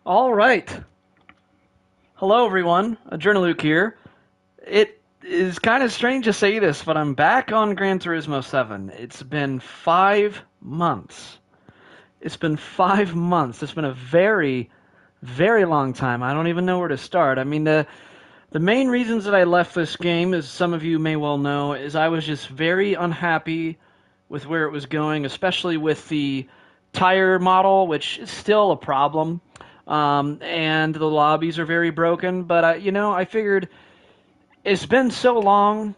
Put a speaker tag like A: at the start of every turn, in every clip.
A: All right. Hello, everyone. Luke here. It is kind of strange to say this, but I'm back on Gran Turismo 7. It's been 5 months. It's been 5 months. It's been a very, very long time. I don't even know where to start. I mean, the main reasons that I left this game, as some of you may well know, is I was just very unhappy with where it was going, especially with the tire model, which is still a problem. And the lobbies are very broken, but I figured it's been so long,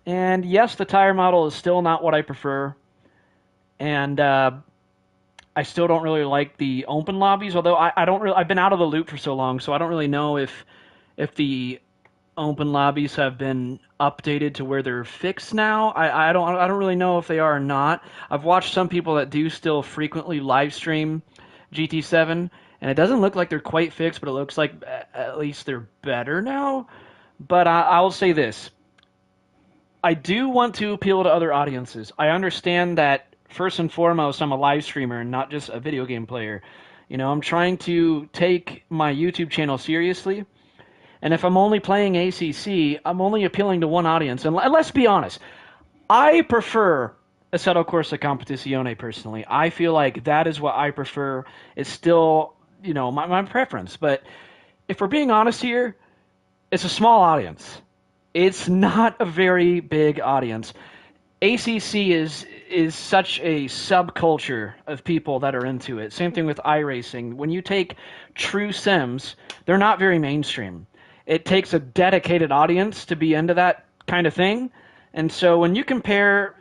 A: and yes, the tire model is still not what I prefer, and I still don't really like the open lobbies. Although I don't really, I've been out of the loop for so long, so I don't really know if the open lobbies have been updated to where they're fixed now. I don't really know if they are or not. I've watched some people that do still frequently live stream GT7, and it doesn't look like they're quite fixed, but it looks like at least they're better now. But I'll say this. I do want to appeal to other audiences. I understand that first and foremost, I'm a live streamer and not just a video game player. I'm trying to take my YouTube channel seriously. And if I'm only playing ACC, I'm only appealing to one audience. And let's be honest, I prefer Assetto Corsa Competizione personally. I feel like that is what I prefer. It's still, my preference. But if we're being honest here, it's a small audience. It's not a very big audience. ACC is such a subculture of people that are into it. Same thing with iRacing. When you take true sims, they're not very mainstream. It takes a dedicated audience to be into that kind of thing. And so when you compare,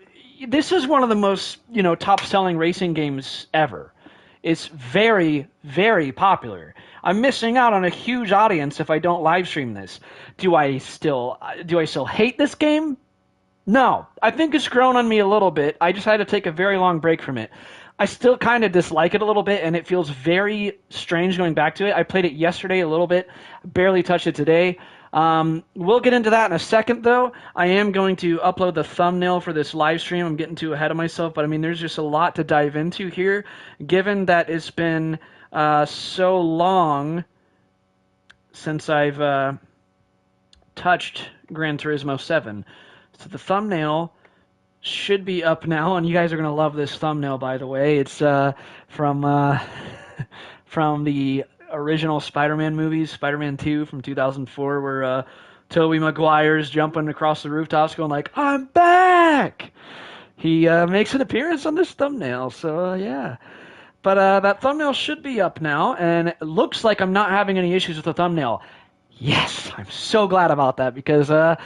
A: this is one of the most, top-selling racing games ever. It's very, very popular. I'm missing out on a huge audience if I don't live stream this. Do I still hate this game? No. I think it's grown on me a little bit. I just had to take a very long break from it. I still kind of dislike it a little bit, and it feels very strange going back to it. I played it yesterday a little bit, barely touched it today. We'll get into that in a second, though. I am going to upload the thumbnail for this live stream. I'm getting too ahead of myself, but I mean, there's just a lot to dive into here, given that it's been so long since I've touched Gran Turismo 7. So the thumbnail should be up now, and you guys are going to love this thumbnail, by the way. It's from from the original Spider-Man movies, Spider-Man 2 from 2004, where Tobey Maguire's jumping across the rooftops going like, "I'm back!" He makes an appearance on this thumbnail, so yeah. But that thumbnail should be up now, and it looks like I'm not having any issues with the thumbnail. Yes, I'm so glad about that, because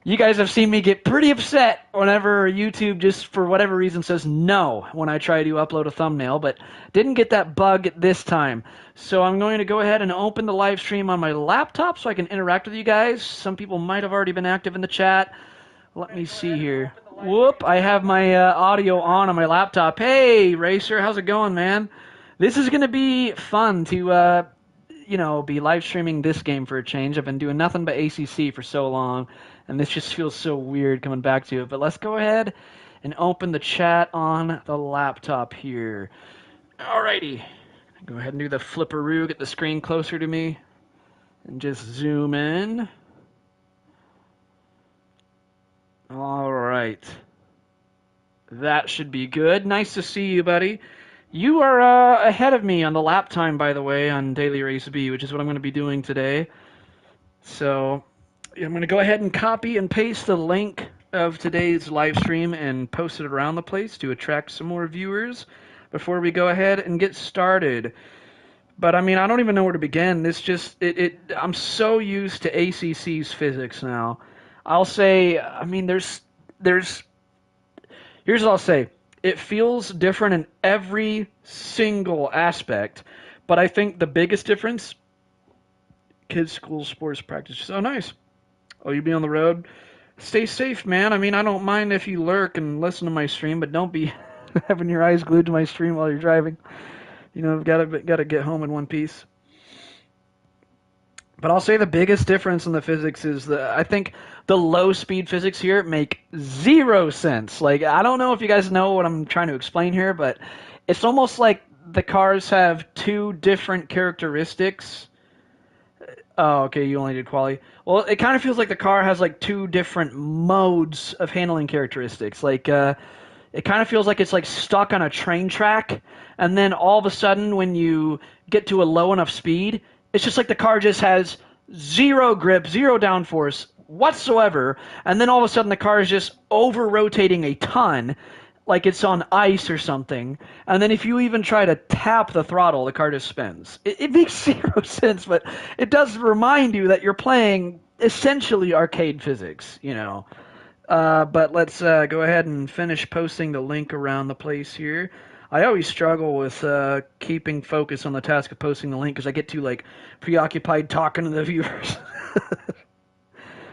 A: you guys have seen me get pretty upset whenever YouTube just for whatever reason says no when I try to upload a thumbnail, but didn't get that bug this time. So I'm going to go ahead and open the live stream on my laptop so I can interact with you guys. Some people might have already been active in the chat. Let me see here. Whoop, I have my audio on my laptop. Hey, Racer, how's it going, man? This is going to be fun to, be live streaming this game for a change. I've been doing nothing but ACC for so long, and this just feels so weird coming back to it. But let's go ahead and open the chat on the laptop here. Alrighty. Go ahead and do the flipperoo, get the screen closer to me, and just zoom in. Alright. That should be good. Nice to see you, buddy. You are ahead of me on the lap time, by the way, on Daily Race B, which is what I'm going to be doing today. So I'm going to go ahead and copy and paste the link of today's live stream and post it around the place to attract some more viewers before we go ahead and get started. But I mean, I don't even know where to begin. This just, I'm so used to ACC's physics now. I'll say, I mean, here's what I'll say. It feels different in every single aspect, but I think the biggest difference, kids, school, sports, practice. Oh, nice. Oh, you be on the road? Stay safe, man. I mean, I don't mind if you lurk and listen to my stream, but don't be having your eyes glued to my stream while you're driving. I've got to get home in one piece. But I'll say the biggest difference in the physics is I think the low speed physics here make zero sense. Like, I don't know if you guys know what I'm trying to explain here, but it's almost like the cars have two different characteristics. Oh, okay, you only did quality. Well, it kind of feels like the car has like two different modes of handling characteristics. It kind of feels like it's like stuck on a train track, and then all of a sudden, when you get to a low enough speed, it's just like the car just has zero grip, zero downforce whatsoever, and then all of a sudden the car is just over rotating a ton, like it's on ice or something. And then if you even try to tap the throttle, the car just spins. It makes zero sense, but it does remind you that you're playing essentially arcade physics, you know. But let's go ahead and finish posting the link around the place here. I always struggle with keeping focus on the task of posting the link because I get too like preoccupied talking to the viewers.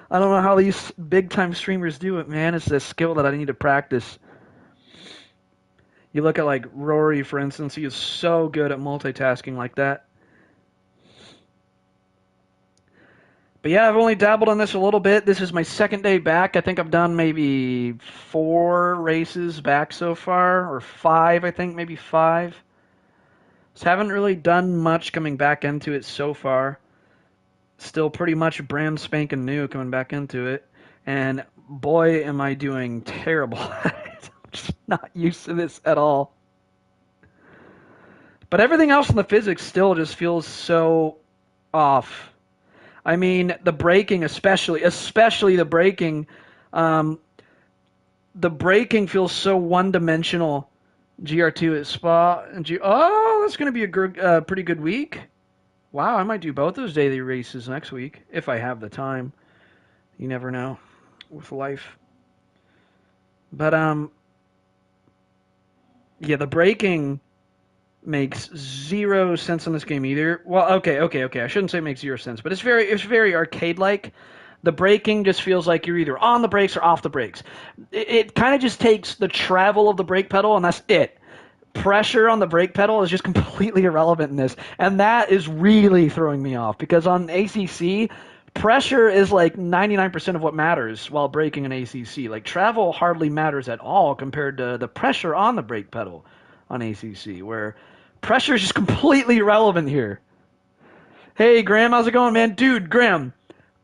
A: I don't know how these big time streamers do it, man. It's a skill that I need to practice. You look at like Rory, for instance, he is so good at multitasking like that. But yeah, I've only dabbled in this a little bit. This is my second day back. I think I've done maybe 4 races back so far, or 5, I think, maybe 5. Just haven't really done much coming back into it so far. Still pretty much brand spanking new coming back into it. And boy, am I doing terrible. I'm just not used to this at all. But everything else in the physics still just feels so off. I mean, the braking especially the braking, the braking feels so one-dimensional. GR2 at Spa. Oh, that's going to be a pretty good week. Wow, I might do both those daily races next week, if I have the time. You never know with life. But, yeah, the braking makes zero sense in this game either. Well, okay. I shouldn't say it makes zero sense, but it's very arcade-like. The braking just feels like you're either on the brakes or off the brakes. It kind of just takes the travel of the brake pedal, and that's it. Pressure on the brake pedal is just completely irrelevant in this, and that is really throwing me off because on ACC, pressure is like 99% of what matters while braking in ACC. Like travel hardly matters at all compared to the pressure on the brake pedal on ACC, where pressure is just completely irrelevant here. Hey, Graham, how's it going, man? Dude, Graham,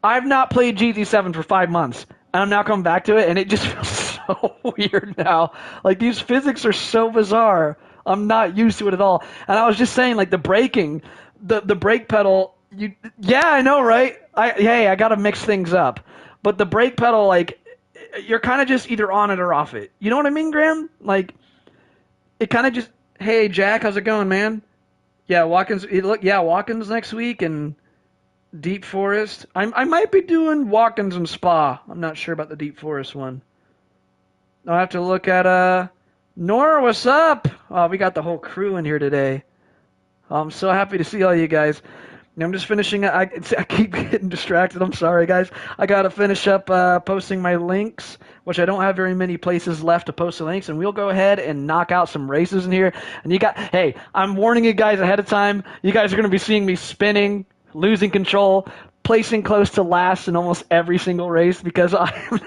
A: I've not played GT7 for 5 months, and I'm now coming back to it, and it just feels so weird now. Like, these physics are so bizarre. I'm not used to it at all. And I was just saying, like, the braking, the brake pedal, yeah, I know, right? I got to mix things up. But the brake pedal, like, you're kind of just either on it or off it. You know what I mean, Graham? Like, it kind of just, hey, Jack, how's it going, man? Yeah, Watkins next week, and Deep Forest. I might be doing Watkins and Spa. I'm not sure about the Deep Forest one. I'll have to look at, Nora, what's up? Oh, we got the whole crew in here today. I'm so happy to see all you guys. I'm just finishing. I keep getting distracted. I'm sorry, guys. I got to finish up posting my links, which I don't have very many places left to post the links, and we'll go ahead and knock out some races in here. And hey, I'm warning you guys ahead of time. You guys are going to be seeing me spinning, losing control, placing close to last in almost every single race because I'm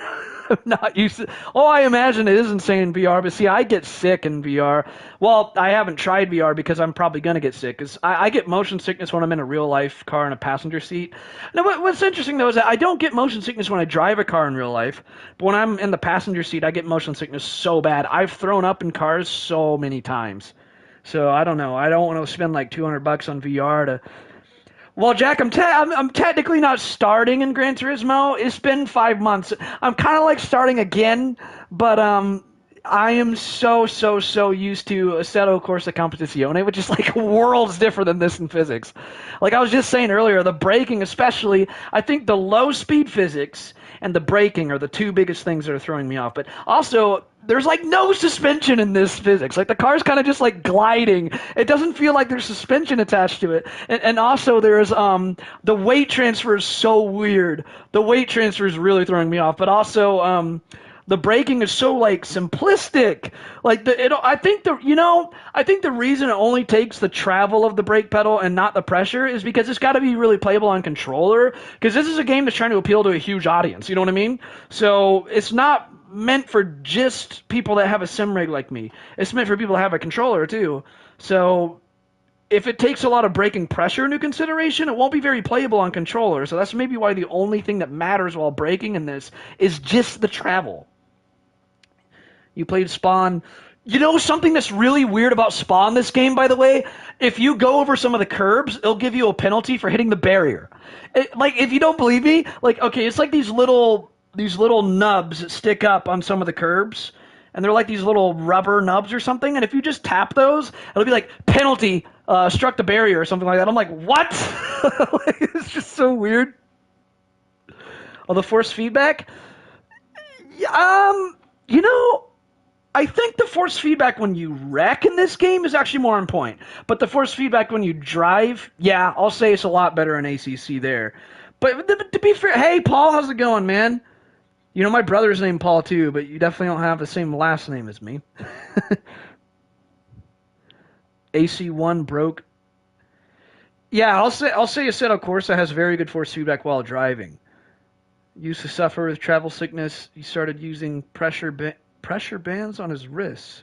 A: not used to. Oh, I imagine it is insane in VR, but see, I get sick in VR. Well, I haven't tried VR because I'm probably going to get sick. Because I get motion sickness when I'm in a real life car in a passenger seat. Now, what's interesting though is that I don't get motion sickness when I drive a car in real life, but when I'm in the passenger seat, I get motion sickness so bad. I've thrown up in cars so many times. So I don't know. I don't want to spend like $200 on VR to. Well, Jack, I'm technically not starting in Gran Turismo. It's been 5 months. I'm kind of like starting again, but I am so used to Assetto Corsa Competizione, which is like worlds different than this in physics. Like I was just saying earlier, the braking especially, I think the low speed physics and the braking are the two biggest things that are throwing me off. But also, there's like no suspension in this physics. Like the car's kind of just like gliding. It doesn't feel like there's suspension attached to it. And also there's the weight transfer is so weird. The weight transfer is really throwing me off. But also the braking is so like simplistic. Like I think the reason it only takes the travel of the brake pedal and not the pressure is because it's got to be really playable on controller. Because this is a game that's trying to appeal to a huge audience. You know what I mean? So it's not meant for just people that have a sim rig like me. It's meant for people that have a controller too. So if it takes a lot of braking pressure into consideration, it won't be very playable on controller. So that's maybe why the only thing that matters while braking in this is just the travel. You played Spawn. You know something that's really weird about Spawn this game, by the way? If you go over some of the curbs, it'll give you a penalty for hitting the barrier. Like, if you don't believe me, like, okay, it's like these little nubs that stick up on some of the curbs, and they're like these little rubber nubs or something. And if you just tap those, it'll be like penalty, struck the barrier or something like that. I'm like, what? Like, it's just so weird. Oh, the force feedback. You know, I think the force feedback when you wreck in this game is actually more on point. But the force feedback when you drive, yeah, I'll say it's a lot better in ACC there. But to be fair, hey, Paul, how's it going, man? You know, my brother's named Paul too, but you definitely don't have the same last name as me. AC1 broke. Yeah, I'll say Assetto Corsa has very good force feedback while driving. Used to suffer with travel sickness. He started using pressure bands on his wrists.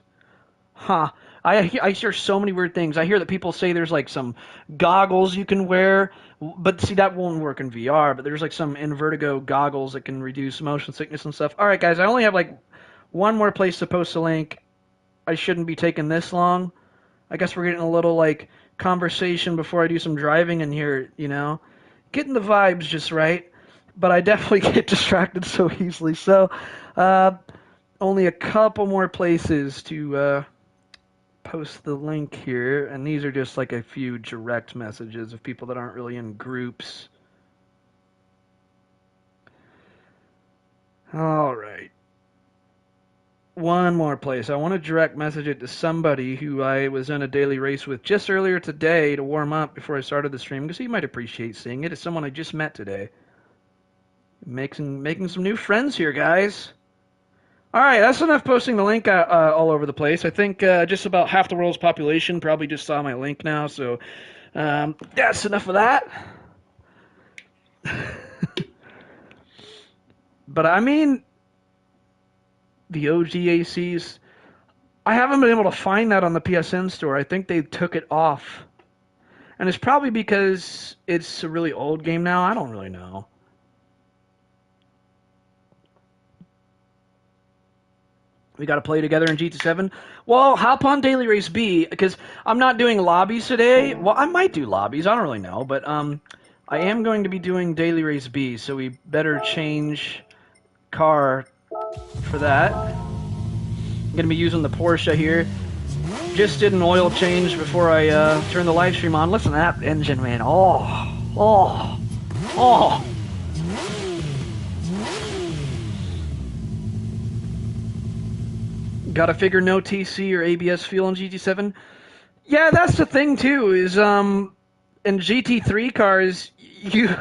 A: Huh. I hear so many weird things. I hear that people say there's like some goggles you can wear, but see, that won't work in VR, but there's like some Invertigo goggles that can reduce motion sickness and stuff. All right, guys, I only have like one more place to post a link. I shouldn't be taking this long. I guess we're getting a little like conversation before I do some driving in here, you know? Getting the vibes just right, but I definitely get distracted so easily. So, only a couple more places to post the link here, and these are just like a few direct messages of people that aren't really in groups. All right. One more place. I want to direct message it to somebody who I was in a daily race with just earlier today to warm up before I started the stream, because he might appreciate seeing it. It's someone I just met today. Making some new friends here, guys. All right, that's enough posting the link all over the place. I think just about half the world's population probably just saw my link now, so that's enough of that. But I mean, the OGACs, I haven't been able to find that on the PSN store. I think they took it off. And it's probably because it's a really old game now. I don't really know. We got to play together in GT7. Well, hop on Daily Race B, because I'm not doing lobbies today. Well, I might do lobbies. I don't really know. But I am going to be doing Daily Race B, so we better change car for that. I'm going to be using the Porsche here. Just did an oil change before I turned the live stream on. Listen to that engine, man. Oh. Gotta figure no TC or ABS fuel in GT7. Yeah, that's the thing too, is in GT3 cars, you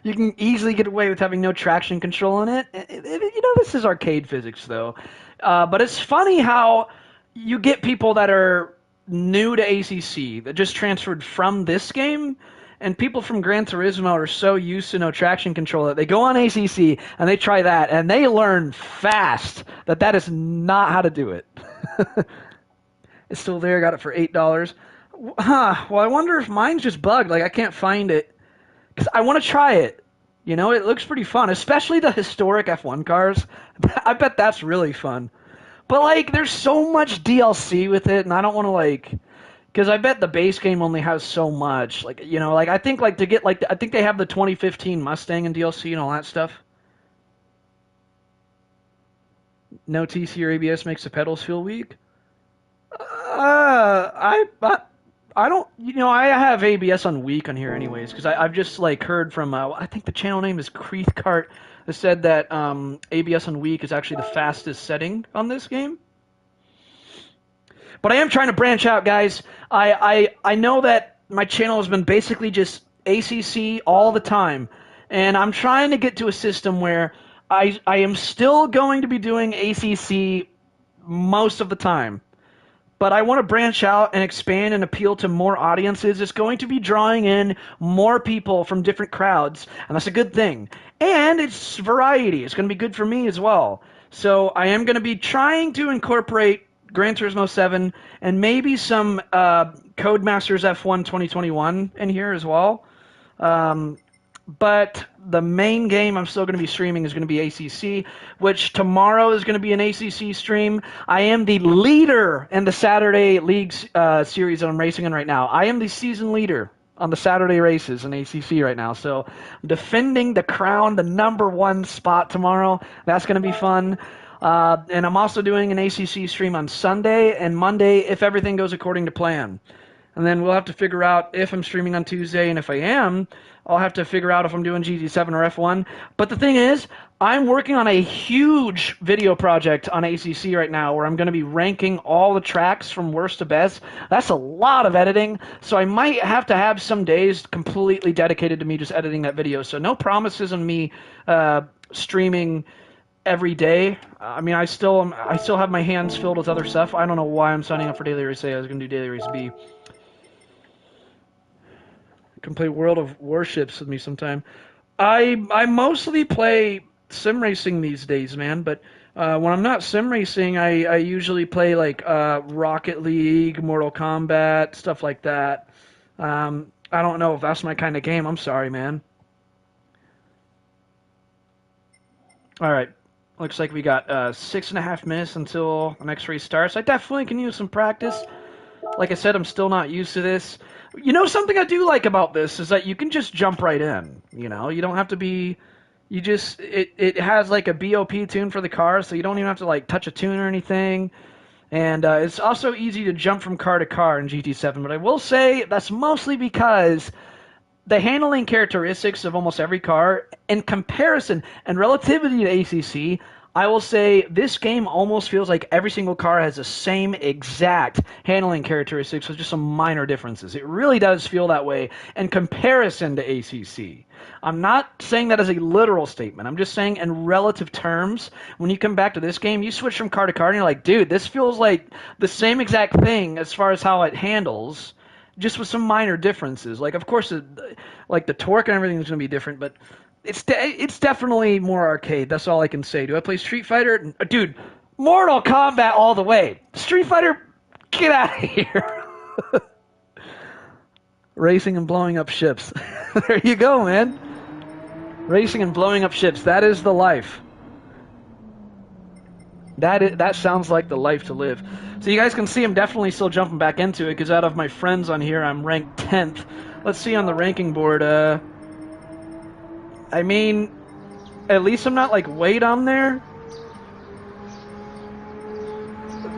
A: you can easily get away with having no traction control in it. You know, this is arcade physics though. But it's funny how you get people that are new to ACC that just transferred from this game, and people from Gran Turismo are so used to no traction control that they go on ACC and they try that, and they learn fast that is not how to do it. It's still there. Got it for $8. Huh. Well, I wonder if mine's just bugged. Like, I can't find it. Because I want to try it. You know, it looks pretty fun. Especially the historic F1 cars. I bet that's really fun. But, like, there's so much DLC with it, and I don't want to, like... Because I bet the base game only has so much. Like, you know, like, I think, like, to get, like... I think they have the 2015 Mustang in DLC and all that stuff. No TC or ABS makes the pedals feel weak? I don't, you know, I have ABS on weak on here anyways, because I've just, like, heard from, I think the channel name is Creathcart, that said that ABS on weak is actually the fastest setting on this game. But I am trying to branch out, guys. I know that my channel has been basically just ACC all the time, and I'm trying to get to a system where I am still going to be doing ACC most of the time. But I want to branch out and expand and appeal to more audiences. It's going to be drawing in more people from different crowds, and that's a good thing. And it's variety. It's going to be good for me as well. So I am going to be trying to incorporate Gran Turismo 7 and maybe some Codemasters F1 2021 in here as well. But the main game I'm still going to be streaming is going to be ACC, which tomorrow is going to be an ACC stream. I am the leader in the Saturday League series that I'm racing in right now. I am the season leader on the Saturday races in ACC right now. So I'm defending the crown, the #1 spot tomorrow. That's going to be fun. And I'm also doing an ACC stream on Sunday and Monday if everything goes according to plan. And then we'll have to figure out if I'm streaming on Tuesday, and if I am, I'll have to figure out if I'm doing GT7 or F1. But the thing is, I'm working on a huge video project on ACC right now where I'm going to be ranking all the tracks from worst to best. That's a lot of editing, so I might have to have some days completely dedicated to me just editing that video. So no promises on me streaming every day. I mean, I still have my hands filled with other stuff. I don't know why I'm signing up for Daily Race A. I was going to do Daily Race B. Can play World of Warships with me sometime. I mostly play sim racing these days, man. But when I'm not sim racing, I usually play like Rocket League, Mortal Kombat, stuff like that. I don't know if that's my kind of game. I'm sorry, man. All right. Looks like we got 6.5 minutes until the next race starts. I definitely can use some practice. Like I said, I'm still not used to this. You know, something I do like about this is that you can just jump right in. You know, you don't have to be. You just it has like a BOP tune for the car, so you don't even have to like touch a tune or anything. And it's also easy to jump from car to car in GT7. But I will say that's mostly because the handling characteristics of almost every car, in comparison and relativity to ACC, I will say this game almost feels like every single car has the same exact handling characteristics with just some minor differences. It really does feel that way in comparison to ACC. I'm not saying that as a literal statement. I'm just saying in relative terms, when you come back to this game, you switch from car to car and you're like, dude, this feels like the same exact thing as far as how it handles, just with some minor differences. Like, of course, like the torque and everything is going to be different, but it's definitely more arcade. That's all I can say. Do I play Street Fighter? Dude, Mortal Kombat all the way. Street Fighter, get out of here. Racing and blowing up ships. There you go, man. Racing and blowing up ships. That is the life. That sounds like the life to live. So you guys can see I'm definitely still jumping back into it because out of my friends on here, I'm ranked 10th. Let's see on the ranking board. I mean, at least I'm not like way down there.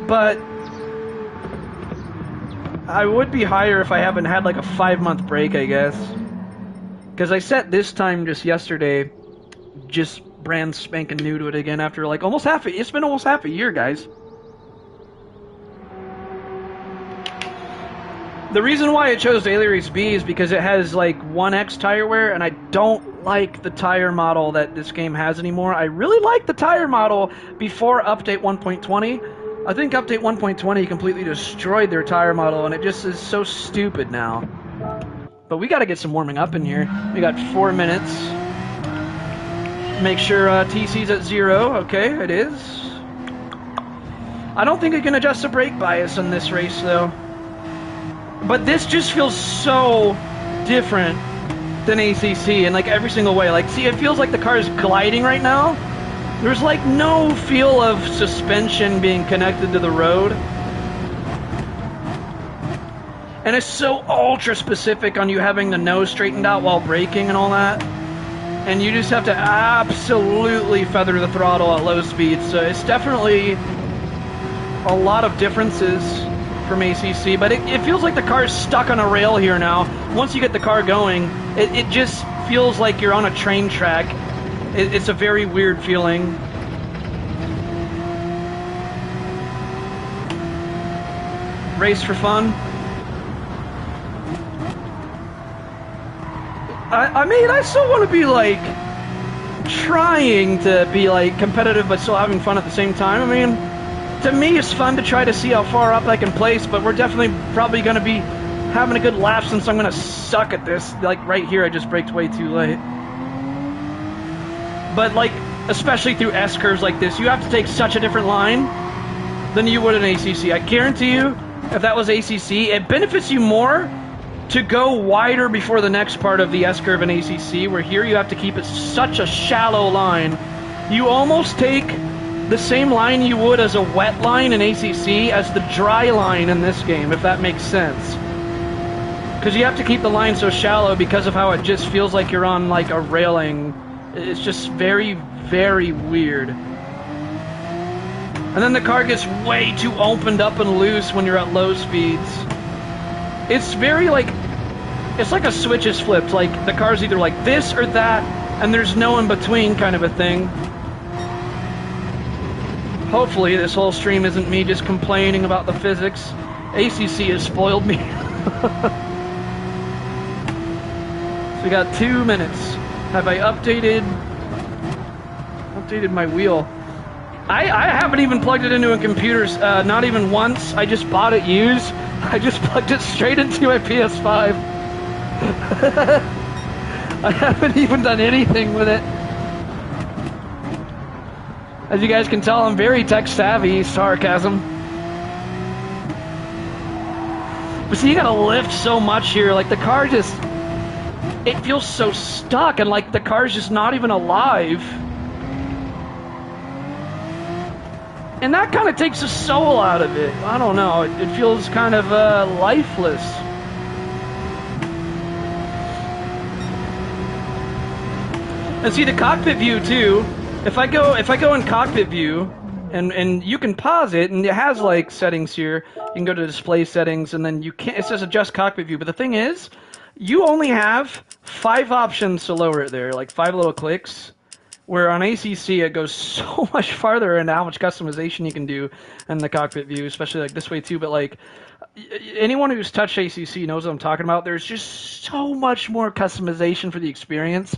A: But I would be higher if I haven't had like a 5-month break, I guess. Because I set this time just yesterday, just brand spanking new to it again after like almost it's been almost half a year, guys. The reason why I chose Daily Race B is because it has like 1X tire wear, and I don't like the tire model that this game has anymore. I really like the tire model before Update 1.20. I think Update 1.20 completely destroyed their tire model, and it just is so stupid now. But we got to get some warming up in here. We got 4 minutes. Make sure TC's at 0. Okay, it is. I don't think I can adjust the brake bias on this race, though. But this just feels so different than ACC in like every single way. Like, see, it feels like the car is gliding right now. There's like no feel of suspension being connected to the road. And it's so ultra specific on you having the nose straightened out while braking and all that. And you just have to absolutely feather the throttle at low speeds. So it's definitely a lot of differences from ACC, but it feels like the car's stuck on a rail here now. Once you get the car going, it just feels like you're on a train track. It's a very weird feeling. Race for fun. I mean, I still want to be like trying to be like competitive but still having fun at the same time. I mean, to me, it's fun to try to see how far up I can place, but we're definitely probably going to be having a good lap since I'm going to suck at this. Like, right here, I just braked way too late. But, like, especially through S-curves like this, you have to take such a different line than you would in ACC. I guarantee you, if that was ACC, it benefits you more to go wider before the next part of the S-curve in ACC, where here you have to keep it such a shallow line. You almost take the same line you would as a wet line in ACC as the dry line in this game, if that makes sense. Because you have to keep the line so shallow because of how it just feels like you're on like a railing. It's just very, very weird. And then the car gets way too opened up and loose when you're at low speeds. It's very like, it's like a switch is flipped. Like the car's either like this or that, and there's no in between kind of a thing. Hopefully this whole stream isn't me just complaining about the physics. ACC has spoiled me. So we got 2 minutes. Have I updated my wheel? I haven't even plugged it into a computer, not even once. I just bought it used. I just plugged it straight into my PS5. I haven't even done anything with it. As you guys can tell, I'm very tech savvy, sarcasm. But see, you gotta lift so much here, like the car just, it feels so stuck, and like the car's just not even alive. And that kind of takes the soul out of it. I don't know, it feels kind of lifeless. And see the cockpit view too. If I go in cockpit view, and you can pause it, and it has like settings here. You can go to display settings, and then you can't. It says adjust cockpit view, but the thing is, you only have 5 options to lower it there, like 5 little clicks. Where on ACC it goes so much farther into how much customization you can do in the cockpit view, especially like this way too. But like anyone who's touched ACC knows what I'm talking about. There's just so much more customization for the experience.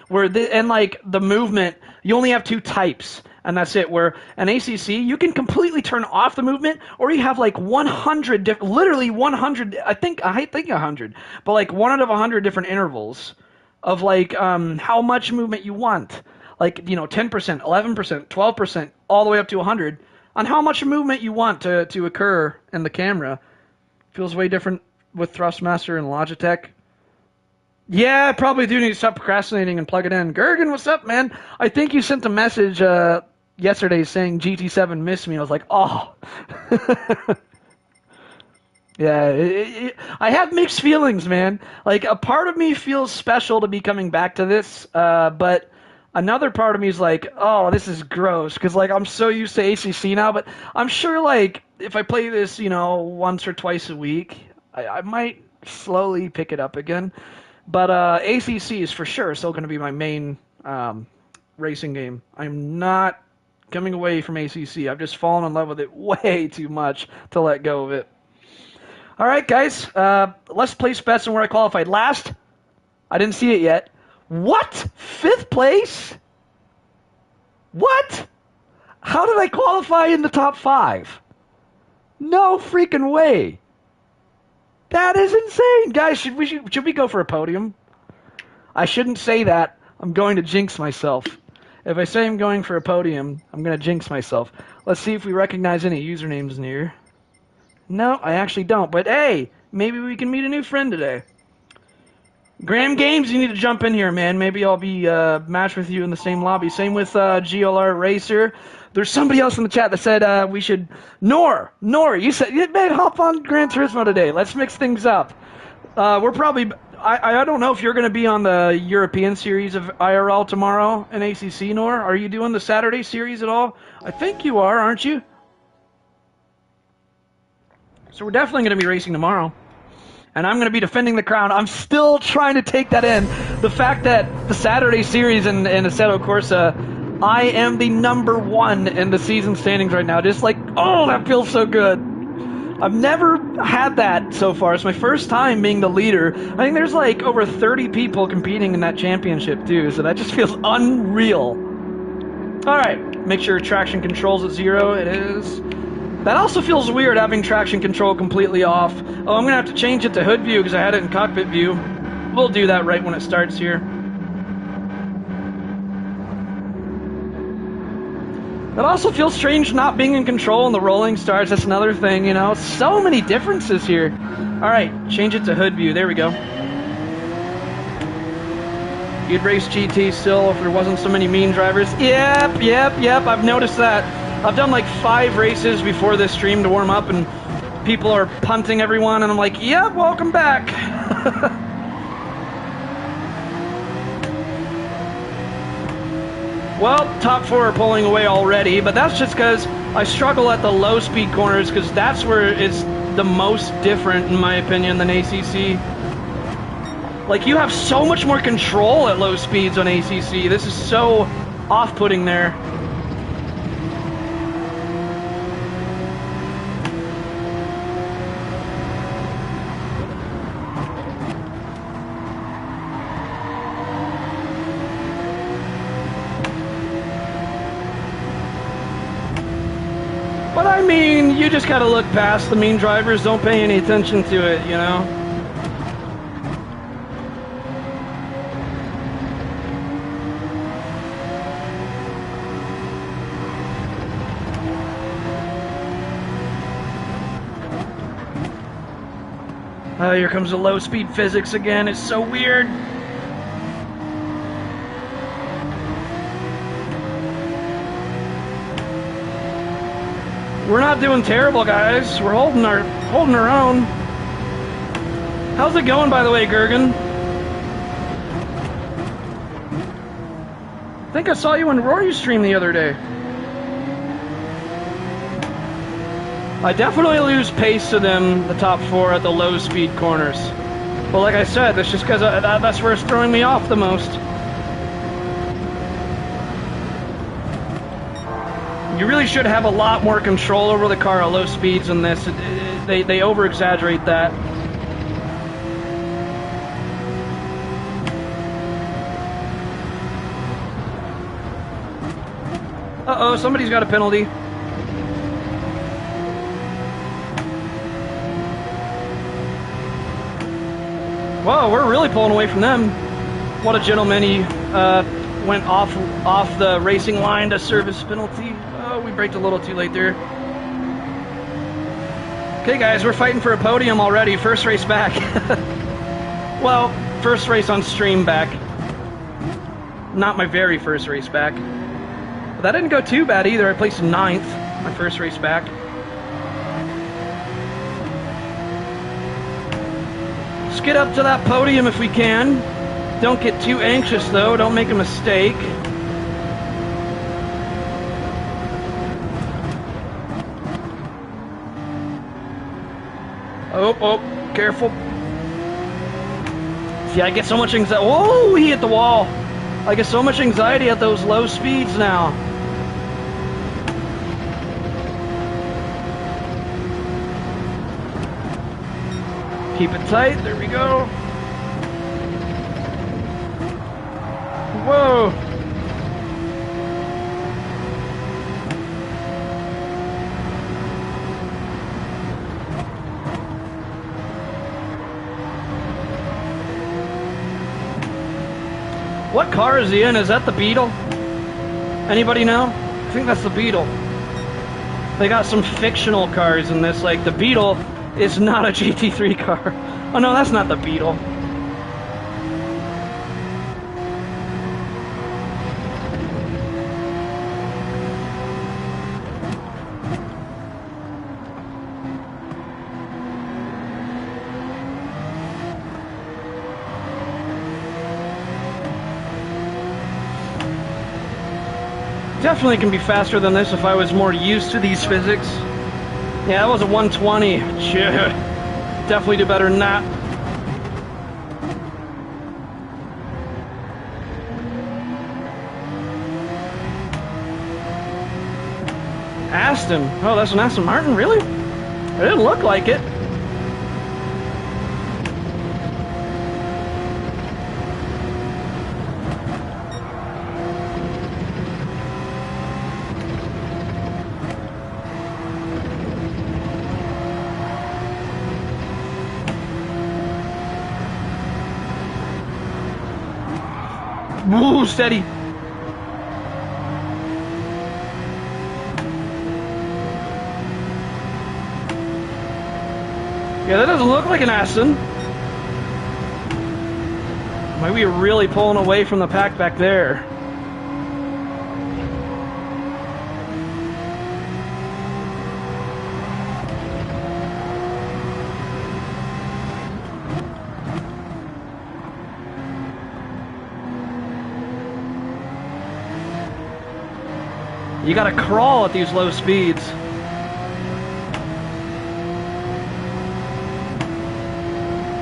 A: And like the movement, you only have 2 types, and that's it. Where an ACC, you can completely turn off the movement, or you have like 100, literally 100. I think 100, but like 1 out of 100 different intervals of like how much movement you want. Like 10%, 11%, 12%, all the way up to 100 on how much movement you want to occur in the camera. Feels way different with Thrustmaster and Logitech. Yeah, I probably do need to stop procrastinating and plug it in. Gergen, what's up, man? I think you sent a message yesterday saying GT7 missed me. I was like, oh. Yeah, I have mixed feelings, man. Like, a part of me feels special to be coming back to this, but another part of me is like, oh, this is gross. Because, like, I'm so used to ACC now, but I'm sure, like, if I play this, once or twice a week, I might slowly pick it up again. But ACC is for sure still going to be my main racing game. I'm not coming away from ACC. I've just fallen in love with it way too much to let go of it. All right, guys. Let's place bets on where I qualified last. I didn't see it yet. What? 5th place? What? How did I qualify in the top 5? No freaking way. That is insane. Guys, should we go for a podium? I shouldn't say that. I'm going to jinx myself. If I say I'm going for a podium, I'm going to jinx myself. Let's see if we recognize any usernames in here. No, I actually don't. But hey, maybe we can meet a new friend today. Graham Games, you need to jump in here, man. Maybe I'll be matched with you in the same lobby. Same with GLR Racer. There's somebody else in the chat that said we should... Nor, you said, man, hop on Gran Turismo today. Let's mix things up. We're probably... I don't know if you're going to be on the European series of IRL tomorrow in ACC, Nor. Are you doing the Saturday series at all? I think you are, aren't you? So we're definitely going to be racing tomorrow. And I'm going to be defending the crown. I'm still trying to take that in. The fact that the Saturday series in Assetto Corsa... I am the number 1 in the season standings right now. Just like, oh, that feels so good. I've never had that so far. It's my first time being the leader. I think there's like over 30 people competing in that championship too, so that just feels unreal. All right, make sure traction control's at 0. It is. That also feels weird having traction control completely off. Oh, I'm going to have to change it to hood view because I had it in cockpit view. We'll do that right when it starts here. It also feels strange not being in control in the rolling starts. That's another thing, you know. So many differences here. All right, change it to hood view. There we go. You'd race GT still if there wasn't so many mean drivers. Yep. I've noticed that. I've done like 5 races before this stream to warm up, and people are punting everyone, and I'm like, yep, welcome back. Well, top 4 are pulling away already, but that's just because I struggle at the low speed corners, because that's where it's the most different, in my opinion, than ACC. Like, you have so much more control at low speeds on ACC. This is so off-putting there. But I mean, you just gotta look past the mean drivers, don't pay any attention to it, you know? Oh, here comes the low speed physics again, it's so weird. We're not doing terrible, guys. We're holding our own. How's it going, by the way, Gergen? I think I saw you on Rory's stream the other day. I definitely lose pace to them, the top 4 at the low speed corners. But like I said, that's just because that's where it's throwing me off the most. You really should have a lot more control over the car at low speeds than this. They over-exaggerate that. Uh-oh, somebody's got a penalty. Whoa, we're really pulling away from them. What a gentleman. He went off the racing line to service penalty. Oh, we braked a little too late there. Okay, guys, we're fighting for a podium already. First race back. Well, first race on stream back. Not my very first race back. But that didn't go too bad either. I placed 9th my first race back. Let's get up to that podium if we can. Don't get too anxious, though. Don't make a mistake. Oh, careful. See, I get so much anxiety. Whoa, he hit the wall. I get so much anxiety at those low speeds now. Keep it tight. There we go. Whoa. What car is he in? Is that the Beetle? Anybody know? I think that's the Beetle. They got some fictional cars in this, like the Beetle is not a GT3 car. Oh no, that's not the Beetle. Definitely can be faster than this if I was more used to these physics. Yeah, that was a 120. Shit. Definitely do better than that. Aston. Oh, that's an Aston Martin? Really? It didn't look like it. Woo, steady. Yeah, that doesn't look like an Aston. Might be really pulling away from the pack back there. You gotta crawl at these low speeds.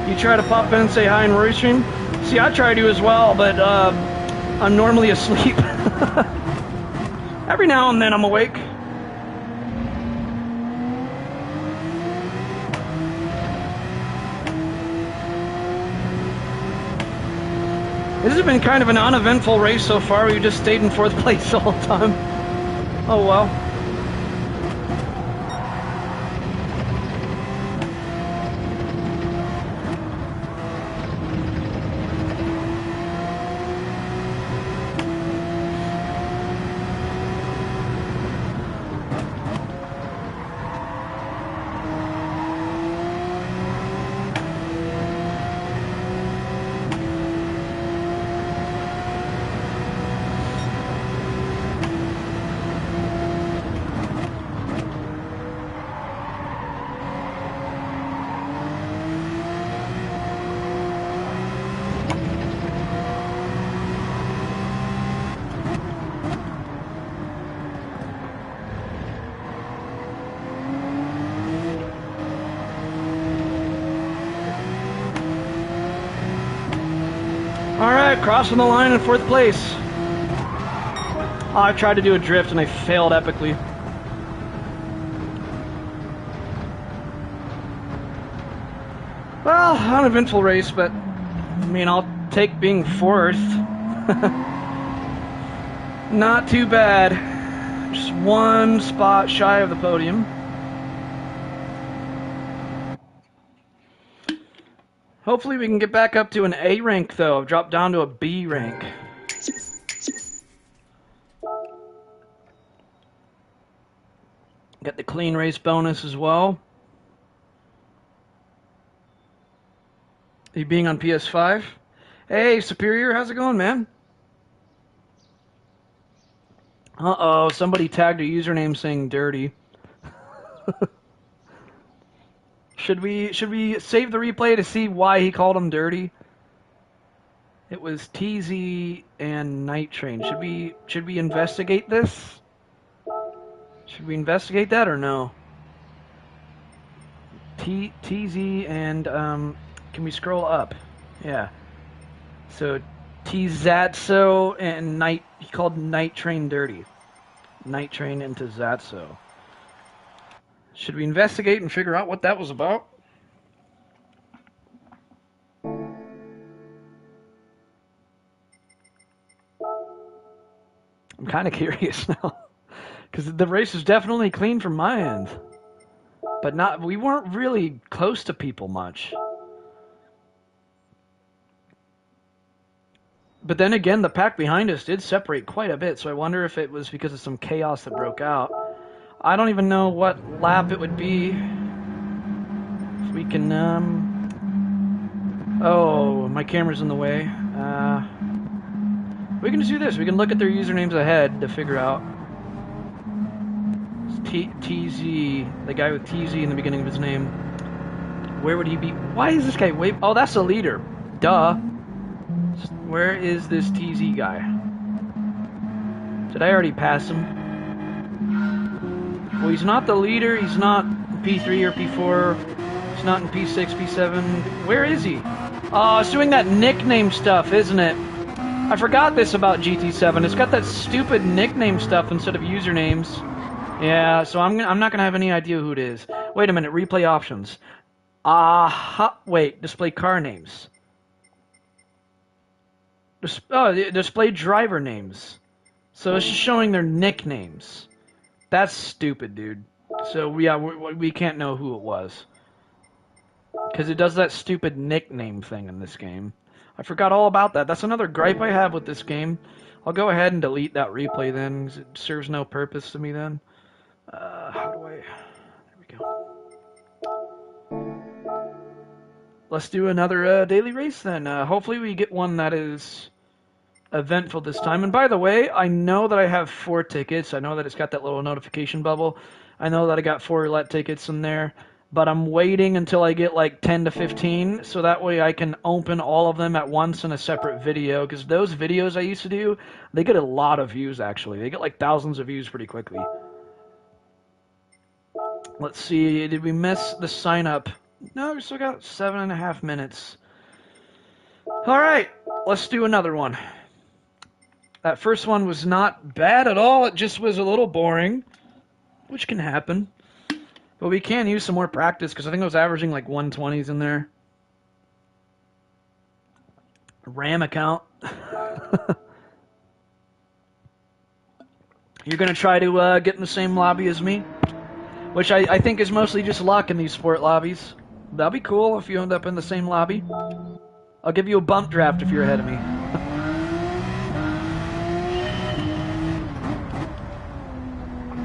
A: You try to pop in and say hi in Restream? See, I try to as well, but I'm normally asleep. Every now and then I'm awake. This has been kind of an uneventful race so far. We just stayed in 4th place the whole time. Oh well. Alright, crossing the line in 4th place. Oh, I tried to do a drift and I failed epically. Well, uneventful race, but I mean, I'll take being 4th. Not too bad. Just 1 spot shy of the podium. Hopefully we can get back up to an A rank, though. I've dropped down to a B rank. Get the clean race bonus as well. Are you being on PS5? Hey, Superior, how's it going, man? Uh-oh, somebody tagged a username saying dirty. Should we save the replay to see why he called him dirty? It was TZ and Night Train. Should we investigate this? Should we investigate that or no? TZ and can we scroll up? Yeah. So T-Zatso and Night, he called Night Train dirty. Night Train into Zatso. Should we investigate and figure out what that was about? I'm kind of curious now. Because the race is definitely clean from my end. But we weren't really close to people much. But then again, the pack behind us did separate quite a bit, so I wonder if it was because of some chaos that broke out. I don't even know what lap it would be. If we can, Oh, my camera's in the way. We can just do this. We can look at their usernames ahead to figure out. TZ, the guy with TZ in the beginning of his name. Where would he be? Why is this guy way... Oh, that's the leader. Duh. Where is this TZ guy? Did I already pass him? Well, he's not the leader. He's not in P3 or P4. He's not in P6, P7. Where is he? Oh, it's doing that nickname stuff, isn't it? I forgot this about GT7. It's got that stupid nickname stuff instead of usernames. Yeah, so I'm not going to have any idea who it is. Wait a minute, replay options. Wait, display car names. Display driver names. So it's just showing their nicknames. That's stupid, dude. So, yeah, we can't know who it was. Because it does that stupid nickname thing in this game. I forgot all about that. That's another gripe I have with this game. I'll go ahead and delete that replay then, because it serves no purpose to me then. How do I... There we go. let's do another daily race then. Hopefully we get one that is eventful this time. And by the way, I know that I have 4 tickets. I know that it's got that little notification bubble. I know that I got 4 roulette tickets in there. But I'm waiting until I get like 10 to 15, so that way I can open all of them at once in a separate video. Because those videos I used to do, they get a lot of views actually. They get like thousands of views pretty quickly. Let's see, did we miss the sign up? No, we still got 7.5 minutes. Alright, let's do another one. That first one was not bad at all, it just was a little boring, which can happen. But we can use some more practice, because I think I was averaging like 120s in there. RAM account. You're going to try to get in the same lobby as me? Which I think is mostly just luck in these sport lobbies. That'll be cool if you end up in the same lobby. I'll give you a bump draft if you're ahead of me.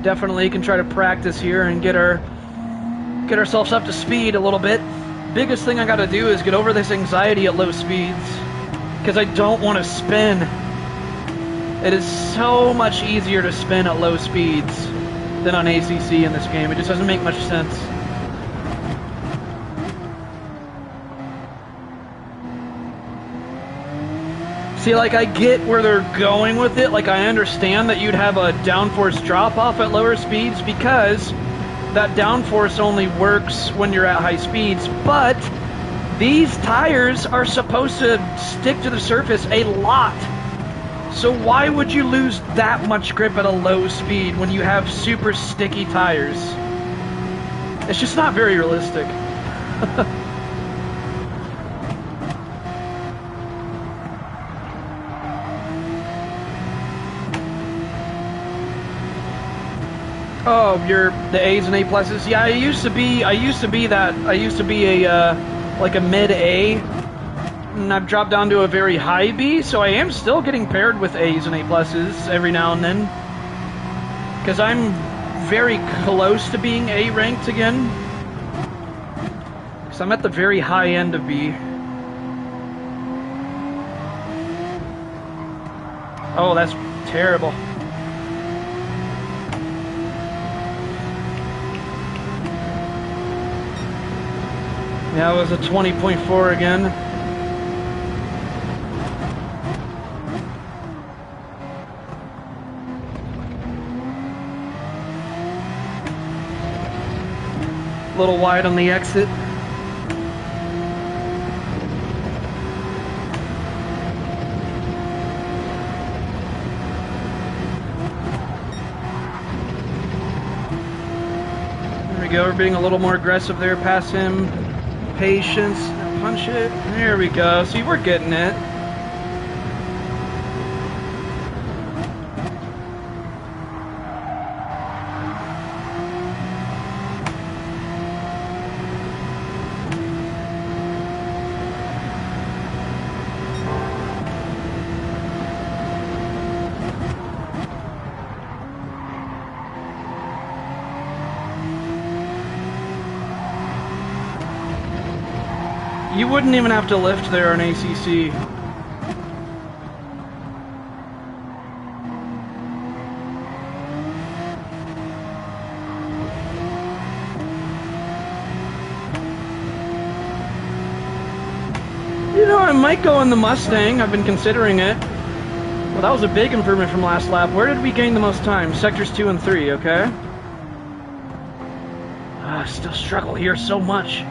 A: Definitely can try to practice here and get ourselves up to speed a little bit. Biggest thing I gotta do is get over this anxiety at low speeds, because I don't want to spin. It is so much easier to spin at low speeds than on ACC in this game. It just doesn't make much sense. See, like, I get where they're going with it. Like, I understand that you'd have a downforce drop-off at lower speeds, because that downforce only works when you're at high speeds, but these tires are supposed to stick to the surface a lot. So why would you lose that much grip at a low speed when you have super sticky tires? It's just not very realistic. Oh, you're the A's and A pluses. Yeah, I used to be a like a mid A, and I've dropped down to a very high B. So I am still getting paired with A's and A pluses every now and then, because I'm very close to being A ranked again. Because I'm at the very high end of B. Oh, that's terrible. Yeah, it was a 20.4 again. A little wide on the exit. There we go, we're being a little more aggressive there, past him. Patience, punch it, there we go, see, we're getting it. You wouldn't even have to lift there on ACC. You know, I might go in the Mustang. I've been considering it. Well, that was a big improvement from last lap. Where did we gain the most time? Sectors 2 and 3, okay? I still struggle here so much.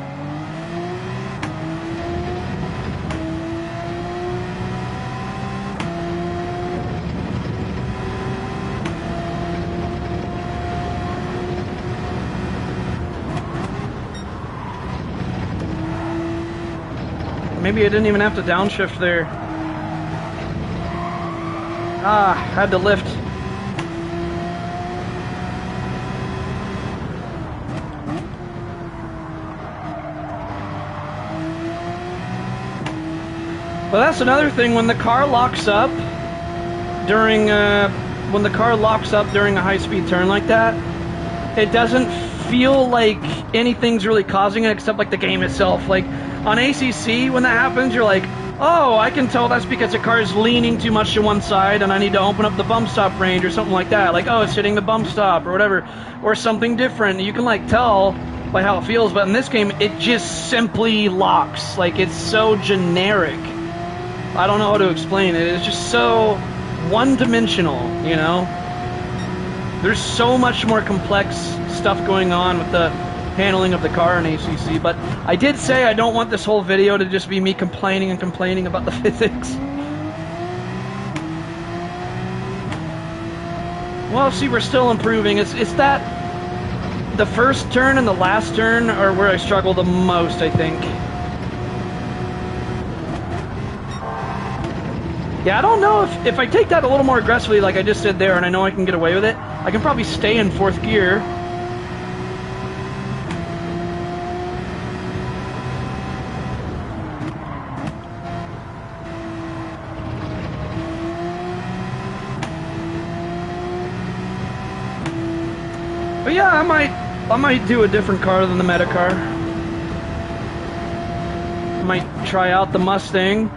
A: Maybe I didn't even have to downshift there. Ah, had to lift. Well, that's another thing. When the car locks up during a high-speed turn like that, it doesn't feel like anything's really causing it except like the game itself. Like On ACC, when that happens, you're like, oh, I can tell that's because the car is leaning too much to one side and I need to open up the bump stop range or something like that. Like, oh, it's hitting the bump stop or whatever, or something different. You can, like, tell by how it feels, but in this game, it just simply locks. Like, it's so generic. I don't know how to explain it. It's just so one-dimensional, you know? There's so much more complex stuff going on with the handling of the car in ACC, but I did say I don't want this whole video to just be me complaining and complaining about the physics. Well, see, we're still improving. It's that the first turn and the last turn are where I struggle the most, I think. Yeah, I don't know if I take that a little more aggressively like I just did there, and I know I can get away with it, I can probably stay in 4th gear. But yeah, I might do a different car than the Meta car. I might try out the Mustang.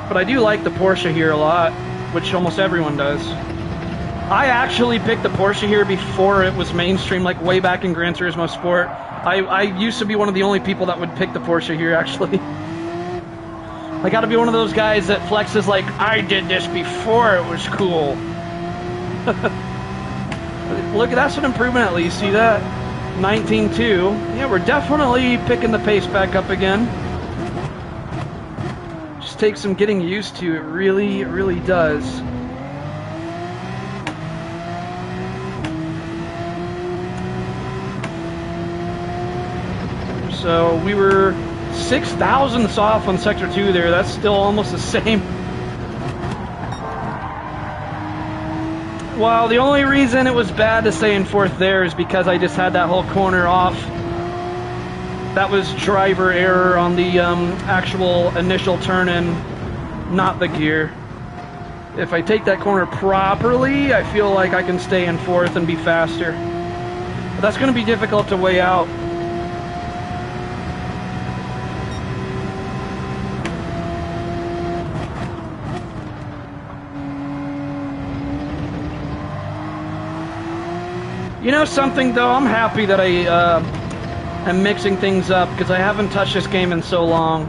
A: But I do like the Porsche here a lot, which almost everyone does. I actually picked the Porsche here before it was mainstream, like way back in Gran Turismo Sport. I used to be one of the only people that would pick the Porsche here, actually. I gotta be one of those guys that flexes like, I did this before it was cool. Look, that's an improvement at least, see that? 19.2. Yeah, we're definitely picking the pace back up again. Takes some getting used to. It really does. So we were 6 thousandths off on Sector 2 there. That's still almost the same. Well, the only reason it was bad to stay in 4th there is because I just had that whole corner off. That was driver error on the actual initial turn-in, not the gear. If I take that corner properly, I feel like I can stay in 4th and be faster. But that's going to be difficult to weigh out. You know something, though? I'm happy that I'm mixing things up, because I haven't touched this game in so long.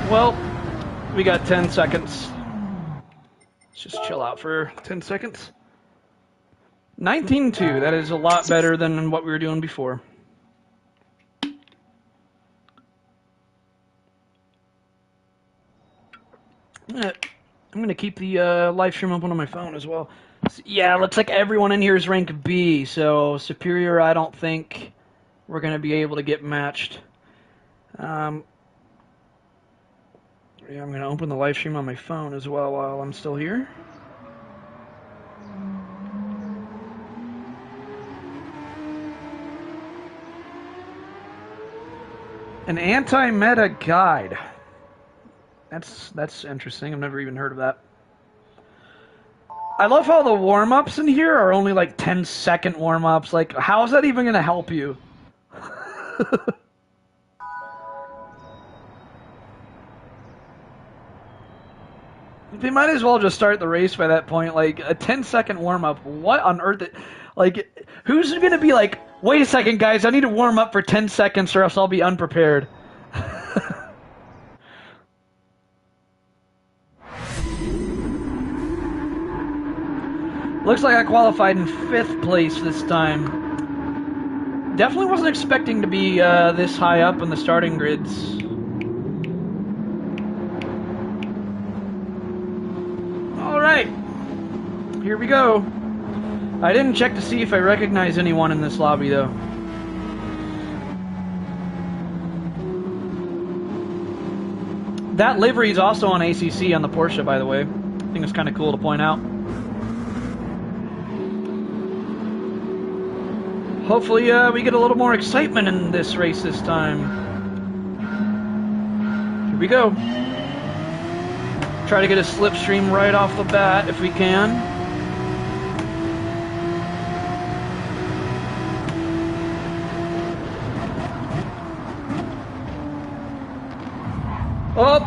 A: Well, we got 10 seconds. Let's just chill out for 10 seconds. 19.2, that is a lot better than what we were doing before. I'm going to keep the live stream open on my phone as well. So, yeah, looks like everyone in here is rank B, so Superior I don't think we're going to be able to get matched. Yeah, I'm going to open the live stream on my phone as well while I'm still here. An anti-meta guide. That's interesting. I've never even heard of that. I love how the warm-ups in here are only like 10-second warm-ups. Like, how is that even going to help you? They might as well just start the race by that point. Like, a 10-second warm-up. What on earth? Like, who's going to be like, wait a second, guys, I need to warm up for 10 seconds or else I'll be unprepared. Looks like I qualified in 5th place this time. Definitely wasn't expecting to be this high up in the starting grids. Alright, here we go. I didn't check to see if I recognize anyone in this lobby, though. That livery is also on ACC on the Porsche, by the way. I think it's kind of cool to point out. Hopefully we get a little more excitement in this race this time. Here we go. Try to get a slipstream right off the bat if we can. Oh,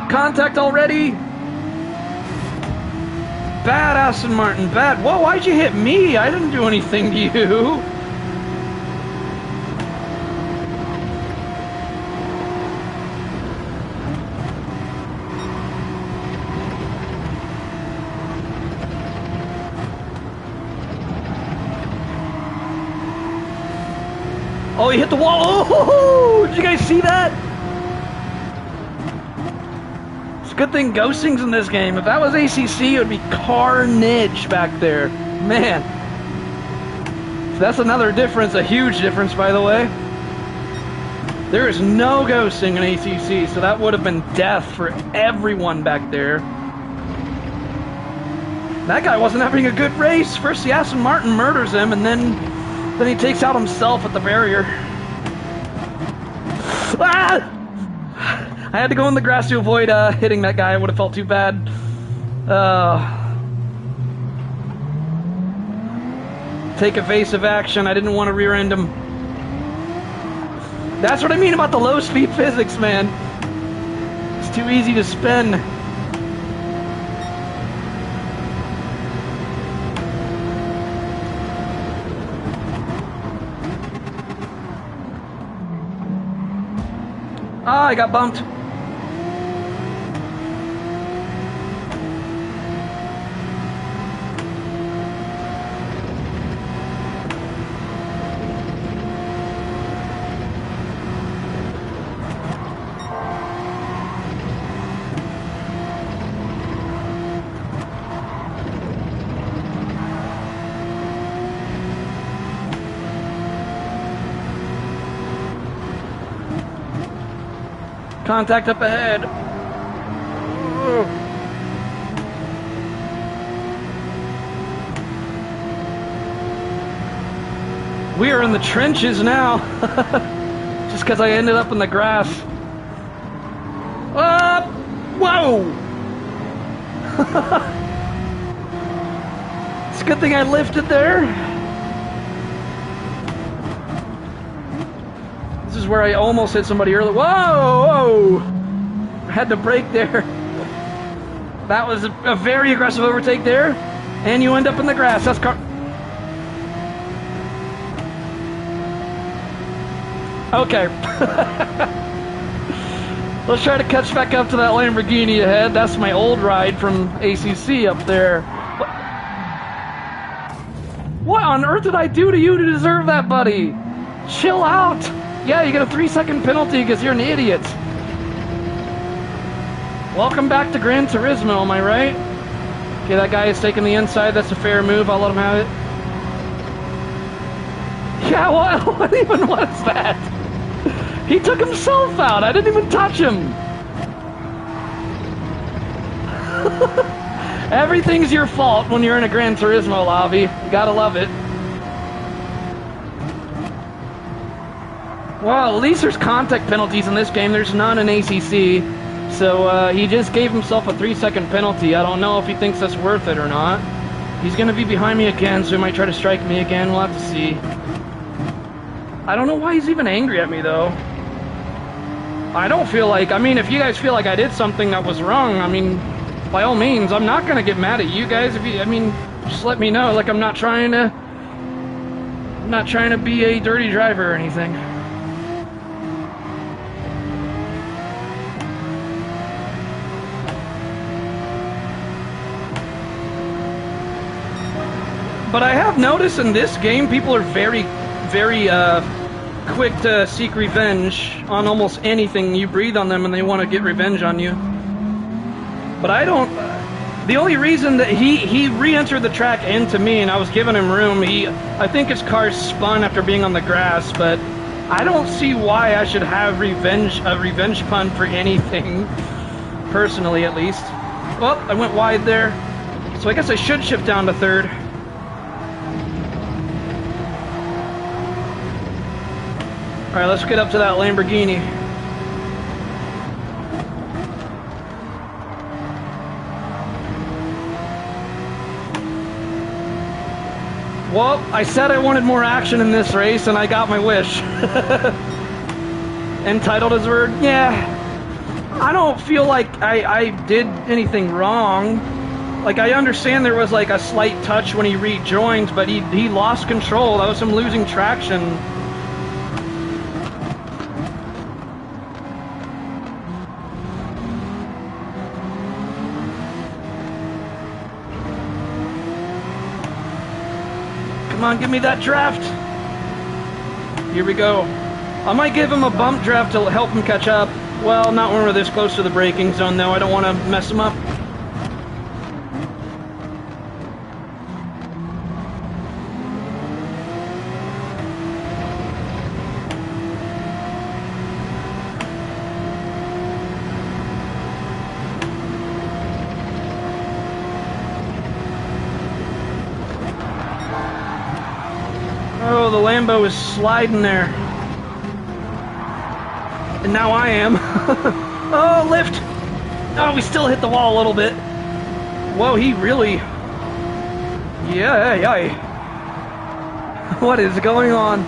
A: contact already. Bad, Aston Martin, bad. Whoa, why'd you hit me? I didn't do anything to you. Oh, he hit the wall. Oh, did you guys see that? It's a good thing ghosting's in this game. If that was ACC, it would be carnage back there. Man. So that's another difference, a huge difference, by the way. There is no ghosting in ACC, so that would have been death for everyone back there. That guy wasn't having a good race. First, the Aston Martin murders him, and then he takes out himself at the barrier. Ah! I had to go in the grass to avoid hitting that guy. I would have felt too bad. Take evasive action. I didn't want to rear end him. That's what I mean about the low speed physics, man. It's too easy to spin. Ah, I got bumped. Contact up ahead. We are in the trenches now. Just because I ended up in the grass. Whoa! It's a good thing I lifted there. This is where I almost hit somebody earlier. Whoa! I had to brake there. That was a very aggressive overtake there. And you end up in the grass. That's car. Okay. Let's try to catch back up to that Lamborghini ahead. That's my old ride from ACC up there. What on earth did I do to you to deserve that, buddy? Chill out. Yeah, you get a 3-second penalty because you're an idiot. Welcome back to Gran Turismo, am I right? Okay, that guy is taking the inside. That's a fair move. I'll let him have it. Yeah, what even was that? He took himself out. I didn't even touch him. Everything's your fault when you're in a Gran Turismo lobby. You gotta love it. Well, at least there's contact penalties in this game. There's none in ACC. So he just gave himself a 3-second penalty. I don't know if he thinks that's worth it or not. He's going to be behind me again, so he might try to strike me again. We'll have to see. I don't know why he's even angry at me, though. I don't feel like... I mean, if you guys feel like I did something that was wrong, I mean, by all means, I'm not going to get mad at you guys. If you, I mean, just let me know. Like, I'm not trying to be a dirty driver or anything. But I have noticed in this game, people are very, very quick to seek revenge on almost anything. You breathe on them and they want to get revenge on you. But I don't... the only reason that he re-entered the track into me and I was giving him room, I think his car spun after being on the grass, but I don't see why I should have a revenge pun for anything, personally at least. Well, I went wide there, so I guess I should shift down to third. Alright, let's get up to that Lamborghini. Well, I said I wanted more action in this race, and I got my wish. Entitled as a word? Yeah. I don't feel like I did anything wrong. Like, I understand there was, like, a slight touch when he rejoined, but he lost control. That was him losing traction. Come on, give me that draft. Here we go. I might give him a bump draft to help him catch up. Well, not when we're this close to the braking zone, though. I don't want to mess him up. Oh, the Lambo is sliding there. And now I am. Oh, lift! Oh, we still hit the wall a little bit. Whoa, he really... Yeah. What is going on?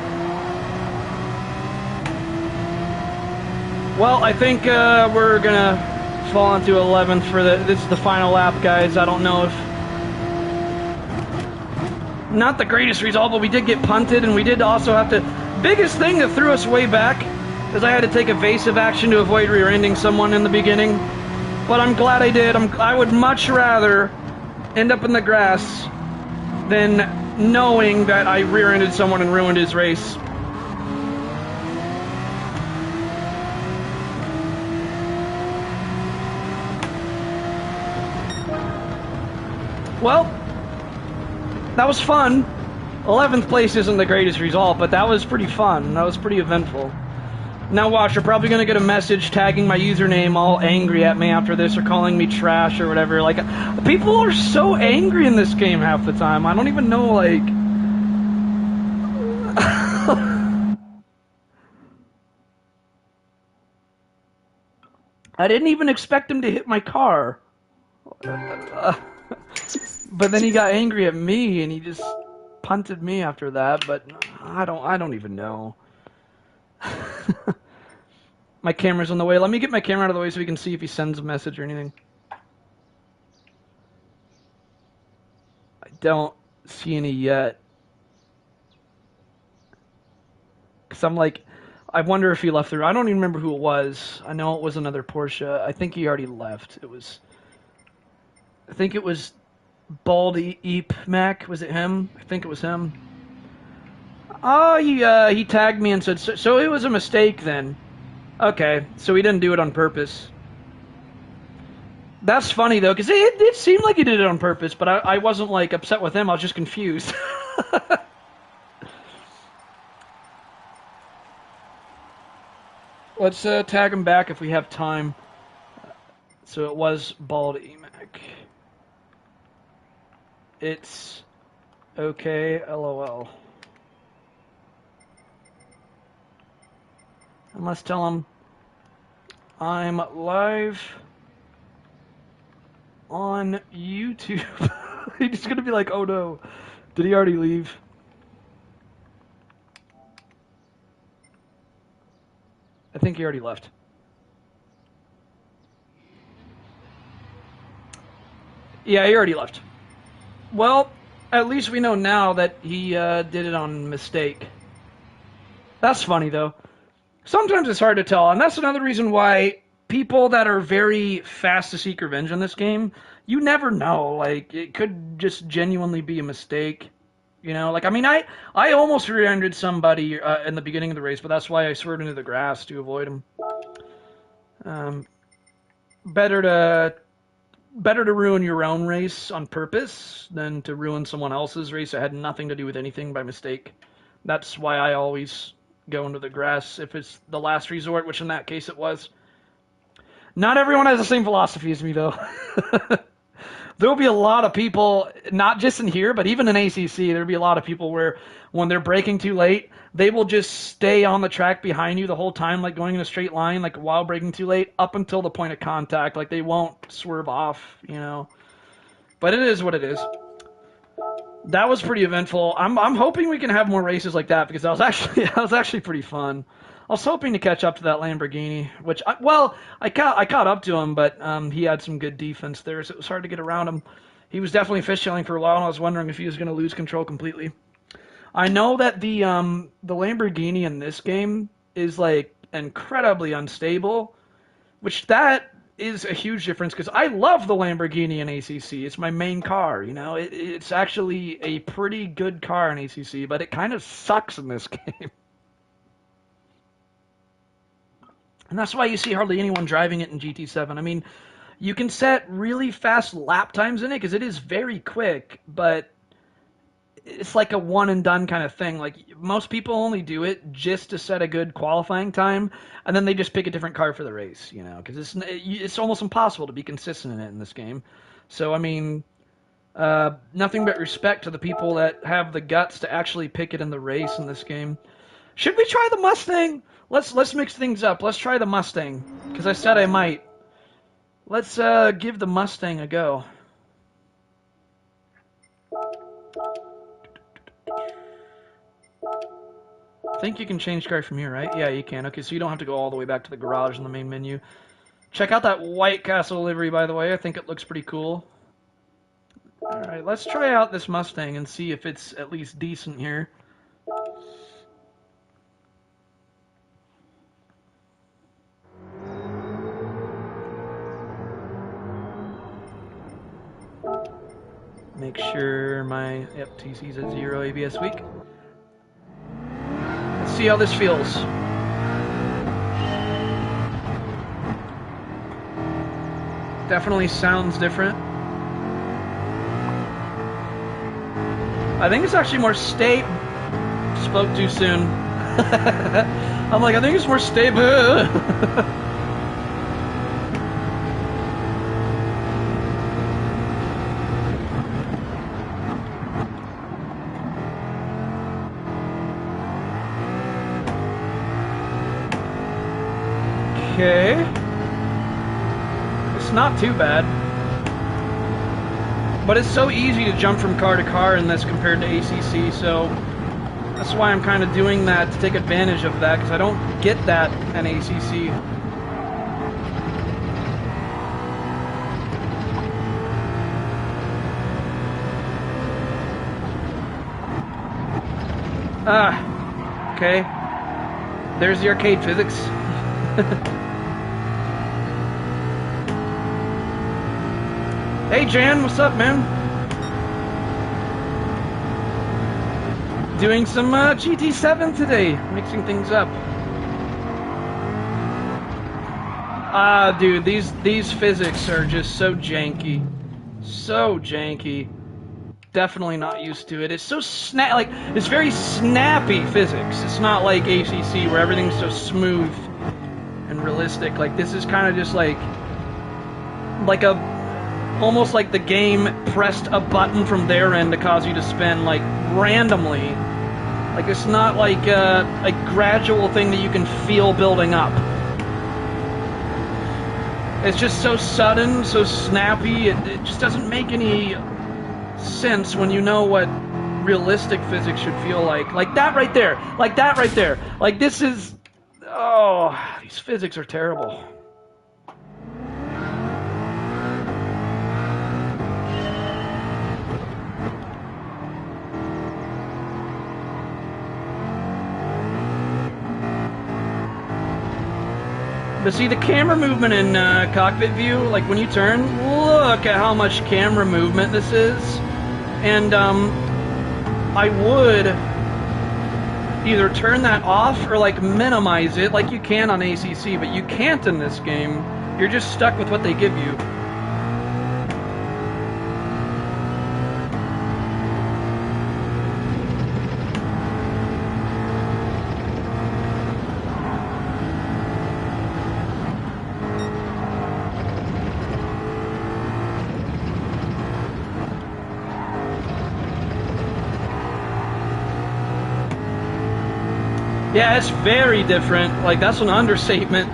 A: Well, I think we're gonna fall into 11th for this is the final lap, guys. I don't know if... Not the greatest result, but we did get punted, and we did also have to... Biggest thing that threw us way back is I had to take evasive action to avoid rear-ending someone in the beginning. But I'm glad I did. I would much rather end up in the grass than knowing that I rear-ended someone and ruined his race. Well, that was fun. 11th place isn't the greatest result, but that was pretty fun. That was pretty eventful. Now watch, you're probably going to get a message tagging my username all angry at me after this or calling me trash or whatever. Like, people are so angry in this game half the time. I don't even know, like... I didn't even expect him to hit my car. But then he got angry at me and he just punted me after that, but I don't even know. My camera's on the way. Let me get my camera out of the way so we can see if he sends a message or anything. I don't see any yet. Because I'm like, I wonder if he left through. I don't even remember who it was. I know it was another Porsche. I think he already left. I think it was Bald Eep Mac. Was it him? I think it was him. Oh, he tagged me and said, so it was a mistake then. Okay, so he didn't do it on purpose. That's funny, though, because it seemed like he did it on purpose, but I wasn't, like, upset with him. I was just confused. Let's tag him back if we have time. So it was Bald Emac. It's okay, LOL. I must tell him I'm live on YouTube. He's gonna be like, oh no, did he already leave? I think he already left. Yeah, he already left. Well, at least we know now that he did it on mistake. That's funny, though. Sometimes it's hard to tell, and that's another reason why people that are very fast to seek revenge in this game, you never know. Like, it could just genuinely be a mistake. You know, like, I mean, I almost rear-ended somebody in the beginning of the race, but that's why I swerved into the grass to avoid him. Better to ruin your own race on purpose than to ruin someone else's race that had nothing to do with anything by mistake. That's why I always go into the grass if it's the last resort, which in that case it was. Not everyone has the same philosophy as me, though. There will be a lot of people, not just in here, but even in ACC, there will be a lot of people where when they're braking too late, they will just stay on the track behind you the whole time, like going in a straight line, like while braking too late, up until the point of contact. Like they won't swerve off, you know. But it is what it is. That was pretty eventful. I'm hoping we can have more races like that because that was actually that was actually pretty fun. I was hoping to catch up to that Lamborghini, which I caught up to him, but he had some good defense there, so it was hard to get around him. He was definitely fishtailing for a while, and I was wondering if he was going to lose control completely. I know that the Lamborghini in this game is like incredibly unstable, which that is a huge difference because I love the Lamborghini in ACC. It's my main car. You know, it's actually a pretty good car in ACC, but it kind of sucks in this game. And that's why you see hardly anyone driving it in GT7. I mean, you can set really fast lap times in it because it is very quick, but it's like a one and done kind of thing. Like most people only do it just to set a good qualifying time, and then they just pick a different car for the race. You know, because it's almost impossible to be consistent in it in this game. So I mean, nothing but respect to the people that have the guts to actually pick it in the race in this game. Should we try the Mustang? Let's mix things up. Let's try the Mustang because I said I might. Let's give the Mustang a go. I think you can change car from here, right? Yeah, you can. Okay, so you don't have to go all the way back to the garage in the main menu. Check out that White Castle livery, by the way. I think it looks pretty cool. Alright, let's try out this Mustang and see if it's at least decent here. Make sure my, yep, TC's at 0 ABS weak. Let's see how this feels. Definitely sounds different. I think it's actually more stable. Spoke too soon. I'm like, I think it's more stable. Okay. It's not too bad. But it's so easy to jump from car to car in this compared to ACC, so that's why I'm kind of doing that, to take advantage of that, because I don't get that in ACC. Okay. There's the arcade physics. Hey Jan, what's up, man? Doing some GT7 today, mixing things up. Dude, these physics are just so janky. So janky. Definitely not used to it. It's so it's very snappy physics. It's not like ACC where everything's so smooth and realistic. Like this is kind of just like almost like the game pressed a button from their end to cause you to spin like randomly. Like it's not like a gradual thing that you can feel building up. It's just so sudden, so snappy. It just doesn't make any sense when you know what realistic physics should feel like. Like that right there. Like that right there. Like this is... Oh, these physics are terrible. But see, the camera movement in cockpit view, like when you turn, look at how much camera movement this is. And I would either turn that off or like minimize it like you can on ACC, but you can't in this game. You're just stuck with what they give you. Yeah, it's very different. Like, that's an understatement.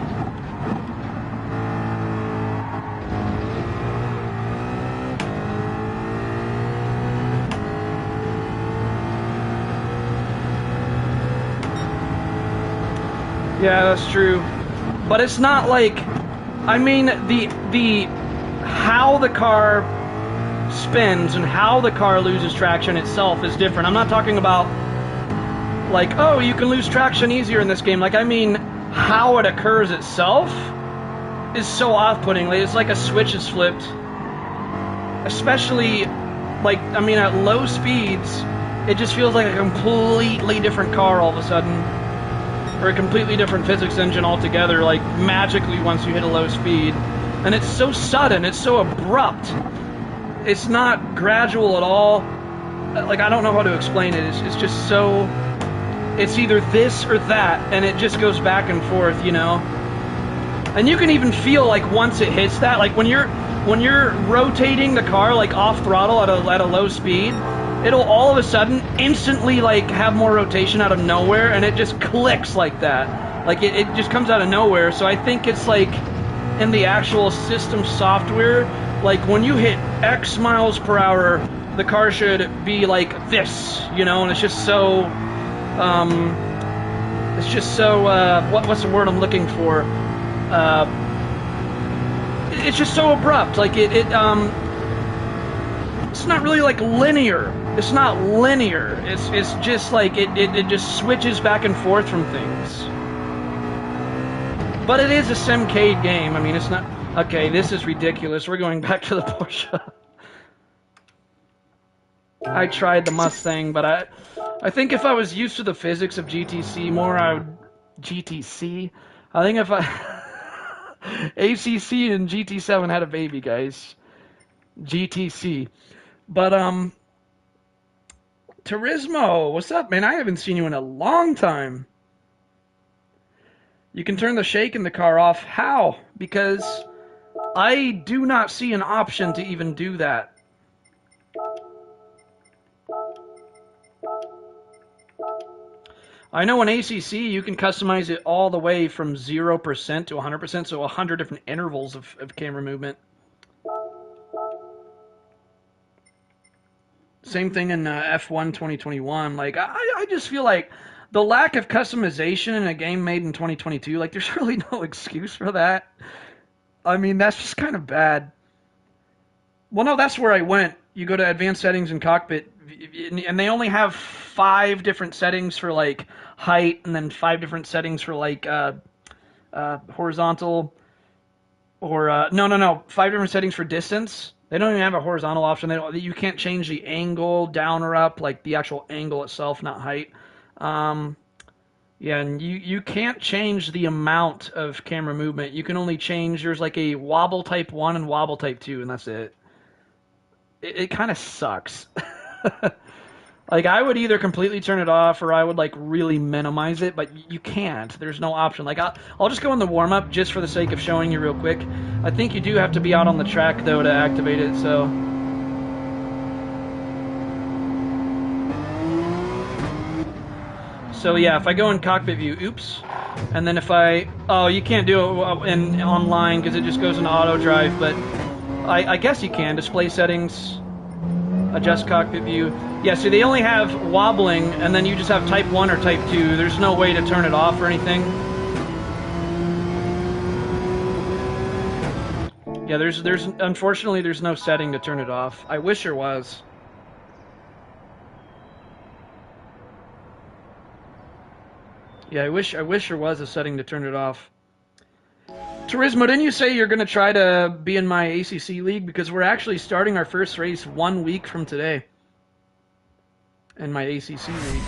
A: Yeah, that's true. But it's not like, I mean, the how the car spins and how the car loses traction itself is different. I'm not talking about like, oh, you can lose traction easier in this game. Like, I mean, how it occurs itself is so off-putting. Like, it's like a switch is flipped. Especially, like, I mean, at low speeds, it just feels like a completely different car all of a sudden. Or a completely different physics engine altogether, like, magically once you hit a low speed. And it's so sudden, it's so abrupt. It's not gradual at all. Like, I don't know how to explain it. It's just so... It's either this or that, and it just goes back and forth, you know? And you can even feel, like, once it hits that, like, when you're rotating the car, like, off throttle at a low speed, it'll all of a sudden instantly, like, have more rotation out of nowhere, and it just clicks like that. Like, it just comes out of nowhere. So I think it's, like, in the actual system software, like, when you hit X miles per hour, the car should be like this, you know? And it's just so... what's the word I'm looking for? It's just so abrupt. Like it's not really like linear. It's not linear. It's just like it just switches back and forth from things. But it is a Simcade game. I mean, it's not... Okay, this is ridiculous. We're going back to the Porsche. I tried the Mustang, but I think if I was used to the physics of GTC more, I would... GTC? I think if I... ACC and GT7 had a baby, guys. GTC. But, Turismo, what's up, man? I haven't seen you in a long time. You can turn the shake in the car off. How? Because I do not see an option to even do that. I know in ACC you can customize it all the way from 0% to 100%, so 100 different intervals of camera movement. Same thing in F1 2021. Like, I just feel like the lack of customization in a game made in 2022, like, there's really no excuse for that. I mean, that's just kind of bad. Well, no, that's where I went. You go to advanced settings in cockpit, and they only have 5 different settings for, like, height, and then 5 different settings for, like, horizontal, or, no, 5 different settings for distance. They don't even have a horizontal option. You can't change the angle down or up, like the actual angle itself, not height. Yeah, and you can't change the amount of camera movement. You can only change, there's like a wobble type 1 and wobble type 2, and that's it. It kind of sucks. Like, I would either completely turn it off or I would, like, really minimize it, but you can't. There's no option. Like, I'll just go in the warm-up just for the sake of showing you real quick. I think you do have to be out on the track, though, to activate it, so... So, yeah, if I go in cockpit view, oops, and then if I... Oh, you can't do it online because it just goes in auto drive, but I guess you can. Display settings... Adjust cockpit view. Yeah, see, they only have wobbling, and then you just have type 1 or type 2. There's no way to turn it off or anything. Yeah, unfortunately, there's no setting to turn it off. I wish there was. Yeah, I wish there was a setting to turn it off. Turismo, didn't you say you're going to try to be in my ACC league? Because we're actually starting our first race 1 week from today. In my ACC league.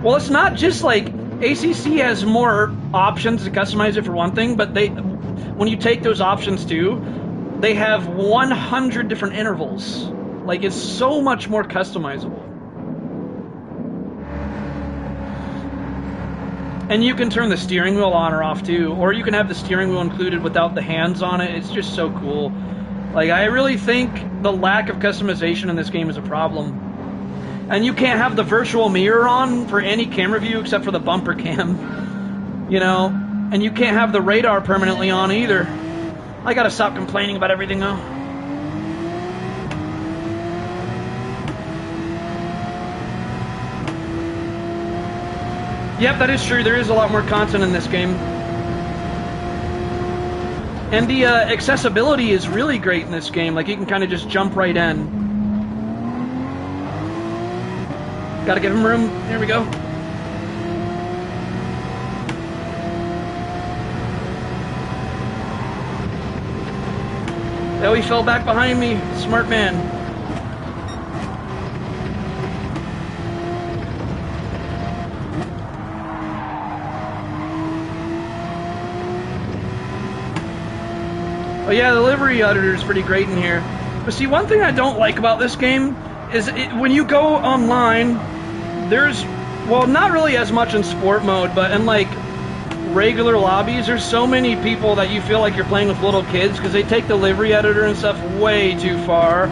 A: Well, it's not just like... ACC has more options to customize it for one thing, but when you take those options too, they have 100 different intervals. Like, it's so much more customizable. And you can turn the steering wheel on or off too, or you can have the steering wheel included without the hands on it. It's just so cool. Like, I really think the lack of customization in this game is a problem. And you can't have the virtual mirror on for any camera view except for the bumper cam. You know? And you can't have the radar permanently on either. I gotta stop complaining about everything though. Yep, that is true. There is a lot more content in this game. And the accessibility is really great in this game. Like, you can kind of just jump right in. Gotta give him room. Here we go. Oh, he fell back behind me. Smart man. Oh yeah, the livery editor is pretty great in here. But see, one thing I don't like about this game is when you go online, there's, well, not really as much in sport mode, but in like regular lobbies, there's so many people that you feel like you're playing with little kids because they take the livery editor and stuff way too far.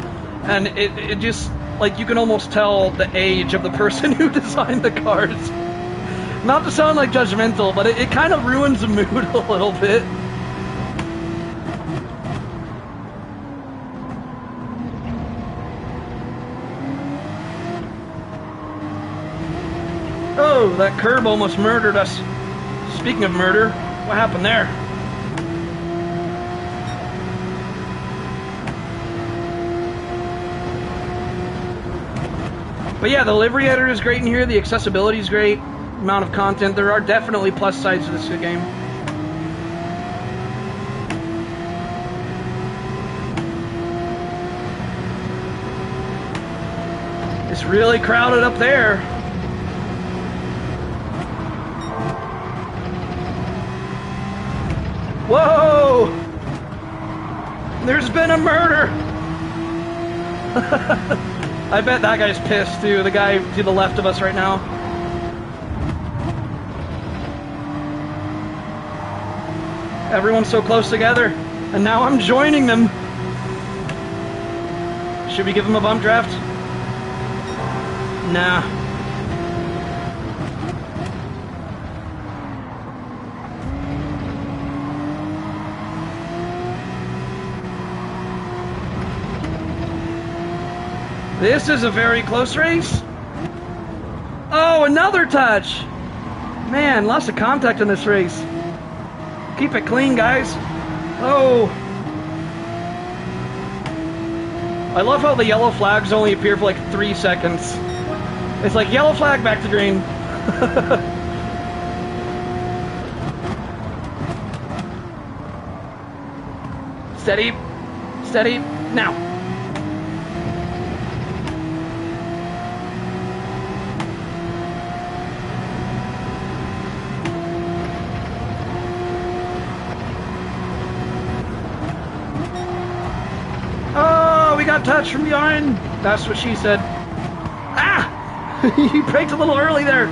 A: And it just, like, you can almost tell the age of the person who designed the cars. Not to sound like judgmental, but it kind of ruins the mood a little bit. Oh, that curb almost murdered us. Speaking of murder, what happened there? But yeah, the livery editor is great in here. The accessibility is great. Amount of content. There are definitely plus sides to this game. It's really crowded up there. Whoa! There's been a murder! I bet that guy's pissed too, the guy to the left of us right now. Everyone's so close together, and now I'm joining them. Should we give him a bump draft? Nah. This is a very close race. Oh, another touch. Man, lots of contact in this race. Keep it clean, guys. Oh. I love how the yellow flags only appear for like 3 seconds. It's like yellow flag, back to green. Steady. Steady. Now. Got touched from behind. That's what she said. Ah! You braked a little early there.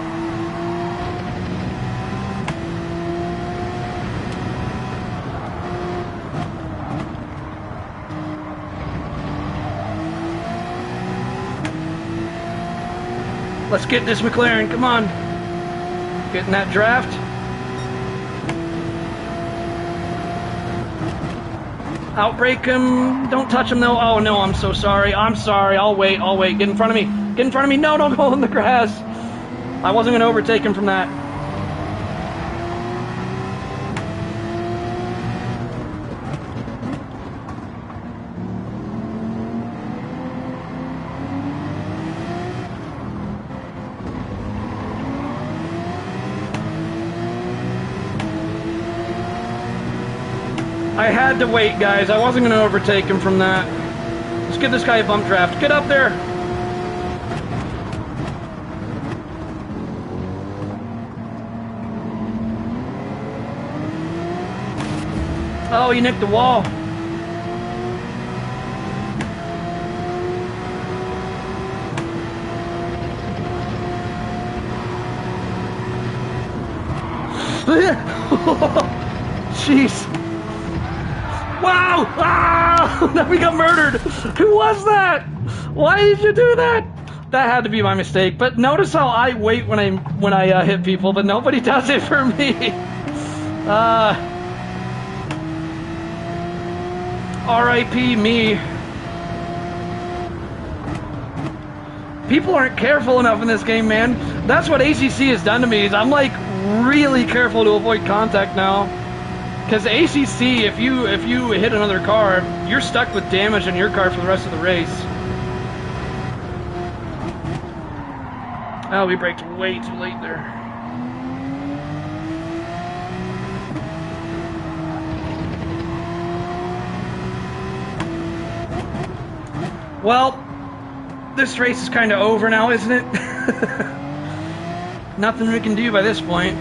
A: Let's get this McLaren. Come on. Getting that draft. Outbrake him. Don't touch him, though. Oh, no, I'm so sorry. I'm sorry. I'll wait. I'll wait. Get in front of me. Get in front of me. No, don't go in the grass. I wasn't going to overtake him from that. I had to wait, guys. I wasn't going to overtake him from that. Let's give this guy a bump draft. Get up there. Oh, you nicked the wall. Jeez. Wow! Ah! Now we got murdered! Who was that? Why did you do that? That had to be my mistake. But notice how I wait when I hit people, but nobody does it for me. R.I.P. me. People aren't careful enough in this game, man. That's what ACC has done to me. Is I'm like really careful to avoid contact now. Because ACC, if you hit another car, you're stuck with damage on your car for the rest of the race. Oh, we braked way too late there. Well, this race is kind of over now, isn't it? Nothing we can do by this point.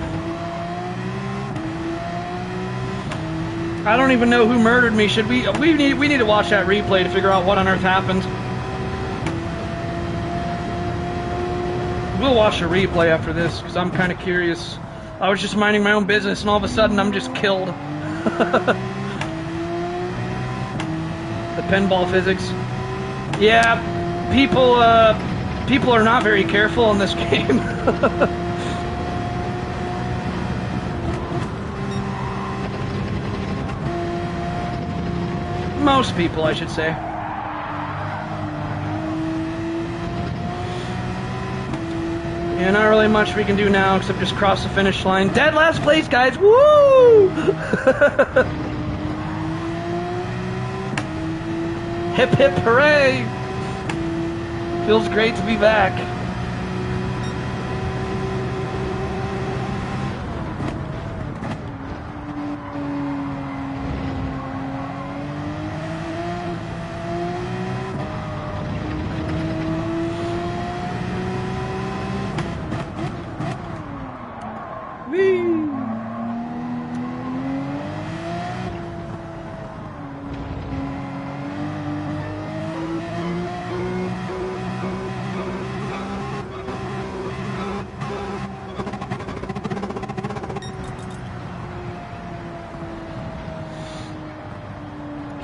A: I don't even know who murdered me. Should we need to watch that replay to figure out what on earth happened. We'll watch the replay after this because I'm kind of curious. I was just minding my own business and all of a sudden I'm just killed. The pinball physics. Yeah, people are not very careful in this game. Most people, I should say. Yeah, not really much we can do now except just cross the finish line. Dead last place, guys! Woo! Hip hip hooray! Feels great to be back.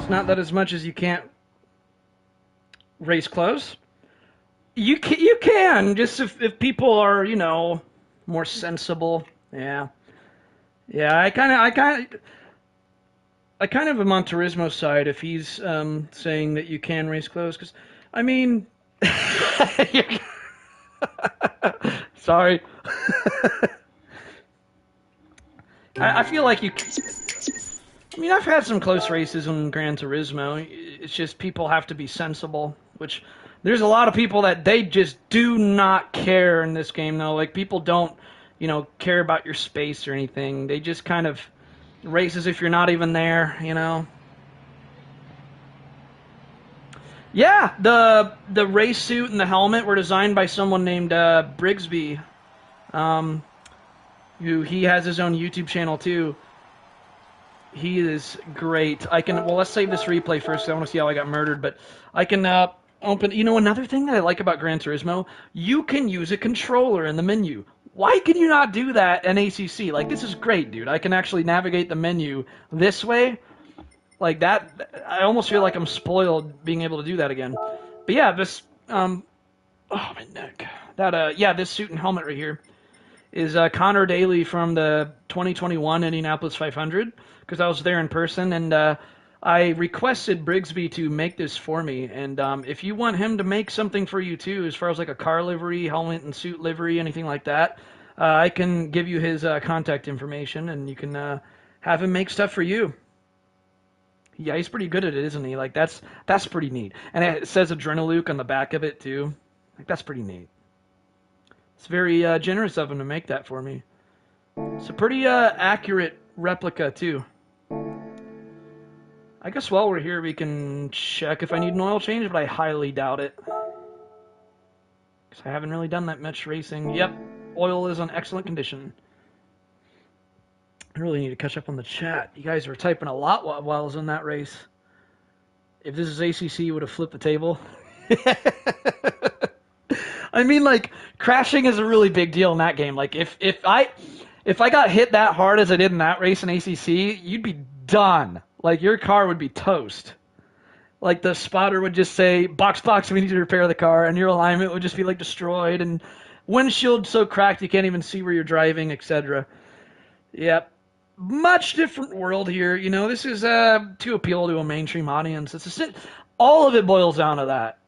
A: Not that as much as you can't race close. You can just if people are, you know, more sensible. Yeah. I kind of am on Turismo's side if he's saying that you can race close, because I mean sorry. I feel like you I mean, I've had some close races in Gran Turismo. It's just people have to be sensible, which there's a lot of people that they just do not care in this game, though. Like, people don't, you know, care about your space or anything. They just kind of race as if you're not even there, you know? Yeah, the race suit and the helmet were designed by someone named Brigsby. He has his own YouTube channel, too. He is great. Well, let's save this replay first. I want to see how I got murdered, but I can open. You know, another thing that I like about Gran Turismo, you can use a controller in the menu. Why can you not do that in ACC? Like, this is great, dude. I can actually navigate the menu this way. Like that, I almost feel like I'm spoiled being able to do that again. But yeah, this, oh my neck. Yeah, this suit and helmet right here is Connor Daly from the 2021 Indianapolis 500, because I was there in person, and I requested Brigsby to make this for me. And if you want him to make something for you too, as far as like a car livery, helmet and suit livery, anything like that, I can give you his contact information, and you can have him make stuff for you. Yeah, he's pretty good at it, isn't he? Like, that's pretty neat. And it says Adrenaluke on the back of it too. Like, that's pretty neat. It's very generous of him to make that for me. It's a pretty accurate replica, too. I guess while we're here, we can check if I need an oil change, but I highly doubt it. Because I haven't really done that much racing. Yep, oil is in excellent condition. I really need to catch up on the chat. You guys were typing a lot while I was in that race. If this is ACC, you would have flipped the table. I mean, like, crashing is a really big deal in that game. Like, if I got hit that hard as I did in that race in ACC, you'd be done. Like, your car would be toast. Like, the spotter would just say, box, we need to repair the car, and your alignment would just be, like, destroyed, and windshield so cracked you can't even see where you're driving, etc. Yep. Much different world here. You know, this is to appeal to a mainstream audience. All of it boils down to that.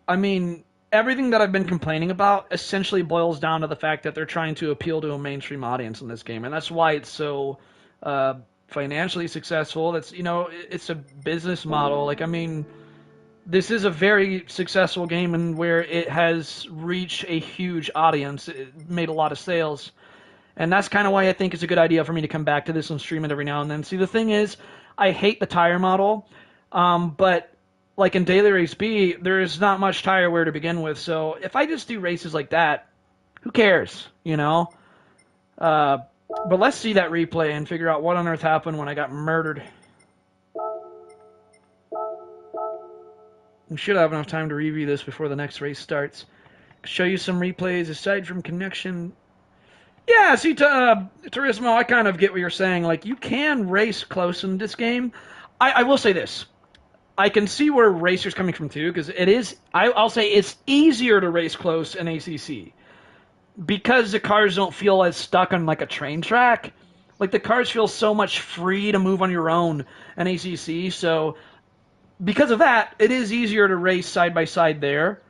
A: I mean, everything that I've been complaining about essentially boils down to the fact that they're trying to appeal to a mainstream audience in this game, and that's why it's so uh, financially successful. That's it's a business model. Like I mean, this is a very successful game, and where it has reached a huge audience, it made a lot of sales, and that's kind of why I think it's a good idea for me to come back to this and stream it every now and then. See, the thing is, I hate the tire model, but like in Daily Race B, there is not much tire wear to begin with. So if I just do races like that, who cares, you know? Uh, but let's see that replay and figure out what on earth happened when I got murdered. We should have enough time to review this before the next race starts. Show you some replays aside from connection. Yeah, see, Turismo, I kind of get what you're saying. Like, you can race close in this game. I will say this. I can see where Racer's coming from, too, because it is, I'll say it's easier to race close in ACC. Because the cars don't feel as stuck on, like, a train track. Like, the cars feel so much free to move on your own in ACC, so because of that, it is easier to race side by side there,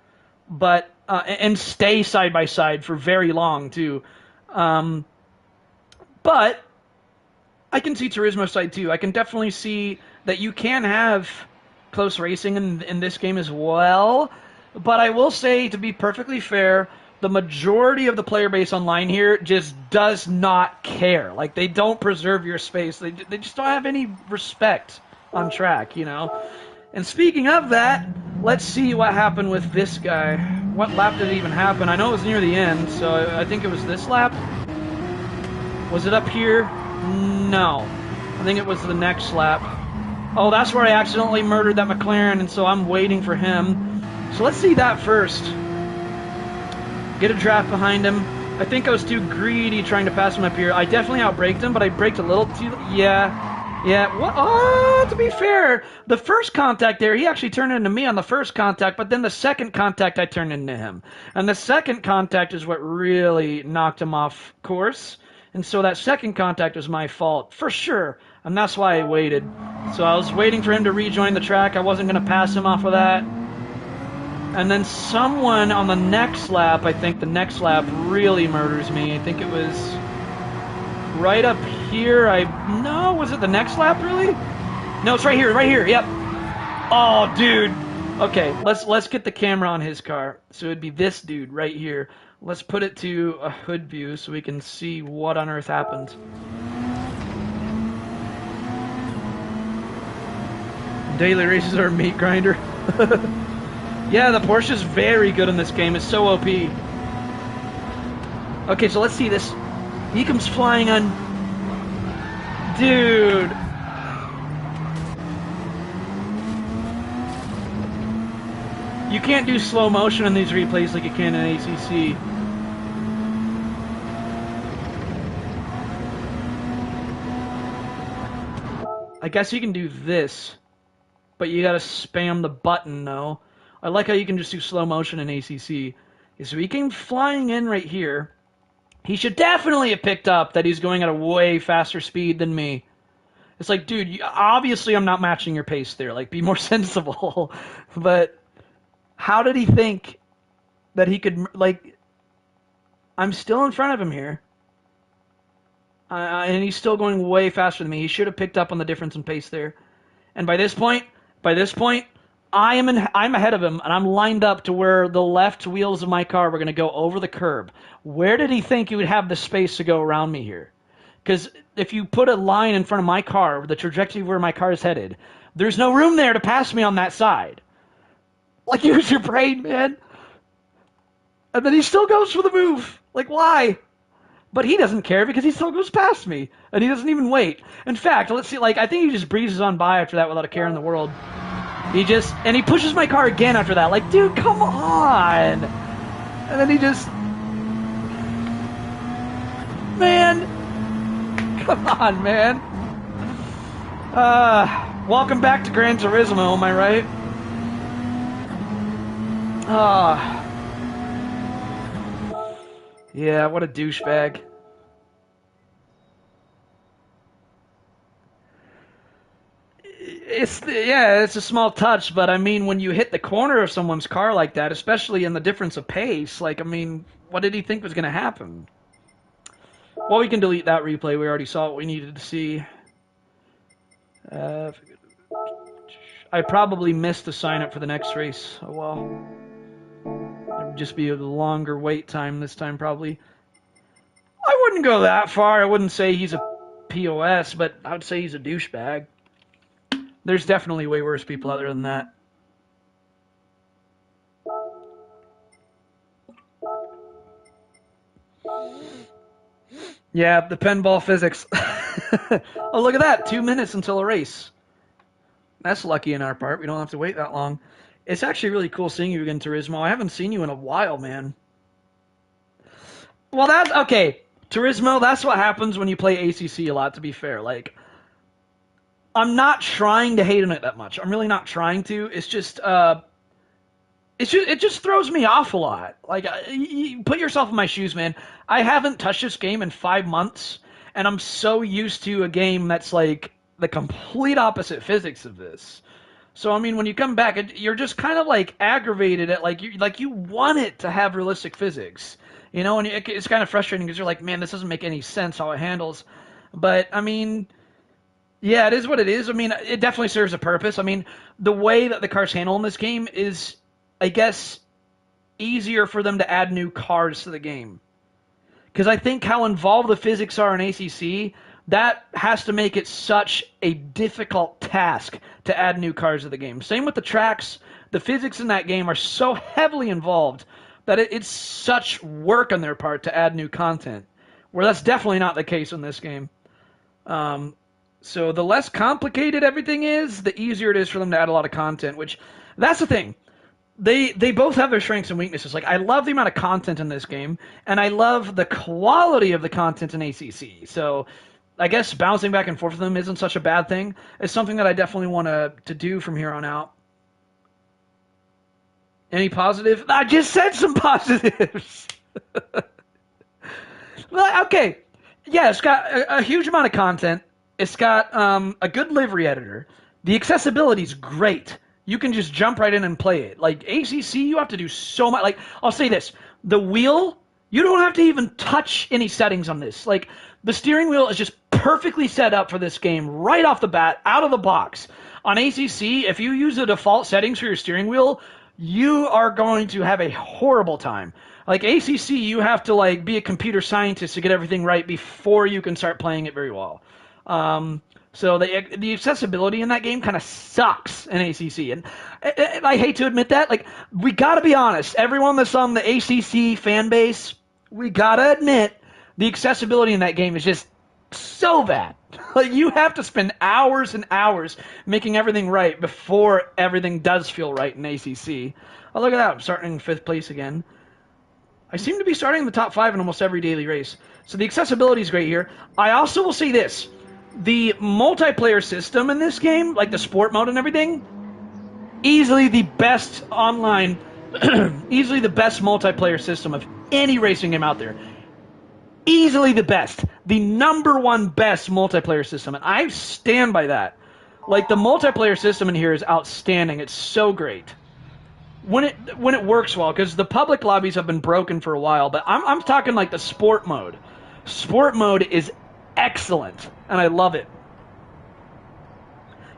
A: but and stay side by side for very long too. But I can see Turismo's side too. I can definitely see that you can have close racing in this game as well. But I will say, to be perfectly fair, the majority of the player base online here just does not care. Like, they don't preserve your space. They just don't have any respect on track, you know? And speaking of that, let's see what happened with this guy. What lap did it even happen? I know it was near the end, so I think it was this lap. Was it up here? No. I think it was the next lap. Oh, that's where I accidentally murdered that McLaren, and so I'm waiting for him. So let's see that first. Get a draft behind him. I think I was too greedy trying to pass him up here. I definitely outbraked him, but I braked a little too... Yeah, what? Oh, to be fair, the first contact there, he actually turned into me on the first contact, but then the second contact, I turned into him. And the second contact is what really knocked him off course. And so that second contact was my fault, for sure. And that's why I waited. So I was waiting for him to rejoin the track. I wasn't going to pass him off of that. And then someone on the next lap, I think the next lap really murders me. I think it was right up here. No, was it the next lap, really? No, it's right here, yep. Oh, dude. Okay, let's get the camera on his car. So it'd be this dude right here. Let's put it to a hood view so we can see what on earth happened. Daily races are a meat grinder. Yeah, the Porsche's very good in this game. It's so OP. Okay, so let's see this. He comes flying on. Dude. You can't do slow motion in these replays like you can in ACC. I guess you can do this, but you gotta spam the button, though. I like how you can just do slow motion in ACC. So he came flying in right here. He should definitely have picked up that he's going at a way faster speed than me. It's like, dude, obviously I'm not matching your pace there. Like, be more sensible. But how did he think that he could, like, I'm still in front of him here. And he's still going way faster than me. He should have picked up on the difference in pace there. And by this point, I'm ahead of him, and I'm lined up to where the left wheels of my car were going to go over the curb. Where did he think he would have the space to go around me here? Because if you put a line in front of my car, the trajectory of where my car is headed, there's no room there to pass me on that side. Like, use your brain, man. And then he still goes for the move. Like, why? But he doesn't care because he still goes past me. And he doesn't even wait. In fact, let's see, like, I think he just breezes on by after that without a care in the world. He pushes my car again after that. Like, dude, come on. And then he just... Man. Come on, man. Welcome back to Gran Turismo, am I right? Yeah, what a douchebag. Yeah, it's a small touch, but I mean, when you hit the corner of someone's car like that, especially in the difference of pace, like I mean, what did he think was going to happen? Well, we can delete that replay. We already saw what we needed to see. Uh, I probably missed the sign up for the next race. Oh well. It would just be a longer wait time this time, probably. I wouldn't go that far. I wouldn't say he's a POS, but I would say he's a douchebag. There's definitely way worse people out there than that. Yeah, the pinball physics. Oh, look at that. 2 minutes until a race. That's lucky in our part. We don't have to wait that long. It's actually really cool seeing you again, Turismo. I haven't seen you in a while, man. Well, that's okay. Turismo, that's what happens when you play ACC a lot, to be fair. Like, I'm not trying to hate on it that much. I'm really not trying to. It just throws me off a lot. Like, you put yourself in my shoes, man. I haven't touched this game in 5 months, and I'm so used to a game that's like the complete opposite physics of this. So I mean, when you come back, you're just kind of like aggravated at like you want it to have realistic physics, you know, and it's kind of frustrating because you're like, man, this doesn't make any sense how it handles. But I mean, yeah, it is what it is. I mean, it definitely serves a purpose. I mean, the way that the cars handle in this game is, I guess, easier for them to add new cars to the game. Because I think how involved the physics are in ACC, that has to make it such a difficult task to add new cars to the game. Same with the tracks. The physics in that game are so heavily involved that it's such work on their part to add new content. Where that's definitely not the case in this game. So the less complicated everything is, the easier it is for them to add a lot of content, which, that's the thing. They both have their strengths and weaknesses. Like, I love the amount of content in this game, and I love the quality of the content in ACC. So I guess bouncing back and forth with them isn't such a bad thing. It's something that I definitely want to do from here on out. Any positive? I just said some positives. Well, okay. Yeah, it's got a huge amount of content. It's got a good livery editor. The accessibility's great. You can just jump right in and play it. Like, ACC, you have to do so much. Like, I'll say this. The wheel, you don't have to even touch any settings on this. Like, the steering wheel is just perfectly set up for this game right off the bat, out of the box. On ACC, if you use the default settings for your steering wheel, you are going to have a horrible time. Like, ACC, you have to, like, be a computer scientist to get everything right before you can start playing it very well. So the accessibility in that game kind of sucks in ACC, and I hate to admit that. Like, we gotta be honest. Everyone that's on the ACC fan base, we gotta admit the accessibility in that game is just so bad. Like, you have to spend hours and hours making everything right before everything does feel right in ACC. Oh, look at that! I'm starting in 5th place again. I seem to be starting in the top 5 in almost every daily race. So the accessibility is great here. I also will say this. The multiplayer system in this game, like the sport mode and everything, easily the best online, easily the best multiplayer system of any racing game out there. Easily the best. The #1 best multiplayer system, and I stand by that. Like, the multiplayer system in here is outstanding. It's so great. When it works well, because the public lobbies have been broken for a while, but I'm talking like the sport mode. Sport mode is excellent, and I love it.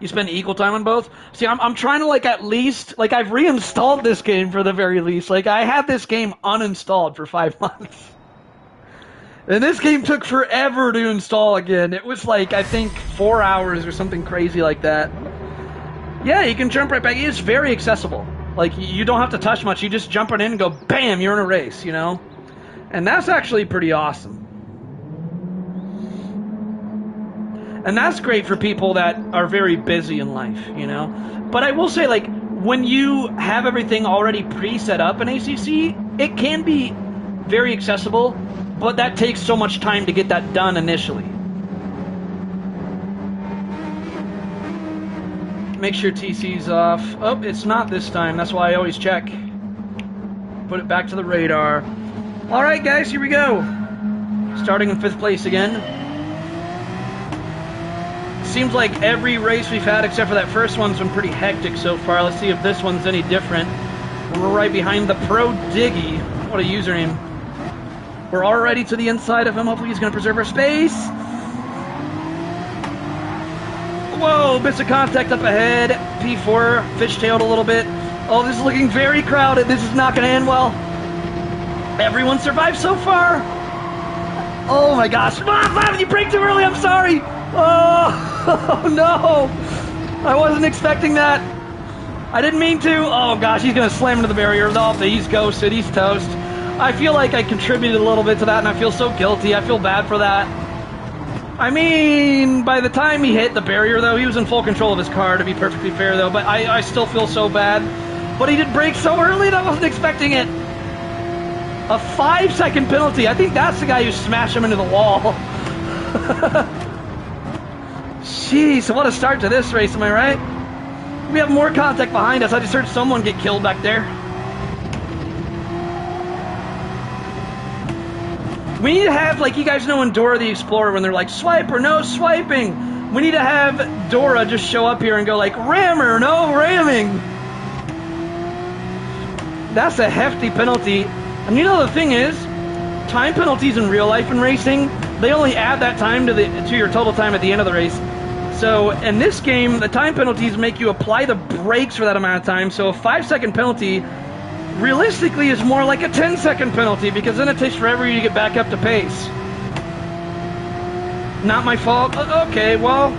A: You spend equal time on both? See, I'm trying to, like, at least, like, I've reinstalled this game for the very least. Like, I had this game uninstalled for 5 months. And this game took forever to install again. It was like, I think, 4 hours or something crazy like that. Yeah, you can jump right back. It's very accessible. Like, you don't have to touch much. You just jump right in and go, bam, you're in a race, you know? And that's actually pretty awesome. And that's great for people that are very busy in life, you know? But I will say, like, when you have everything already pre-set up in ACC, it can be very accessible, but that takes so much time to get that done initially. Make sure TC's off. Oh, it's not this time. That's why I always check. Put it back to the radar. All right, guys, here we go. Starting in 5th place again. seems like every race we've had except for that first one's been pretty hectic so far. Let's see if this one's any different. We're right behind the Pro Diggy. What a username. We're already to the inside of him. Hopefully he's going to preserve our space. Whoa, bits of contact up ahead. P4 fishtailed a little bit. Oh, this is looking very crowded. This is not going to end well. Everyone survived so far. Oh my gosh. Ah, you braked too early. I'm sorry. Oh, no. I wasn't expecting that. I didn't mean to. Oh gosh, he's going to slam into the barrier. Oh, he's ghosted. He's toast. I feel like I contributed a little bit to that, and I feel so guilty. I feel bad for that. I mean, by the time he hit the barrier, though, he was in full control of his car, to be perfectly fair, though. But I still feel so bad. But he did brake so early that I wasn't expecting it. A 5-second penalty. I think that's the guy who smashed him into the wall. Jeez, what a start to this race, am I right? We have more contact behind us. I just heard someone get killed back there. We need to have, like, you guys know in Dora the Explorer when they're like, swipe or no swiping. We need to have Dora just show up here and go like, rammer, no ramming. That's a hefty penalty. And you know the thing is, time penalties in real life in racing, they only add that time to your total time at the end of the race. So in this game, the time penalties make you apply the brakes for that amount of time. So a 5-second penalty realistically is more like a 10-second penalty because then it takes forever you to get back up to pace. Not my fault? Okay, well,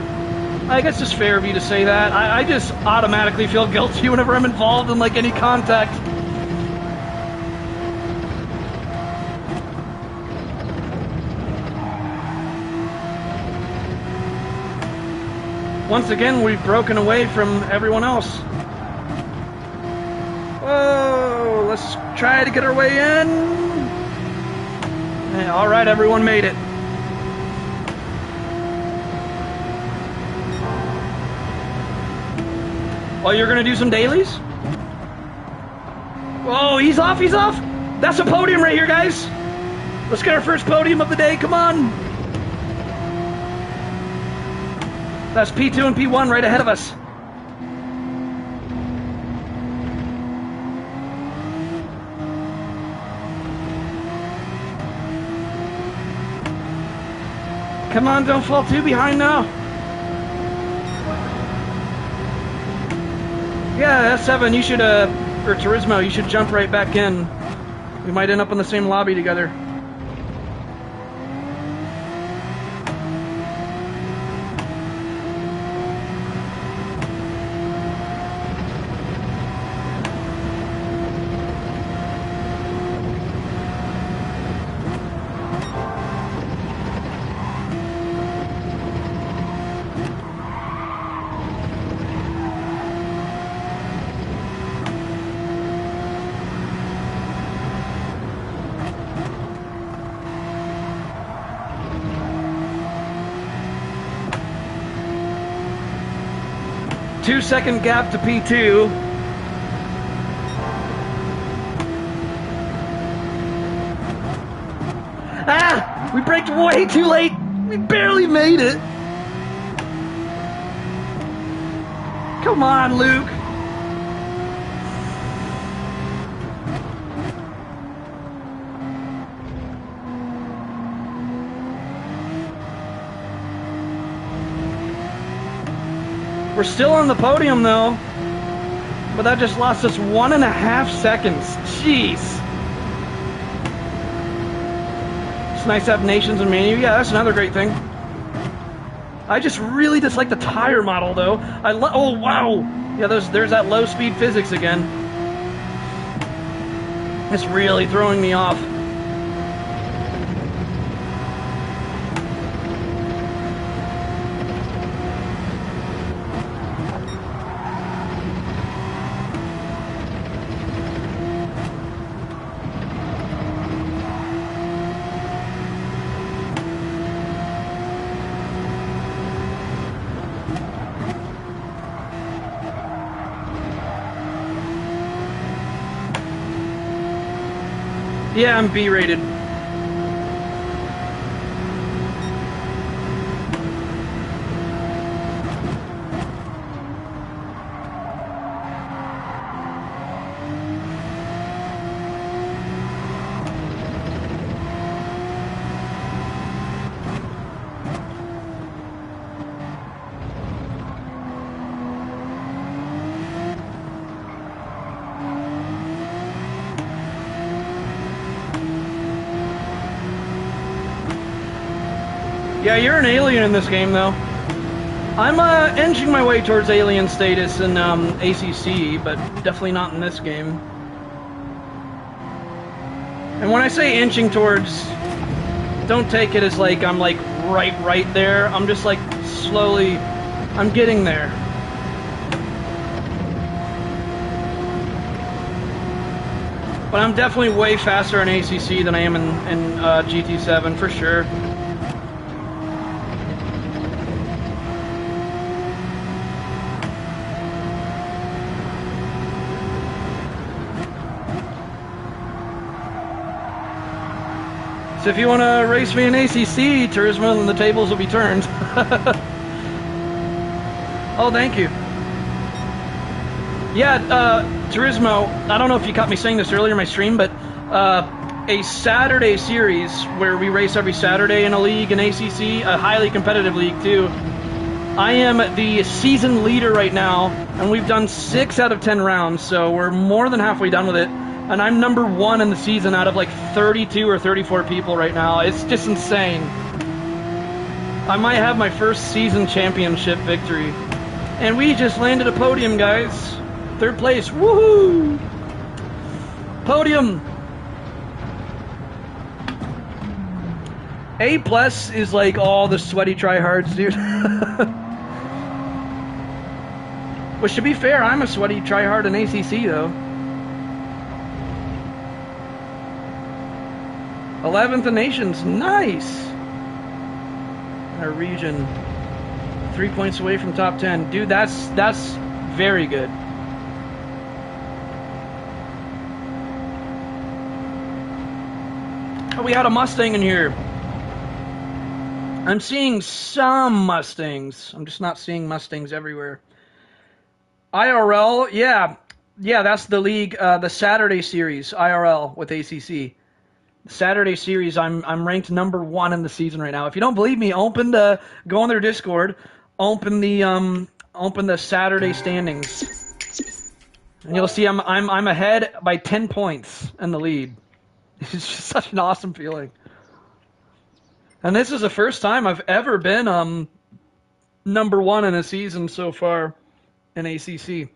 A: I guess it's fair of you to say that. I just automatically feel guilty whenever I'm involved in like any contact. Once again, we've broken away from everyone else. Whoa, let's try to get our way in. Yeah, all right, everyone made it. Oh, you're going to do some dailies? Whoa, he's off, he's off. That's a podium right here, guys. Let's get our first podium of the day, come on. That's P2 and P1 right ahead of us. Come on, don't fall too behind now. Yeah, S7, you should, or Turismo, you should jump right back in. We might end up in the same lobby together. Two-second gap to P2. Ah! We braked way too late. We barely made it. Come on, Luke. We're still on the podium, though. But that just lost us 1.5 seconds. Jeez. It's nice to have nations and menu. Yeah, that's another great thing. I just really dislike the tire model, though. Oh, wow. Yeah, there's that low-speed physics again. It's really throwing me off. Yeah, I'm B-rated. Yeah, you're an alien in this game, though. I'm inching my way towards alien status in ACC, but definitely not in this game. And when I say inching towards, don't take it as like I'm like right there. I'm just like slowly, I'm getting there. But I'm definitely way faster in ACC than I am in GT7 for sure. So if you want to race me in ACC, Turismo, then the tables will be turned. Oh, thank you. Yeah, Turismo, I don't know if you caught me saying this earlier in my stream, but a Saturday series where we race every Saturday in a league in ACC, a highly competitive league too. I am the season leader right now, and we've done 6 out of 10 rounds, so we're more than halfway done with it. And I'm number 1 in the season out of like 32 or 34 people right now. It's just insane. I might have my first season championship victory. And we just landed a podium, guys. 3rd place. Woohoo! Podium. A+ is like all the sweaty tryhards, dude. Which, to be fair, I'm a sweaty tryhard in ACC, though. 11th in Nations, nice! Our region, 3 points away from top 10. Dude, that's very good. Oh, we had a Mustang in here. I'm seeing some Mustangs. I'm just not seeing Mustangs everywhere. IRL, yeah, that's the league, the Saturday series, IRL with ACC. Saturday series, I'm ranked number 1 in the season right now. If you don't believe me, go on their Discord, open the Saturday standings, and you'll see I'm ahead by 10 points in the lead. It's just such an awesome feeling. And this is the first time I've ever been number 1 in a season so far in ACC.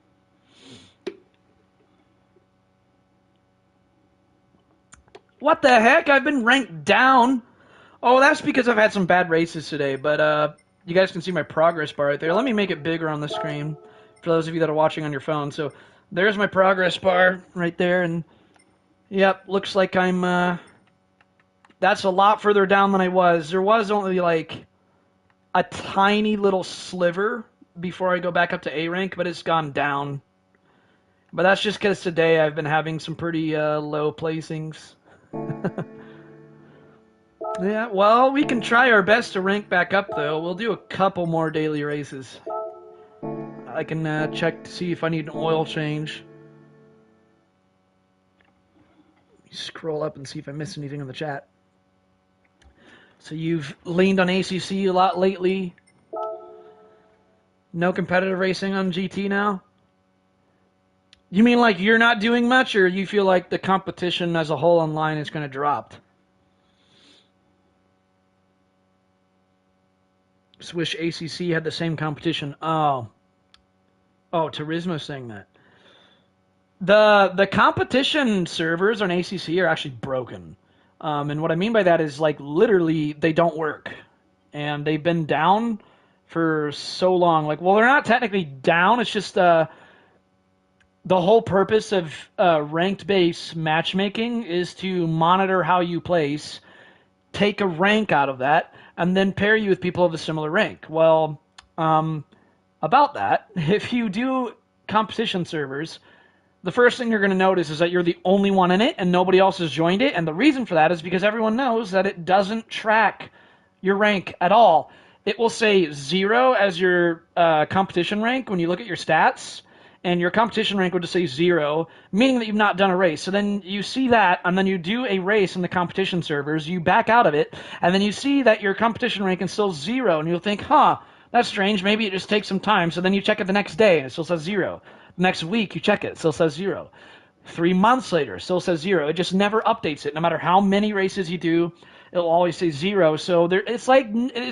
A: What the heck? I've been ranked down. Oh, that's because I've had some bad races today, but you guys can see my progress bar right there. Let me make it bigger on the screen for those of you that are watching on your phone. So there's my progress bar right there, and yep, looks like I'm that's a lot further down than I was. There was only like a tiny little sliver before I go back up to A rank, but it's gone down. But that's just because today I've been having some pretty low placings. Yeah, well, we can try our best to rank back up, though. We'll do a couple more daily races. I can check to see if I need an oil change. Scroll up and see if I missed anything in the chat. So you've leaned on ACC a lot lately. No competitive racing on GT now? You mean like you're not doing much, or you feel like the competition as a whole online is going to drop? Just wish ACC had the same competition. Oh, Turismo's saying that. The competition servers on ACC are actually broken. And what I mean by that is, like, literally they don't work. And they've been down for so long. Like, well, they're not technically down. It's just the whole purpose of ranked-based matchmaking is to monitor how you place, take a rank out of that, and then pair you with people of a similar rank. Well, about that, if you do competition servers, the first thing you're going to notice is that you're the only one in it and nobody else has joined it. And the reason for that is because everyone knows that it doesn't track your rank at all. It will say 0 as your competition rank when you look at your stats, and your competition rank will just say 0, meaning that you've not done a race. So then you see that, and then you do a race in the competition servers, you back out of it, and then you see that your competition rank is still 0, and you'll think, huh, that's strange, maybe it just takes some time. So then you check it the next day, and it still says 0. The next week, you check it, it still says 0. 3 months later, it still says 0. It just never updates it, no matter how many races you do. it'll always say 0. So there, it's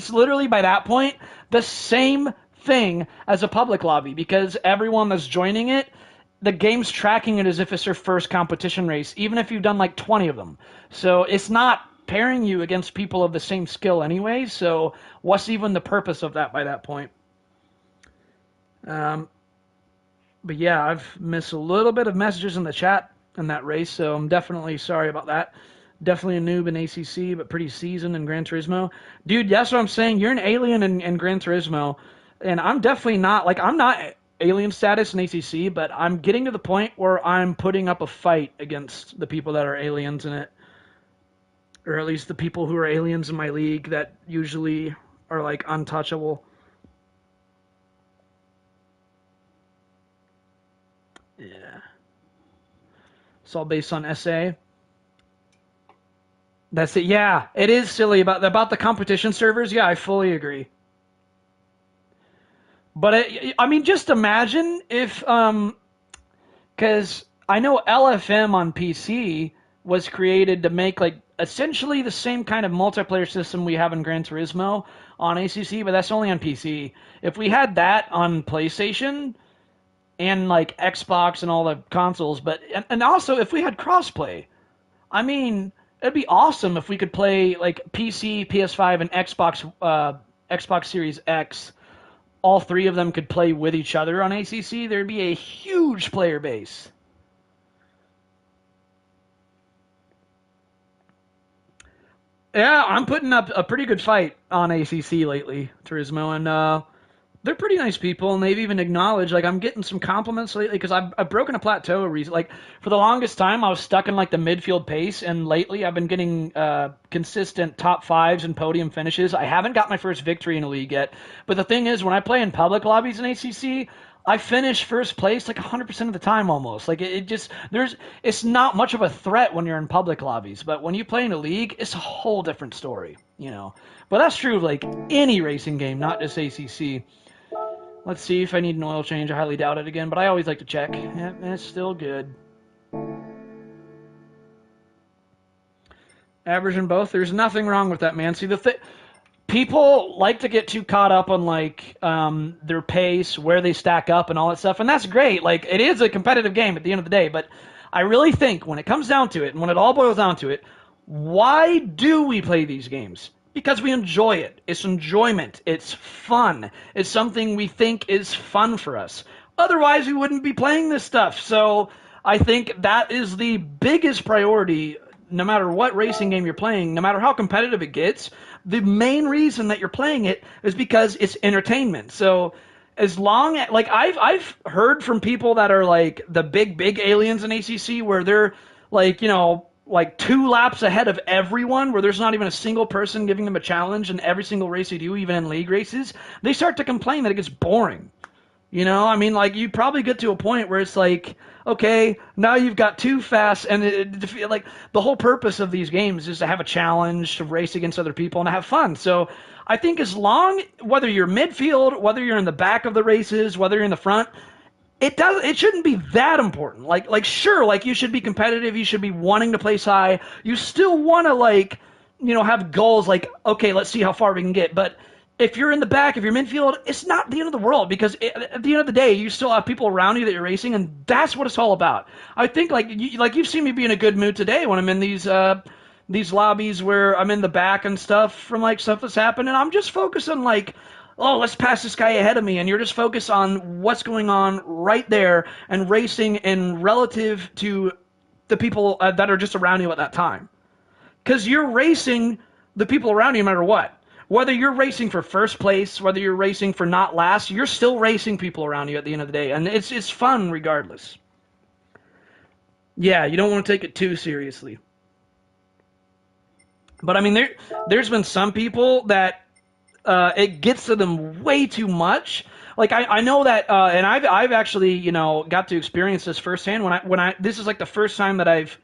A: literally by that point the same thing as a public lobby because everyone that's joining it, the game's tracking it as if it's their first competition race, even if you've done like 20 of them. So it's not pairing you against people of the same skill anyway. So what's even the purpose of that by that point? Um, but yeah, I've missed a little bit of messages in the chat in that race, so I'm definitely sorry about that. Definitely a noob in ACC, but pretty seasoned in Gran Turismo. Dude, that's what I'm saying. You're an alien in Gran Turismo, and I'm definitely not. Like, I'm not alien status in ACC, but I'm getting to the point where I'm putting up a fight against the people that are aliens in it. Or at least the people who are aliens in my league that usually are, like, untouchable. Yeah. It's all based on SA. That's it. Yeah, it is silly about the competition servers. Yeah, I fully agree. But I mean, just imagine if because I know LFM on PC was created to make like essentially the same kind of multiplayer system we have in Gran Turismo on ACC, but that's only on PC. If we had that on PlayStation and like Xbox and all the consoles, but and also if we had crossplay, I mean, it'd be awesome if we could play like PC, PS5, and Xbox Series X. All three of them could play with each other on ACC. There'd be a huge player base. Yeah, I'm putting up a pretty good fight on ACC lately, Turismo, and they're pretty nice people, and they've even acknowledged like I'm getting some compliments lately because I've broken a plateau. Like for the longest time, I was stuck in like the midfield pace, and lately I've been getting consistent top fives and podium finishes. I haven't got my first victory in a league yet, but the thing is, when I play in public lobbies in ACC, I finish first place like 100% of the time almost. Like it just it's not much of a threat when you're in public lobbies, but when you play in a league, it's a whole different story, you know. But that's true of like any racing game, not just ACC. Let's see if I need an oil change. I highly doubt it again, but I always like to check. Yeah, it's still good. Average in both. There's nothing wrong with that, man. See, people like to get too caught up on like their pace, where they stack up, and all that stuff, and that's great. Like it is a competitive game at the end of the day, but I really think when it comes down to it, and when it all boils down to it, why do we play these games? Because we enjoy it. It's enjoyment. It's fun. It's something we think is fun for us. Otherwise, we wouldn't be playing this stuff. So I think that is the biggest priority no matter what racing game you're playing, no matter how competitive it gets. The main reason that you're playing it is because it's entertainment. So as long as, like, I've heard from people that are like the big aliens in ACC where they're like, you know, like 2 laps ahead of everyone, where there's not even a single person giving them a challenge in every single race they do, even in league races, they start to complain that it gets boring. You know, I mean, like, you probably get to a point where it's like, okay, now you've got too fast, and like, the whole purpose of these games is to have a challenge, to race against other people, and to have fun. So I think as long, whether you're midfield, whether you're in the back of the races, whether you're in the front, it shouldn't be that important. Like sure, like you should be competitive, you should be wanting to place high. You still want to like, you know, have goals like, okay, let's see how far we can get. But if you're in the back, if you're midfield, it's not the end of the world because at the end of the day, you still have people around you that you're racing, and that's what it's all about. I think like you've seen me be in a good mood today when I'm in these lobbies where I'm in the back and stuff from like stuff that's happened, and I'm just focused on like, oh, let's pass this guy ahead of me, and you're just focused on what's going on right there and racing in relative to the people that are just around you at that time. Because you're racing the people around you no matter what. Whether you're racing for first place, whether you're racing for not last, you're still racing people around you at the end of the day, and it's fun regardless. Yeah, you don't want to take it too seriously. But I mean, there's been some people that it gets to them way too much. Like I know that, and I've actually, you know, got to experience this firsthand when I this is like the first time that I've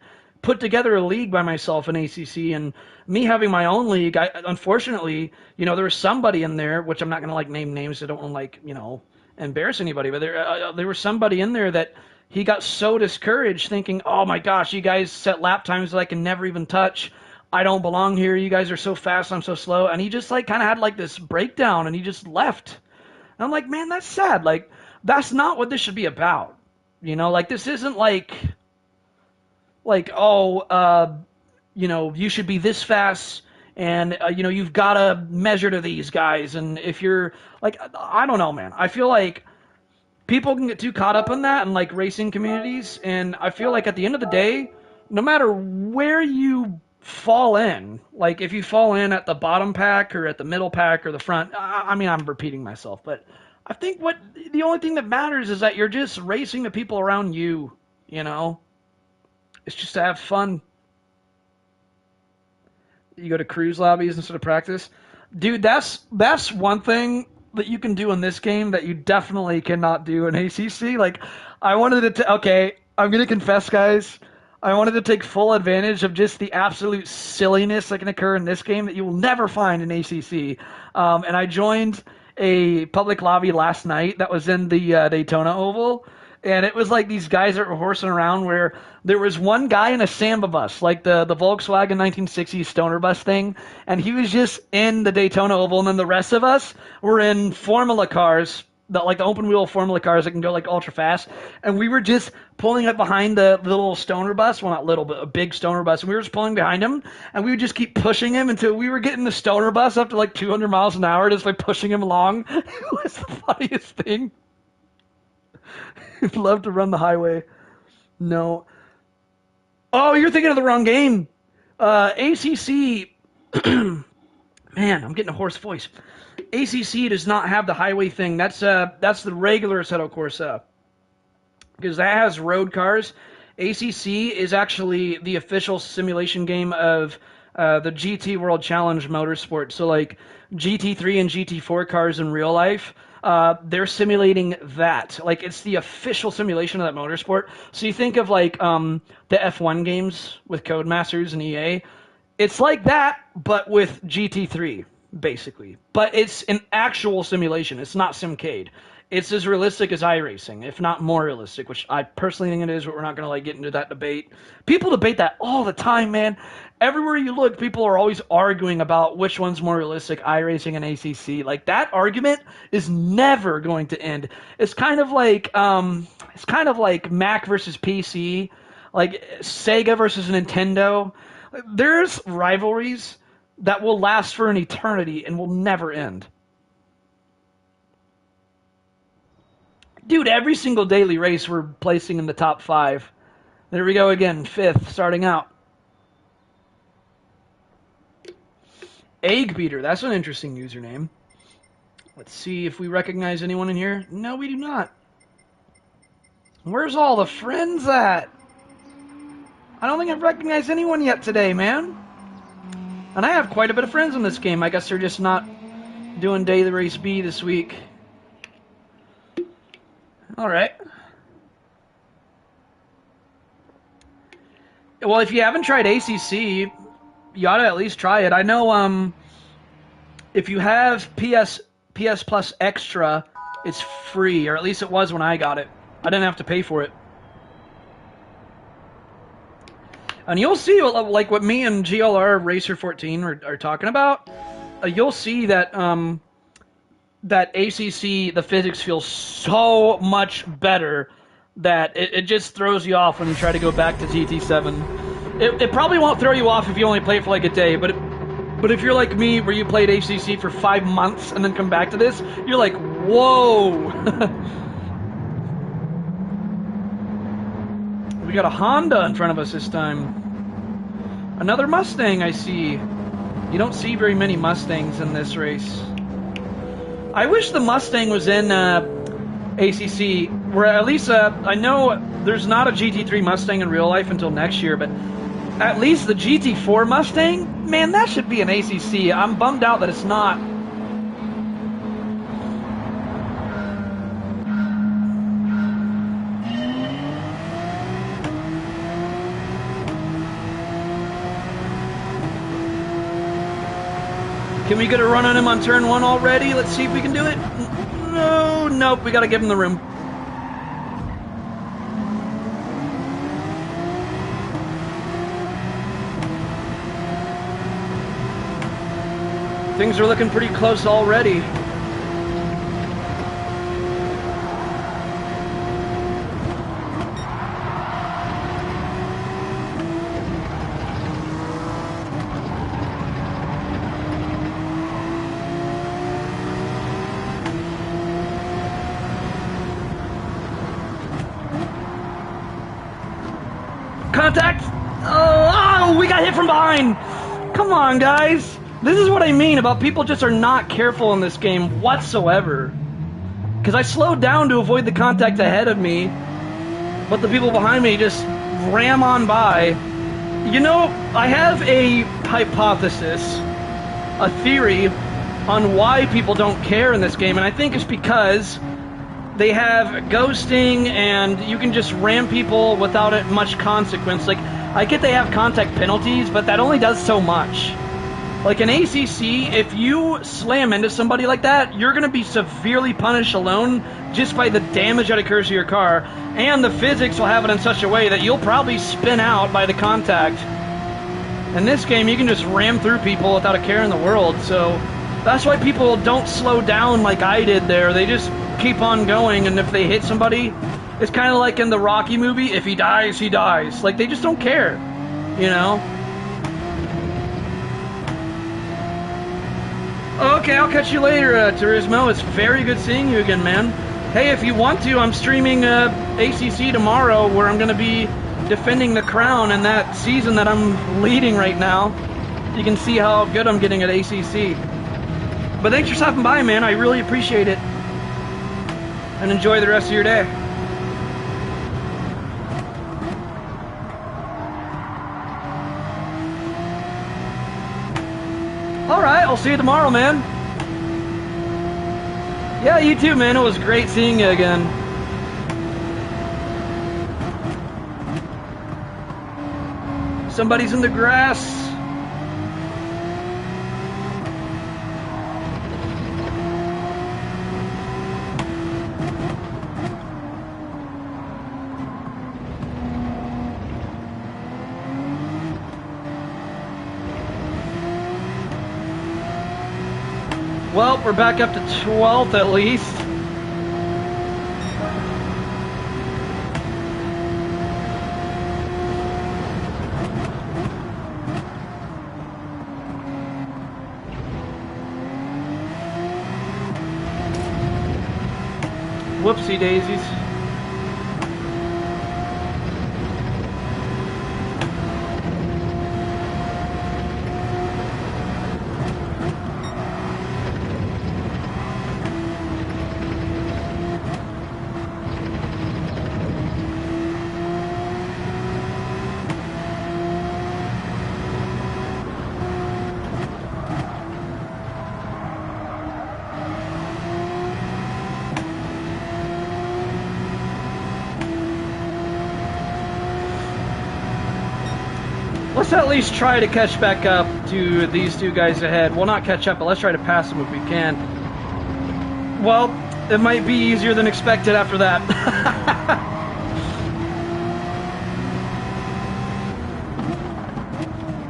A: put together a league by myself in ACC, and me having my own league. Unfortunately, you know, there was somebody in there, which I'm not gonna like name names. I don't want to like, you know, embarrass anybody, but there was somebody in there that he got so discouraged, thinking, oh my gosh, you guys set lap times that I can never even touch. I don't belong here. You guys are so fast. I'm so slow. And he just like kind of had like this breakdown and he just left. And I'm like, man, that's sad. Like, that's not what this should be about. You know, like this isn't like oh, you know, you should be this fast and you know, you've got to measure to these guys. And if you're like, I don't know, man. I feel like people can get too caught up in that and like racing communities. And I feel like at the end of the day, no matter where you fall in, like if you fall in at the bottom pack or at the middle pack or the front, I mean, I'm repeating myself, but I think what the only thing that matters is that you're just racing the people around you, you know? It's just to have fun. You go to cruise lobbies instead of practice. Dude, that's one thing that you can do in this game that you definitely cannot do in ACC. Like, I wanted to, okay, I'm going to confess, guys. I wanted to take full advantage of just the absolute silliness that can occur in this game that you will never find in ACC. And I joined a public lobby last night that was in the Daytona Oval. And it was like these guys that were horsing around where there was one guy in a Samba bus, like the Volkswagen 1960s stoner bus thing, and he was just in the Daytona Oval, and then the rest of us were in Formula cars, like the open wheel Formula cars that can go like ultra fast, and we were just pulling up behind the little stoner bus, well not little, but a big stoner bus, and we were just pulling behind him, and we would just keep pushing him until we were getting the stoner bus up to like 200 miles an hour just by pushing him along. It was the funniest thing. Love to run the highway. No. Oh, you're thinking of the wrong game. ACC. Man, I'm getting a hoarse voice. ACC does not have the highway thing. That's the regular Assetto Corsa. Because that has road cars. ACC is actually the official simulation game of the GT World Challenge Motorsport. So like GT3 and GT4 cars in real life. They're simulating that. Like, it's the official simulation of that motorsport. So you think of, like, the F1 games with Codemasters and EA. It's like that, but with GT3, basically. But it's an actual simulation. It's not Simcade. It's as realistic as iRacing, if not more realistic, which I personally think it is, but we're not going to, like, get into that debate. People debate that all the time, man. Everywhere you look, people are always arguing about which one's more realistic, iRacing and ACC. Like, that argument is never going to end. It's kind of like Mac versus PC, like Sega versus Nintendo. There's rivalries that will last for an eternity and will never end. Dude, every single daily race we're placing in the top 5. There we go again, 5th, starting out. Egg Beater, that's an interesting username. Let's see if we recognize anyone in here. No, we do not. Where's all the friends at? I don't think I've recognized anyone yet today, man. And I have quite a bit of friends in this game. I guess they're just not doing Daily Race B this week. Alright. Well, if you haven't tried ACC, you ought to at least try it. I know if you have PS Plus Extra, it's free, or at least it was when I got it. I didn't have to pay for it. And you'll see, like what me and GLR Racer 14 are talking about, you'll see that that ACC, the physics feels so much better that it just throws you off when you try to go back to GT7. It probably won't throw you off if you only play it for like a day, but if you're like me, where you played ACC for 5 months and then come back to this, you're like, whoa! We got a Honda in front of us this time. Another Mustang, I see. You don't see very many Mustangs in this race. I wish the Mustang was in ACC, where at least I know there's not a GT3 Mustang in real life until next year, but at least the GT4 Mustang, man, that should be an ACC. I'm bummed out that it's not. Can we get a run on him on turn 1 already? Let's see if we can do it. No, nope, we gotta give him the room. Things are looking pretty close already. Contact! Oh, we got hit from behind! Come on, guys! This is what I mean about people just are not careful in this game whatsoever. Because I slowed down to avoid the contact ahead of me, but the people behind me just ram on by. You know, I have a hypothesis, a theory, on why people don't care in this game, and I think it's because they have ghosting, and you can just ram people without it much consequence. Like, I get they have contact penalties, but that only does so much. Like in ACC, if you slam into somebody like that, you're going to be severely punished alone just by the damage that occurs to your car, and the physics will have it in such a way that you'll probably spin out by the contact. In this game, you can just ram through people without a care in the world, so that's why people don't slow down like I did there. They just keep on going, and if they hit somebody, it's kind of like in the Rocky movie, if he dies, he dies. Like, they just don't care, you know? Okay, I'll catch you later, Turismo. It's very good seeing you again, man. Hey, if you want to, I'm streaming ACC tomorrow, where I'm going to be defending the crown in that season that I'm leading right now. You can see how good I'm getting at ACC. But thanks for stopping by, man. I really appreciate it. And enjoy the rest of your day. Alright, I'll see you tomorrow, man. Yeah, you too, man. It was great seeing you again. Somebody's in the grass. Well, we're back up to 12th at least. Whoopsie daisies. Let's at least try to catch back up to these two guys ahead. Well, not catch up, but let's try to pass them if we can. Well, it might be easier than expected after that.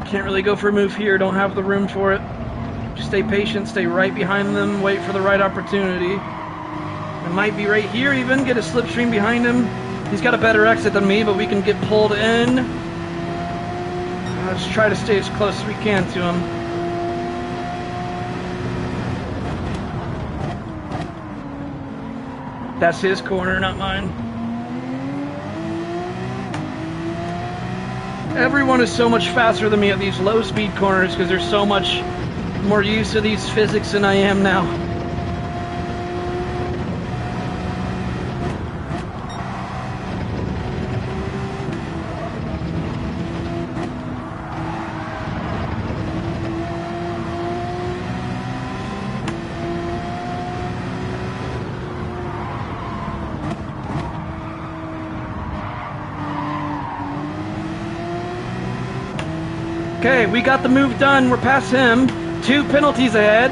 A: Can't really go for a move here, don't have the room for it. Just stay patient, stay right behind them, wait for the right opportunity. It might be right here even, get a slipstream behind him. He's got a better exit than me, but we can get pulled in. Let's try to stay as close as we can to him. That's his corner, not mine. Everyone is so much faster than me at these low speed corners because they're so much more used to these physics than I am now. Okay, we got the move done. We're past him. 2 penalties ahead.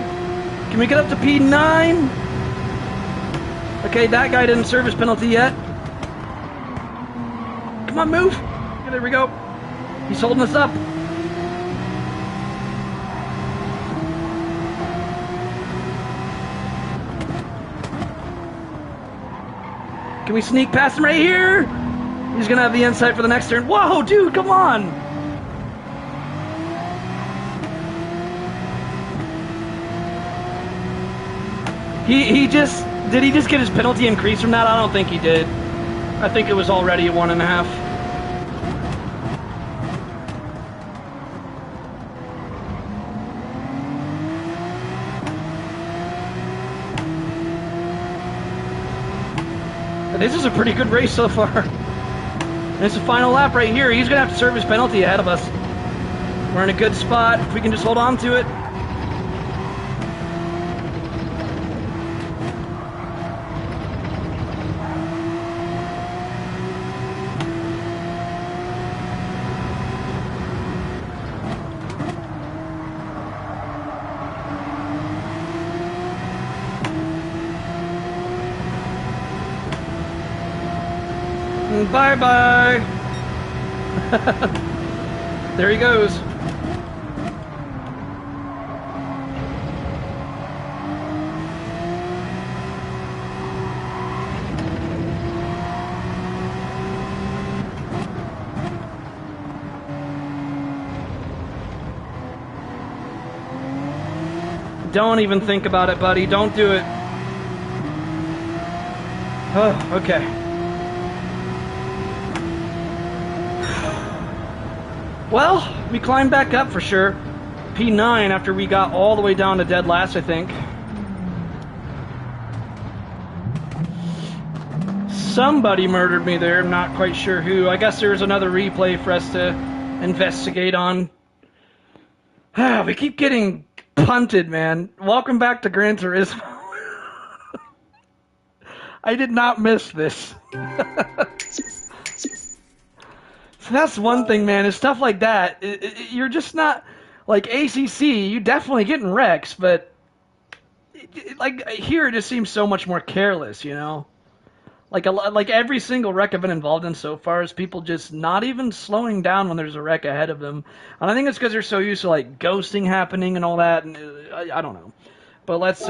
A: Can we get up to P9? Okay, that guy didn't serve his penalty yet. Come on, move. Okay, there we go. He's holding us up. Can we sneak past him right here? He's gonna have the insight for the next turn. Whoa, dude, come on! He just... Did he just get his penalty increased from that? I don't think he did. I think it was already a 1.5. This is a pretty good race so far. And it's the final lap right here. He's going to have to serve his penalty ahead of us. We're in a good spot. If we can just hold on to it. Bye-bye. There he goes. Don't even think about it, buddy. Don't do it. Oh, okay. Well, we climbed back up for sure. P9 after we got all the way down to dead last, I think. Somebody murdered me there. I'm not quite sure who. I guess there's another replay for us to investigate on. We keep getting punted, man. Welcome back to Gran Turismo. I did not miss this. So that's one thing, man, is stuff like that. You're just not, like, ACC, you definitely getting wrecks, but, like, here it just seems so much more careless, you know? Like every single wreck I've been involved in so far is people just not even slowing down when there's a wreck ahead of them. And I think it's because they're so used to, like, ghosting happening and all that, and I don't know. But let's,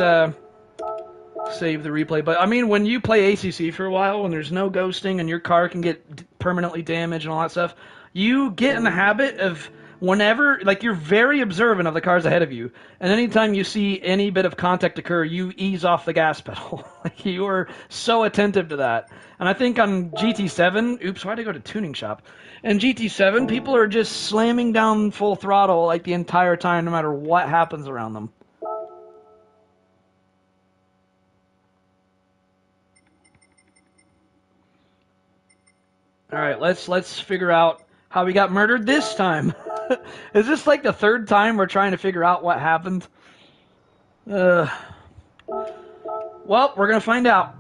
A: save the replay. But I mean, when you play ACC for a while, when there's no ghosting and your car can get permanently damaged and all that stuff, you get in the habit of whenever, like, you're very observant of the cars ahead of you, and anytime you see any bit of contact occur, you ease off the gas pedal. Like, you are so attentive to that. And I think on GT7, oops, why'd I go to tuning shop? In GT7, people are just slamming down full throttle like the entire time, no matter what happens around them. All right, let's figure out how we got murdered this time. Is this like the third time we're trying to figure out what happened? Well, we're gonna find out.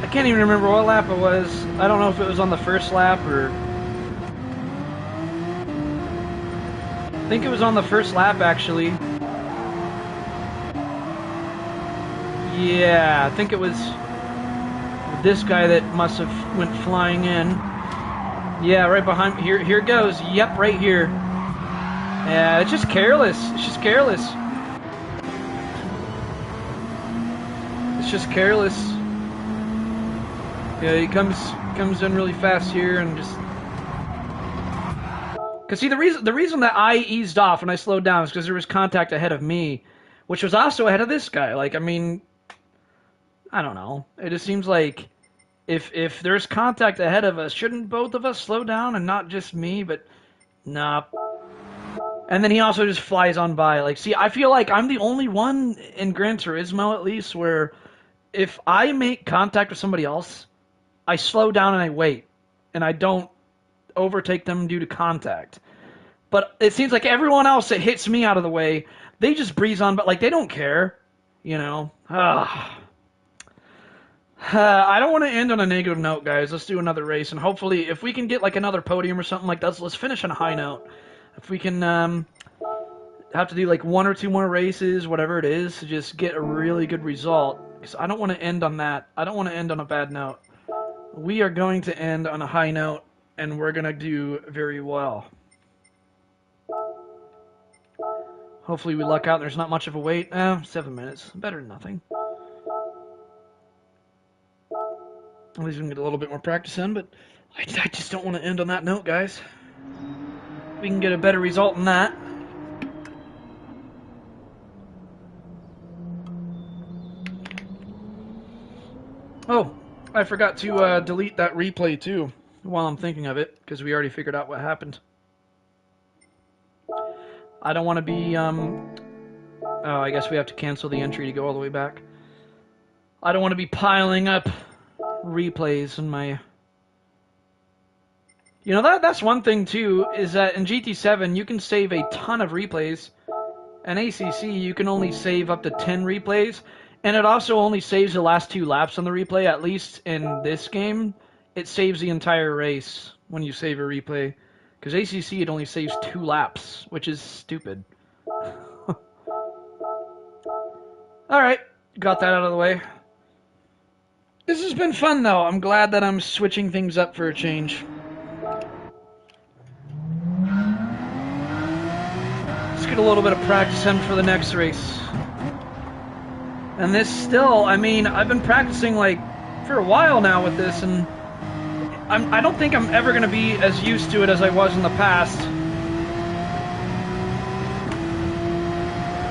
A: I can't even remember what lap it was. I don't know if it was on the first lap or... I think it was on the first lap, actually. Yeah, I think it was this guy that must have went flying in. Yeah, right behind me. Here it goes. Yep, right here. Yeah, it's just careless. It's just careless. It's just careless. Yeah, he comes in really fast here and just... Because see, the reason that I eased off and I slowed down is because there was contact ahead of me, which was also ahead of this guy. Like, I mean, I don't know. It just seems like if there's contact ahead of us, shouldn't both of us slow down and not just me? But nah. And then he also just flies on by. Like, see, I feel like I'm the only one in Gran Turismo, at least, where if I make contact with somebody else, I slow down and I wait, and I don't overtake them due to contact. But it seems like everyone else that hits me out of the way, they just breeze on, but like they don't care, you know. I don't want to end on a negative note, guys. Let's do another race, and hopefully, if we can get like another podium or something like that, let's finish on a high note. If we can have to do like one or two more races, whatever it is, to just get a really good result. because I don't want to end on that. I don't want to end on a bad note. We are going to end on a high note, and we're going to do very well. Hopefully we luck out. There's not much of a wait. 7 minutes. Better than nothing. At least we can get a little bit more practice in, but I just don't want to end on that note, guys. We can get a better result than that. Oh, I forgot to delete that replay too while I'm thinking of it, because we already figured out what happened. I don't want to be, oh, I guess we have to cancel the entry to go all the way back. I don't want to be piling up replays in my... You know, that's one thing too, is that in GT7 you can save a ton of replays. In ACC you can only save up to 10 replays, and it also only saves the last 2 laps on the replay. At least in this game, it saves the entire race when you save a replay. Because ACC, it only saves 2 laps, which is stupid. Alright, got that out of the way. This has been fun, though. I'm glad that I'm switching things up for a change. Let's get a little bit of practice in for the next race. And this still, I mean, I've been practicing, like, for a while now with this, and I don't think I'm ever going to be as used to it as I was in the past.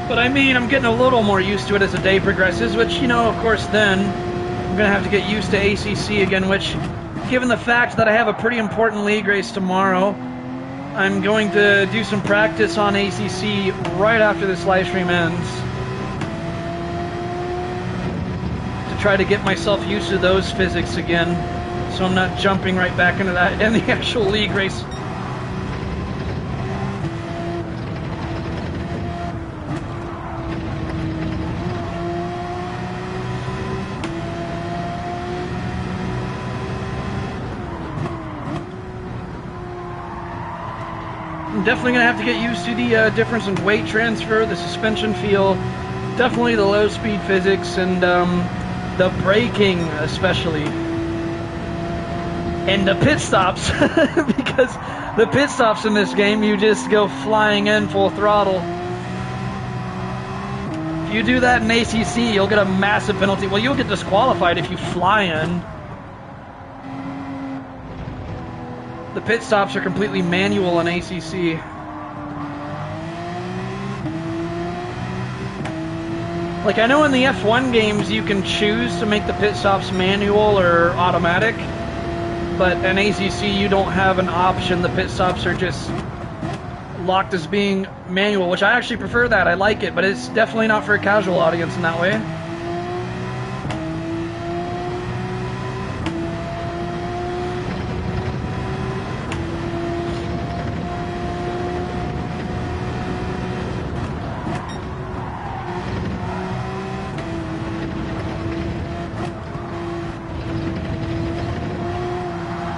A: But I mean, I'm getting a little more used to it as the day progresses, which, you know, of course then, I'm going to have to get used to ACC again, which, given the fact that I have a pretty important league race tomorrow, I'm going to do some practice on ACC right after this live stream ends, to try to get myself used to those physics again, so I'm not jumping right back into that in the actual league race. I'm definitely going to have to get used to the difference in weight transfer, the suspension feel, definitely the low speed physics, and the braking especially. And the pit stops, because the pit stops in this game, you just go flying in full throttle. If you do that in ACC, you'll get a massive penalty. Well, you'll get disqualified if you fly in. The pit stops are completely manual in ACC. Like, I know in the F1 games you can choose to make the pit stops manual or automatic, but in ACC you don't have an option. The pit stops are just locked as being manual, which I actually prefer that. I like it, but it's definitely not for a casual audience in that way.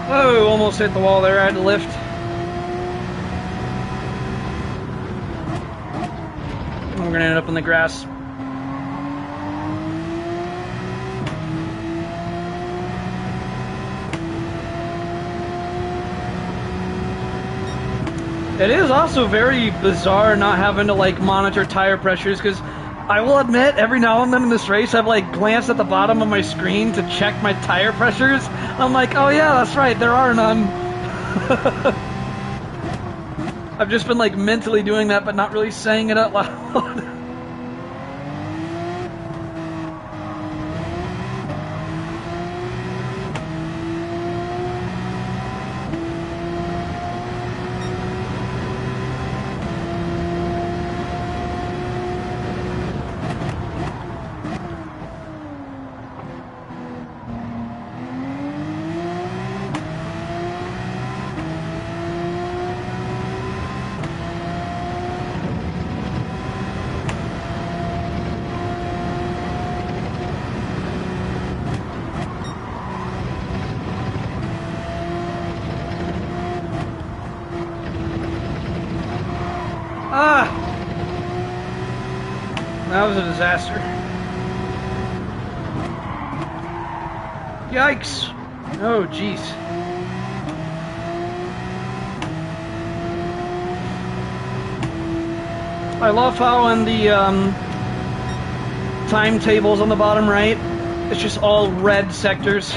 A: Oh, almost hit the wall there. I had to lift. We're going to end up in the grass. It is also very bizarre not having to, like, monitor tire pressures, because I will admit, every now and then in this race, I've, like, glanced at the bottom of my screen to check my tire pressures. I'm like, oh yeah, that's right, there are none. I've just been, like, mentally doing that, but not really saying it out loud. That was a disaster. Yikes! Oh, jeez. I love how in the timetables on the bottom right, it's just all red sectors.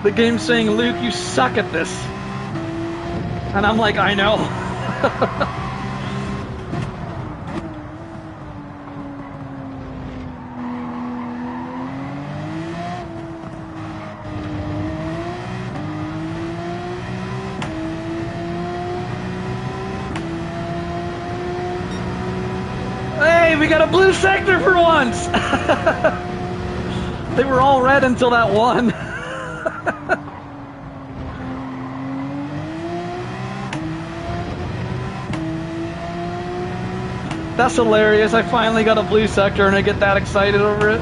A: The game's saying, Luke, you suck at this. And I'm like, I know. Hey, we got a blue sector for once! They were all red until that one. That's hilarious. I finally got a blue sector and I get that excited over it.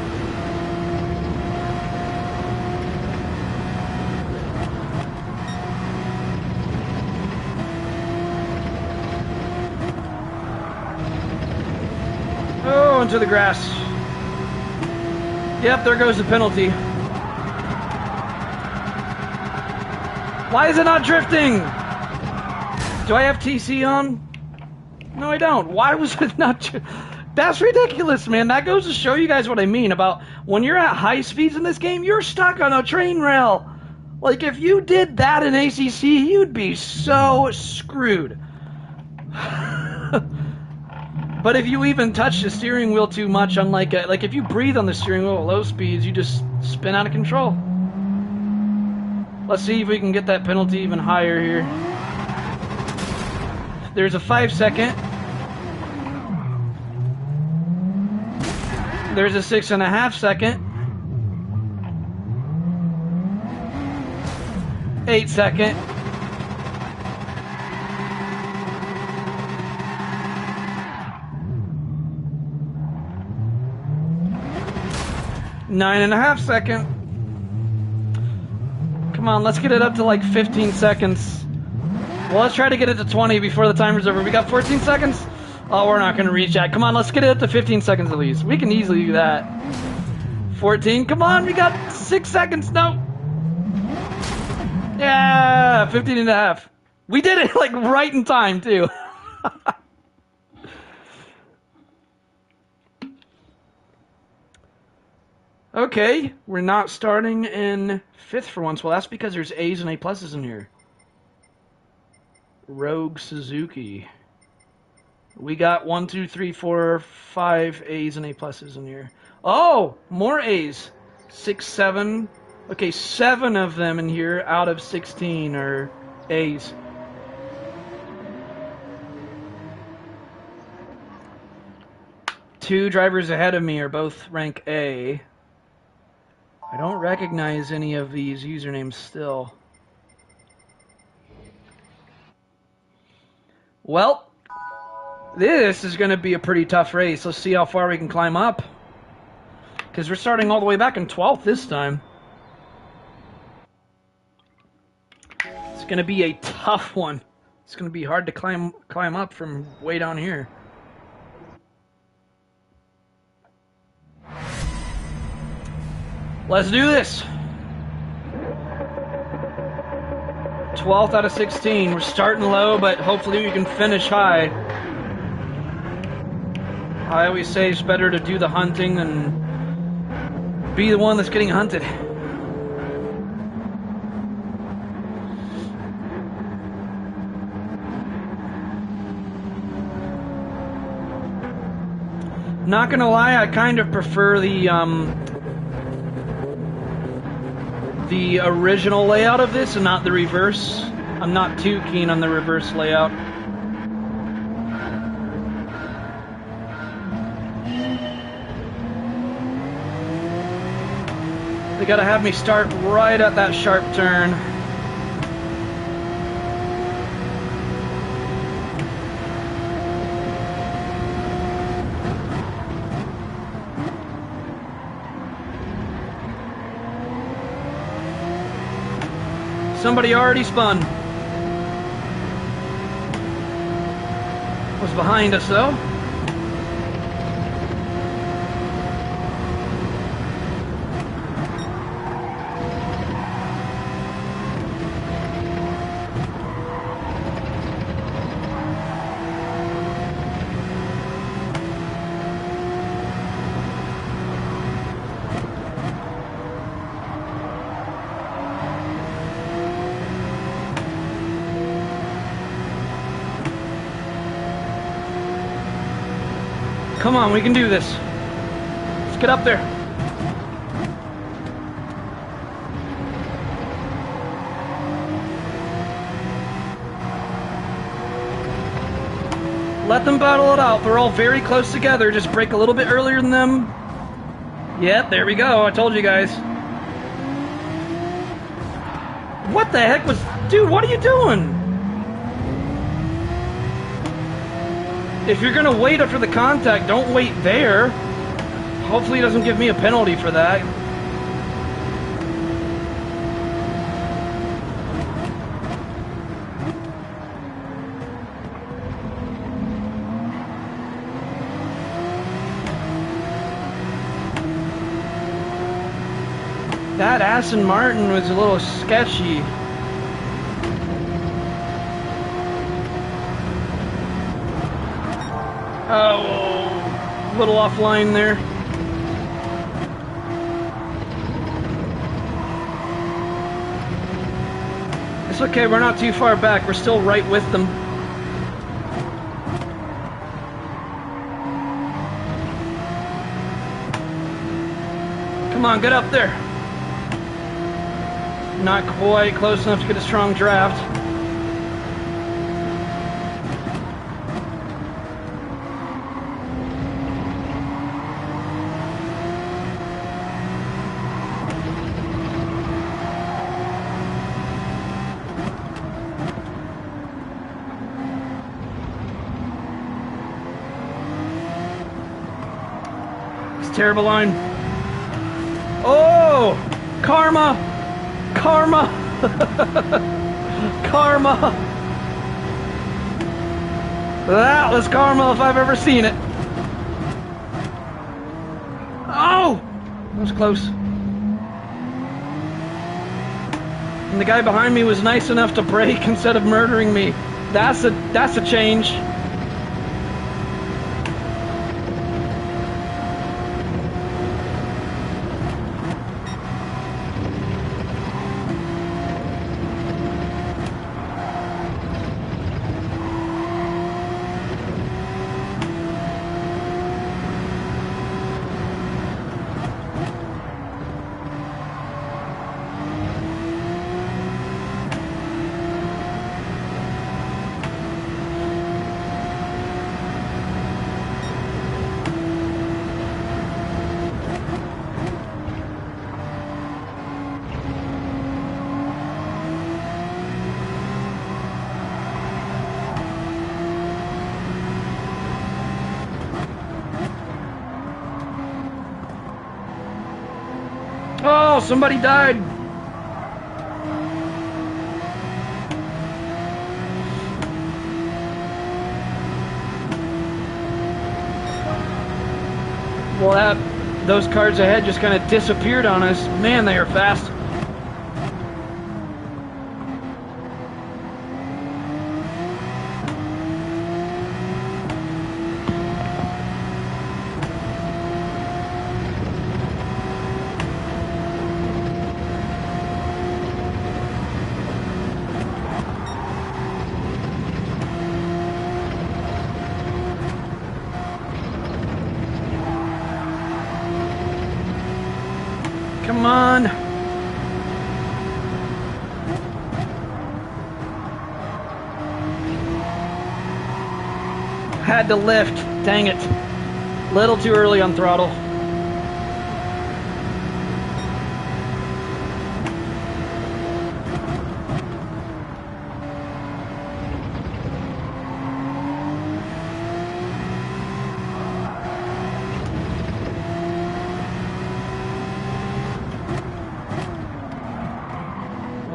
A: Oh, into the grass. Yep, there goes the penalty. Why is it not drifting? Do I have TC on? No, I don't. Why was it not? That's ridiculous, man. That goes to show you guys what I mean about when you're at high speeds in this game, you're stuck on a train rail. Like, if you did that in ACC, you'd be so screwed. But if you even touch the steering wheel too much, unlike like if you breathe on the steering wheel at low speeds, you just spin out of control. Let's see if we can get that penalty even higher here. There's a 5-second. There's a 6.5 second. 8 second. Nine and a half second. Come on, let's get it up to like 15 seconds. Well, let's try to get it to 20 before the timer's over. We got 14 seconds? Oh, we're not going to reach that. Come on, let's get it up to 15 seconds at least. We can easily do that. 14, come on, we got 6 seconds. No. Yeah, 15 and a half. We did it like right in time, too. Okay, we're not starting in 5th for once. Well, that's because there's A's and A pluses in here. Rogue Suzuki. We got 1, 2, 3, 4, 5 A's and A pluses in here. Oh, more A's. 6, 7. Okay, 7 of them in here out of 16 are A's. Two drivers ahead of me are both rank A. I don't recognize any of these usernames still. Well, this is going to be a pretty tough race. Let's see how far we can climb up. Because we're starting all the way back in 12th this time. It's going to be a tough one. It's going to be hard to climb up from way down here. Let's do this. 12th out of 16. We're starting low, but hopefully we can finish high. I always say it's better to do the hunting than be the one that's getting hunted. Not gonna lie, I kind of prefer the original layout of this and not the reverse. I'm not too keen on the reverse layout. They gotta have me start right at that sharp turn. Somebody already spun. Was behind us though. Come on, we can do this. Let's get up there. Let them battle it out. They're all very close together. Just brake a little bit earlier than them. Yep, there we go. I told you guys. What the heck was... Dude, what are you doing? If you're gonna wait after the contact, don't wait there. Hopefully he doesn't give me a penalty for that. That Aston Martin was a little sketchy. Oh, a little offline there. It's okay, we're not too far back. We're still right with them. Come on, get up there. Not quite close enough to get a strong draft. It's a terrible line. Oh! Karma! Karma! Karma! That was karma if I've ever seen it. Oh! That was close. And the guy behind me was nice enough to brake instead of murdering me. That's a change. Oh, somebody died. Well, those cars ahead just kind of disappeared on us. Man, they are fast. Come on. Had to lift. Dang it. Little too early on throttle.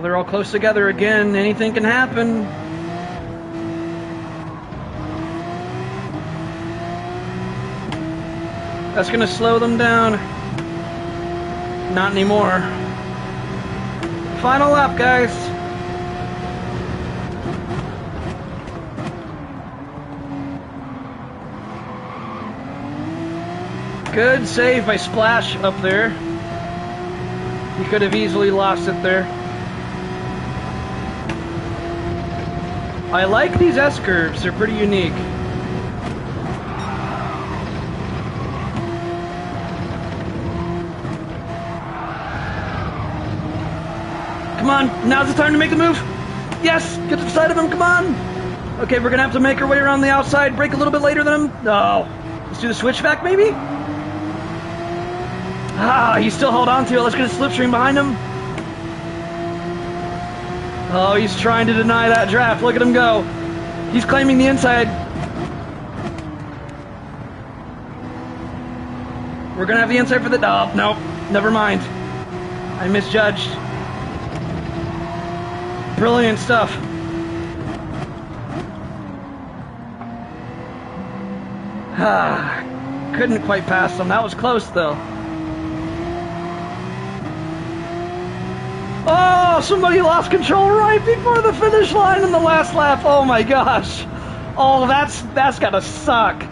A: They're all close together again. Anything can happen. That's going to slow them down. Not anymore. Final lap, guys. Good save by Splash up there. He could have easily lost it there. I like these S-curves, they're pretty unique. Come on, now's the time to make the move. Yes, get to the side of him, come on. Okay, we're gonna have to make our way around the outside, brake a little bit later than him. No. Let's do the switchback, maybe? Ah, he's still held on to it. Let's get a slipstream behind him. Oh, he's trying to deny that draft. Look at him go. He's claiming the inside. We're gonna have the inside for the... Oh, no, never mind. I misjudged. Brilliant stuff. Couldn't quite pass him. That was close, though. Oh, somebody lost control right before the finish line in the last lap. Oh my gosh. Oh, that's gotta suck.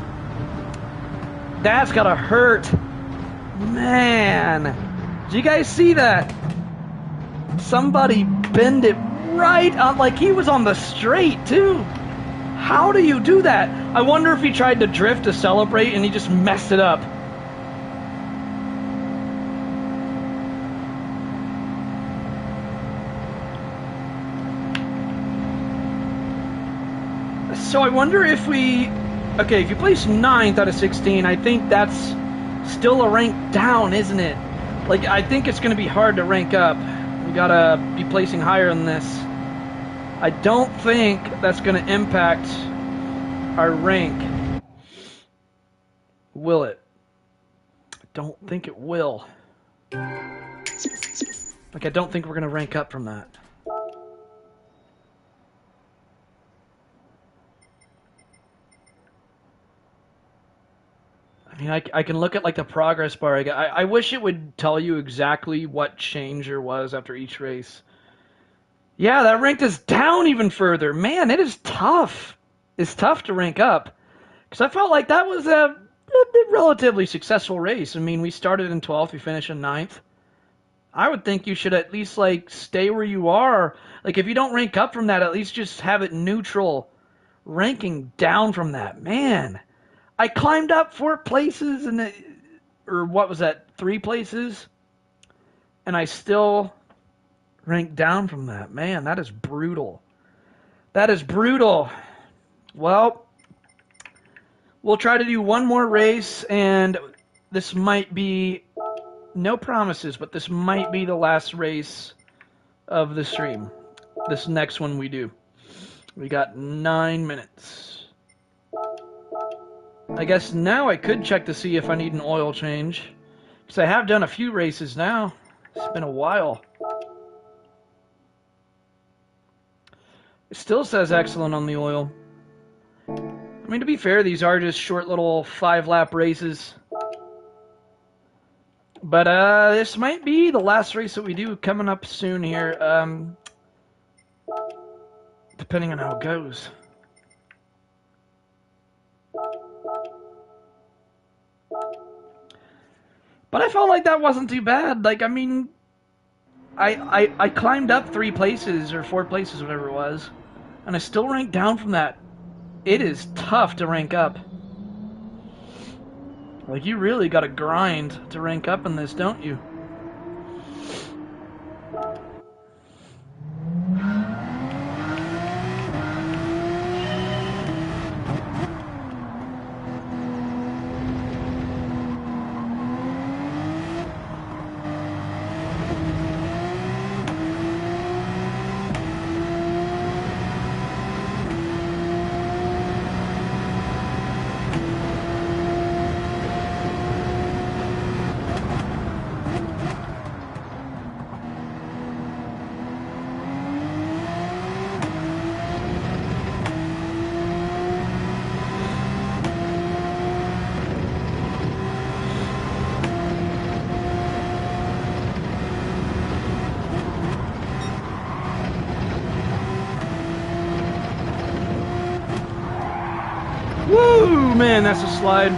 A: That's gotta hurt. Man. Did you guys see that? Somebody bend it right on, like he was on the straight too. How do you do that? I wonder if he tried to drift to celebrate and he just messed it up. So I wonder if we... Okay, if you place 9th out of 16, I think that's still a rank down, isn't it? Like, I think it's going to be hard to rank up. We got to be placing higher than this. I don't think that's going to impact our rank. Will it? I don't think it will. Like, I don't think we're going to rank up from that. I mean, I can look at like the progress bar. I wish it would tell you exactly what change there was after each race. Yeah, that ranked us down even further. Man, it is tough. It's tough to rank up. Because I felt like that was a relatively successful race. I mean, we started in 12th, we finished in 9th. I would think you should at least like stay where you are. Like if you don't rank up from that, at least just have it neutral. Ranking down from that, man. I climbed up 4 places or what was that, 3 places? And I still ranked down from that. Man, that is brutal. That is brutal. Well, we'll try to do one more race, and this might be, no promises, but this might be the last race of the stream. This next one we do. We got 9 minutes. I guess now I could check to see if I need an oil change. Because I have done a few races now. It's been a while. It still says excellent on the oil. I mean, to be fair, these are just short little 5-lap races. But this might be the last race that we do coming up soon here. Depending on how it goes. But I felt like that wasn't too bad. Like, I mean, I climbed up 3 places or 4 places, whatever it was, and I still ranked down from that. It is tough to rank up. Like, you really got to grind to rank up in this, don't you? Woo, man, that's a slide.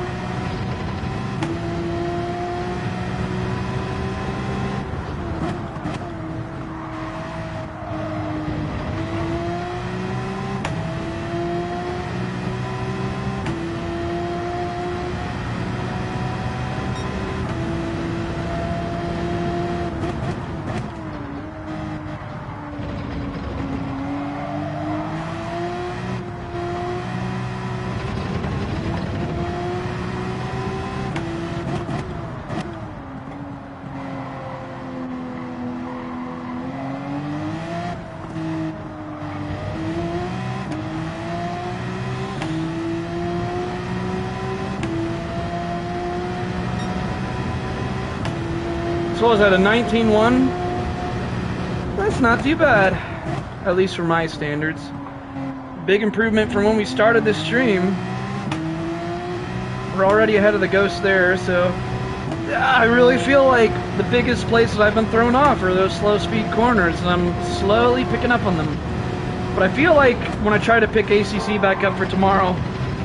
A: what was that, a 19.1? That's not too bad, at least for my standards. Big improvement from when we started this stream. We're already ahead of the Ghost there, so I really feel like the biggest places I've been thrown off are those slow speed corners, and I'm slowly picking up on them. But I feel like when I try to pick ACC back up for tomorrow,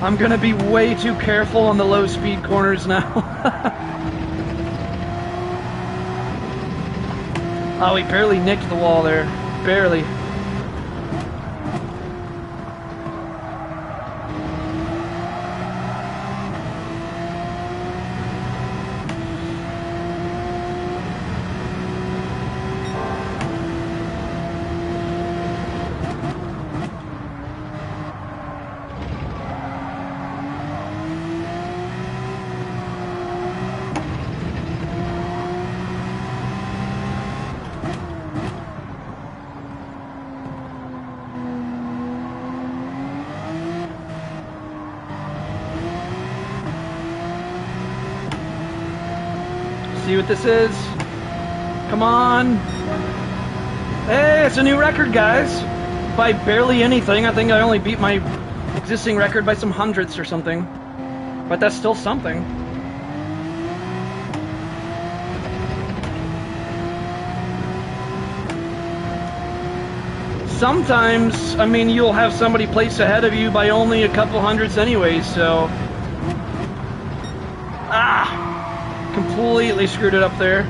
A: I'm going to be way too careful on the low speed corners now. Oh, he barely nicked the wall there. Barely. See what this is? Come on. Hey, it's a new record, guys. By barely anything. I think I only beat my existing record by some hundredths or something. But that's still something. Sometimes, I mean, you'll have somebody place ahead of you by only a couple hundredths anyway, so... Completely screwed it up there.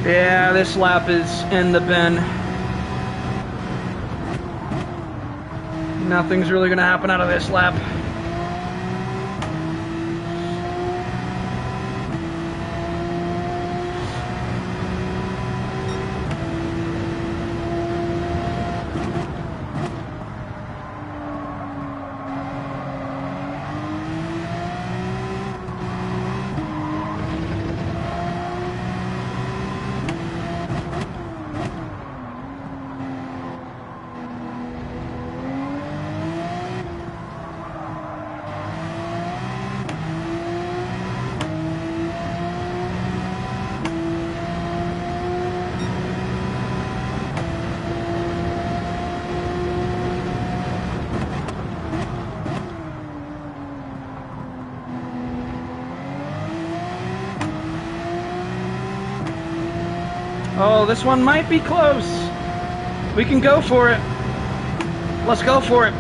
A: Yeah, this lap is in the bin. Nothing's really going to happen out of this lap. Oh, this one might be close. We can go for it. Let's go for it.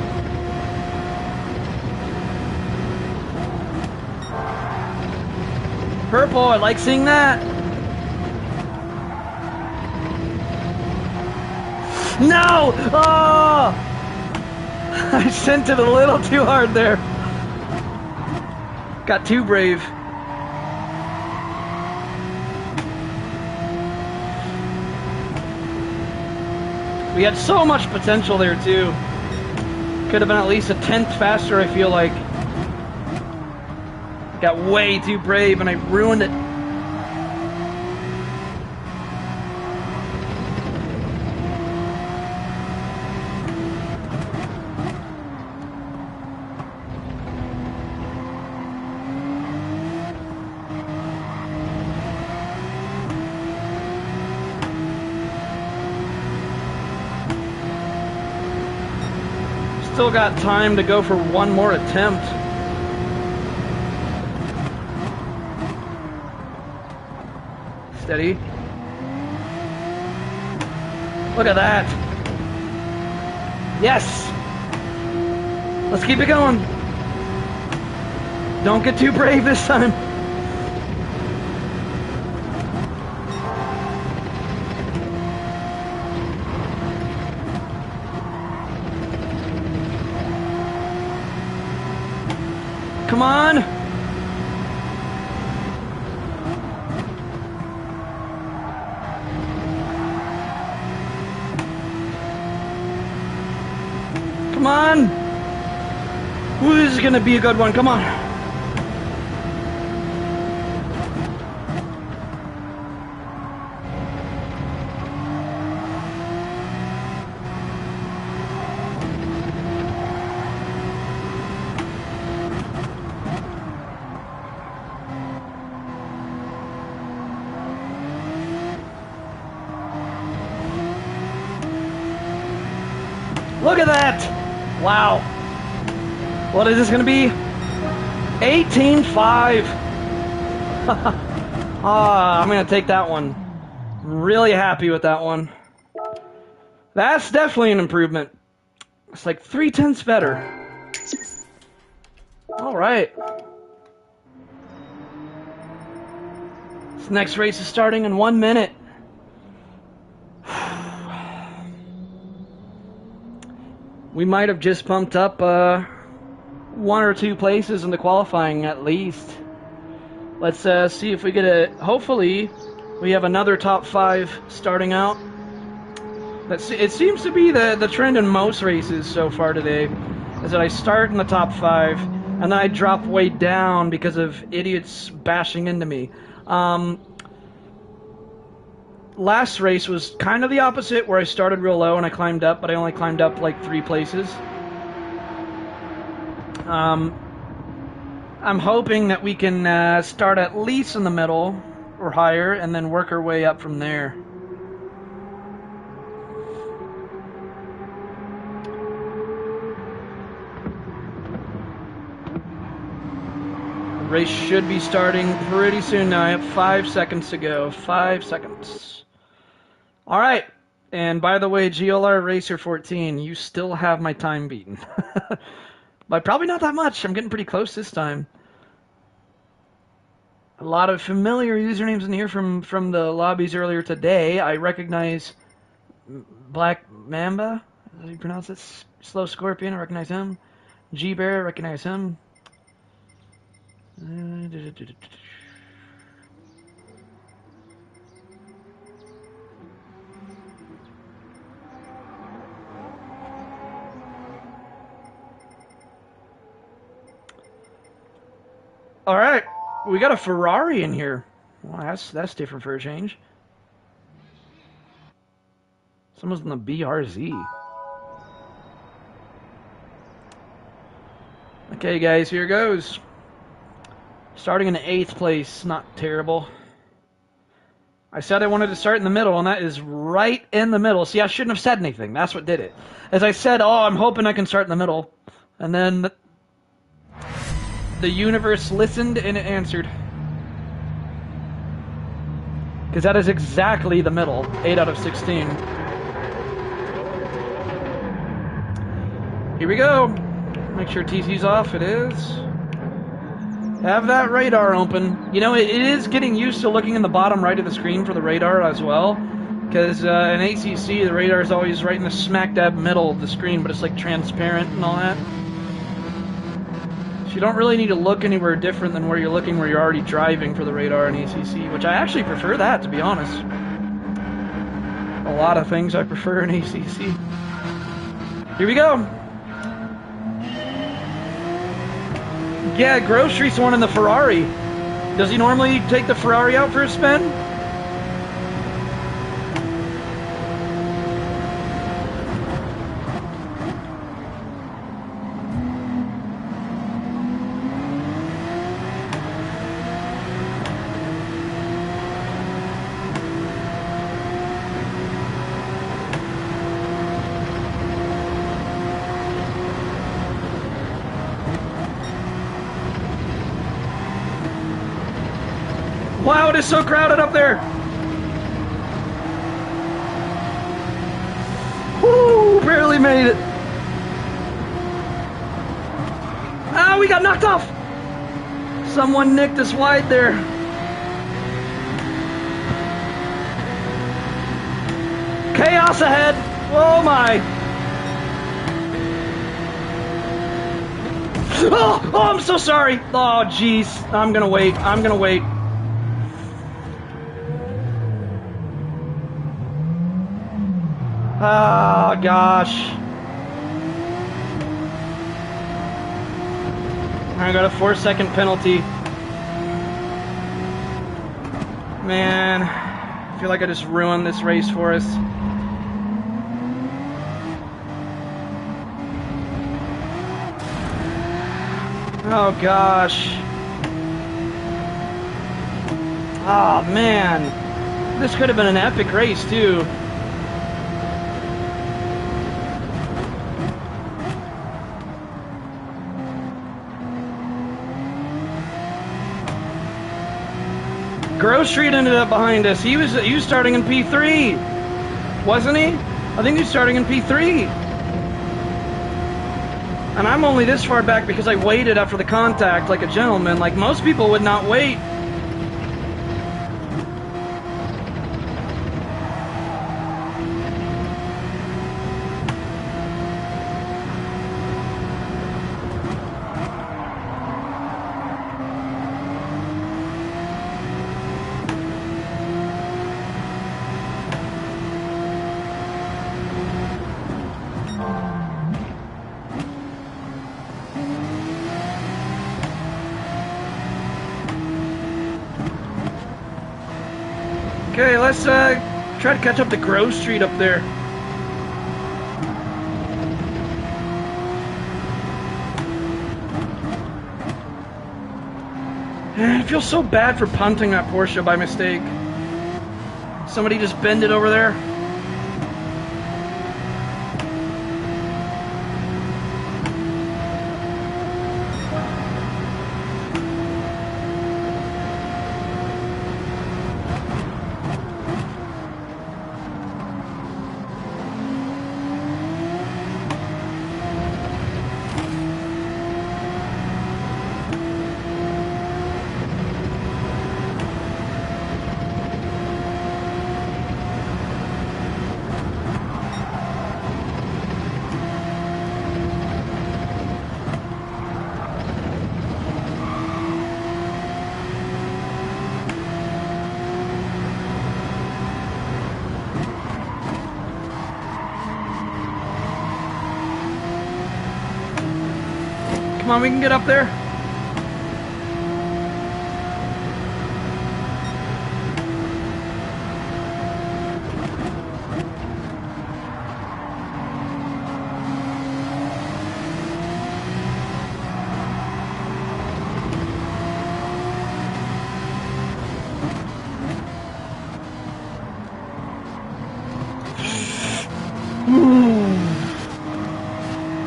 A: Purple, I like seeing that. No! Oh! I sent it a little too hard there. Got too brave. We had so much potential there, too. Could have been at least a tenth faster, I feel like. Got way too brave, and I ruined it. Still got time to go for one more attempt. Steady. Look at that. Yes. Let's keep it going. Don't get too brave this time. Come on! Come on! Ooh, this is gonna be a good one, come on! Look at that! Wow. What is this going to be? 18.5. I'm going to take that one. Really happy with that one. That's definitely an improvement. It's like 0.3 better. All right. This next race is starting in 1 minute. We might have just pumped up 1 or 2 places in the qualifying at least. Let's see if we get a... Hopefully, we have another top 5 starting out. It seems to be the trend in most races so far today, is that I start in the top 5, and then I drop way down because of idiots bashing into me. Last race was kind of the opposite, where I started real low and I climbed up, but I only climbed up like 3 places. I'm hoping that we can start at least in the middle or higher and then work our way up from there. The race should be starting pretty soon now. I have 5 seconds to go. 5 seconds. All right. And by the way, GLR Racer 14, you still have my time beaten. But probably not that much. I'm getting pretty close this time. A lot of familiar usernames in here from the lobbies earlier today. I recognize Black Mamba. How do you pronounce it? Slow Scorpion, I recognize him. G-Bear, I recognize him. All right, we got a Ferrari in here. Well, that's different for a change. Someone's in the BRZ. Okay, guys, here goes. Starting in the 8th place, not terrible. I said I wanted to start in the middle, and that is right in the middle. See, I shouldn't have said anything. That's what did it. As I said, oh, I'm hoping I can start in the middle. And then the universe listened and it answered. Because that is exactly the middle. 8 out of 16. Here we go. Make sure TC's off. It is. Have that radar open. You know, it is getting used to looking in the bottom right of the screen for the radar as well. Because in ACC, the radar is always right in the smack dab middle of the screen, but it's like transparent and all that. So you don't really need to look anywhere different than where you're looking where you're already driving for the radar in ACC, which I actually prefer that, to be honest. A lot of things I prefer in ACC. Here we go. Yeah, Grocery's one in the Ferrari. Does he normally take the Ferrari out for a spin? Wow, it is so crowded up there. Woo, barely made it. Ah, we got knocked off. Someone nicked us wide there. Chaos ahead. Oh my. Oh, I'm so sorry. Oh, jeez. I'm gonna wait. Oh, gosh. I got a 4-second penalty. Man, I feel like I just ruined this race for us. Oh, gosh. Oh, man. This could have been an epic race, too. Grove Street ended up behind us. He was starting in P3, wasn't he? I think he was starting in P3. And I'm only this far back because I waited after the contact like a gentleman. Like most people would not wait. Okay, let's try to catch up to Grove Street up there. Man, I feel so bad for punting that Porsche by mistake. Somebody just bended over there. Come on, we can get up there.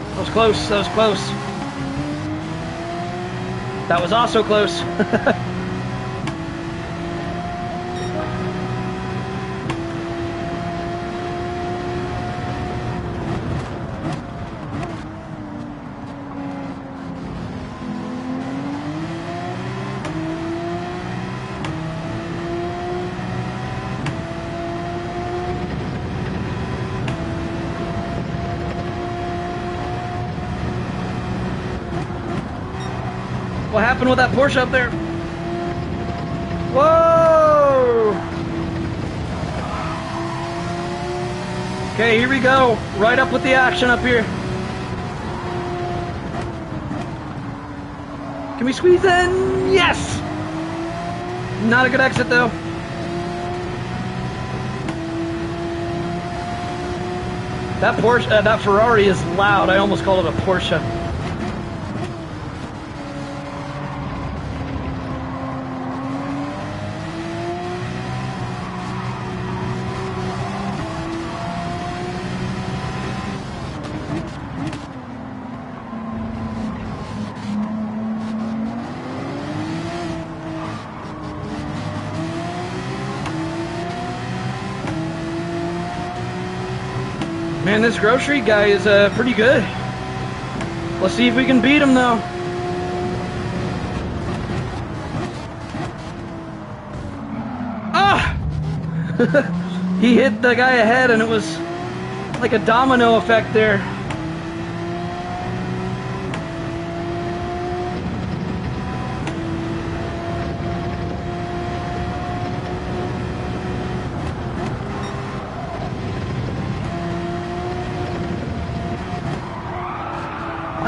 A: That was close, that was close. That was also close. What happened with that Porsche up there? Whoa! Okay, here we go. Right up with the action up here. Can we squeeze in? Yes! Not a good exit though. That Porsche, that Ferrari is loud. I almost called it a Porsche. Man, this grocery guy is pretty good. Let's see if we can beat him though. Ah! He hit the guy ahead and it was like a domino effect there.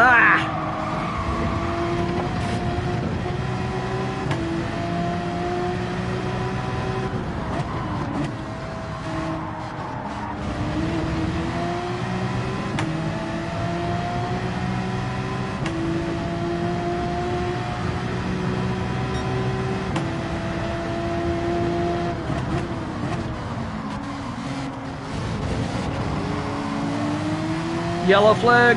A: Ah! Yellow flag.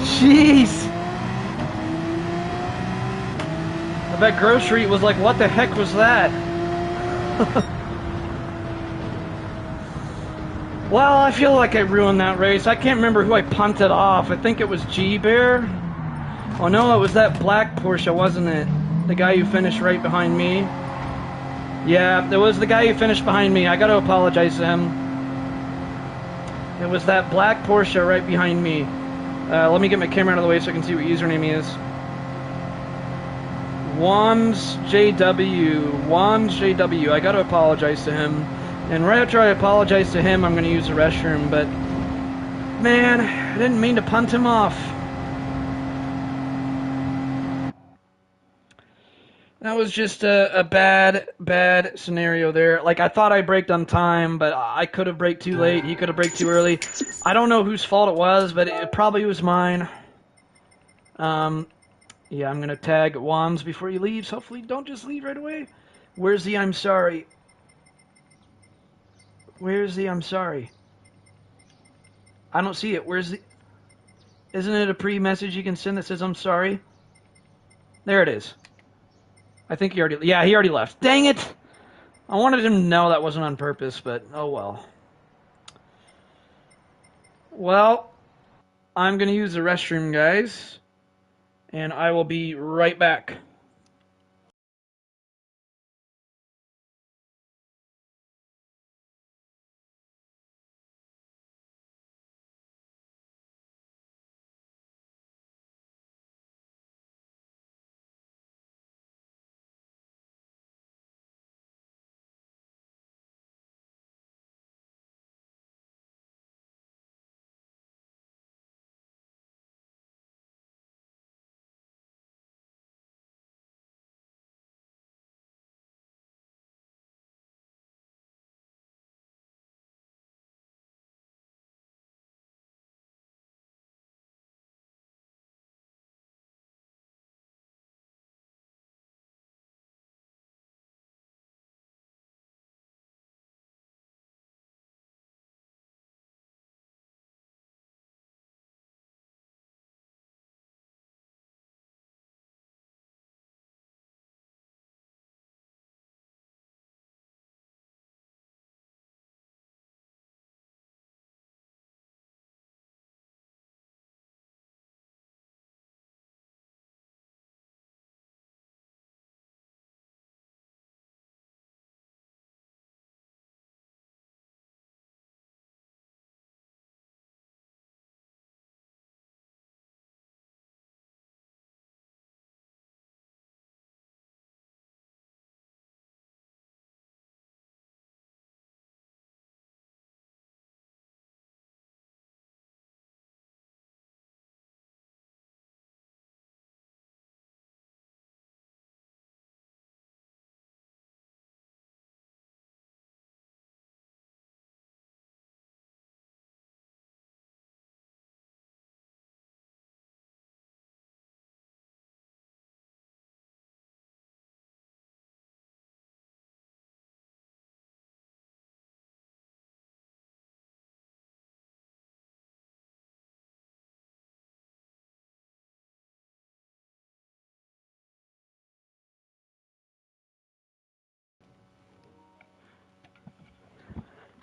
A: Jeez. I bet Grocery was like, what the heck was that? Well, I feel like I ruined that race. I can't remember who I punted off. I think it was G-Bear. Oh no, it was that black Porsche, wasn't it? The guy who finished right behind me. Yeah, it was the guy who finished behind me. I gotta apologize to him. It was that black Porsche right behind me. Let me get my camera out of the way so I can see what username he is. Wams JW. I gotta apologize to him. And right after I apologize to him, I'm gonna use the restroom, but man, I didn't mean to punt him off. That was just a bad scenario there. Like, I thought I braked on time, but I could have braked too late. He could have braked too early. I don't know whose fault it was, but it probably was mine. Yeah, I'm going to tag Wams before he leaves. Hopefully, don't just leave right away. Where's the I'm sorry? Where's the I'm sorry? I don't see it. Where's the... Isn't it a pre-message you can send that says I'm sorry? There it is. I think he already... Yeah, he already left. Dang it! I wanted him to know that wasn't on purpose, but oh well. Well, I'm going to use the restroom, guys. And I will be right back.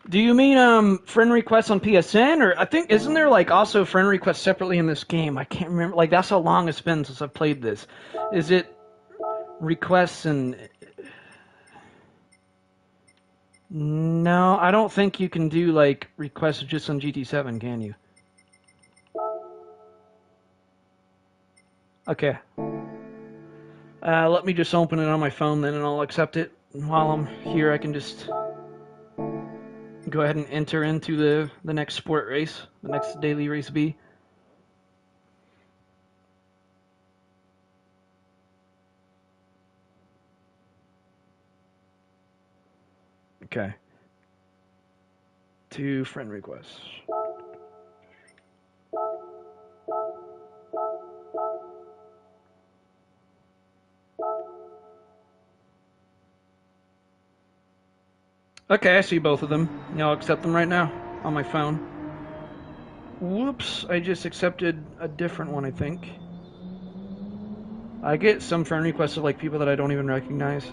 A: Do you mean friend requests on PSN, or I think isn't there like also friend requests separately in this game? I can't remember. Like that's how long it's been since I've played this. Is it requests and? No, I don't think you can do like requests just on GT7, can you? Okay. Let me just open it on my phone then, and I'll accept it. While I'm here, I can just go ahead and enter into the next sport race, the next daily race B. Okay. To friend requests. Okay, I see both of them. Yeah, I'll accept them right now on my phone. Whoops, I just accepted a different one, I think. I get some friend requests of like people that I don't even recognize.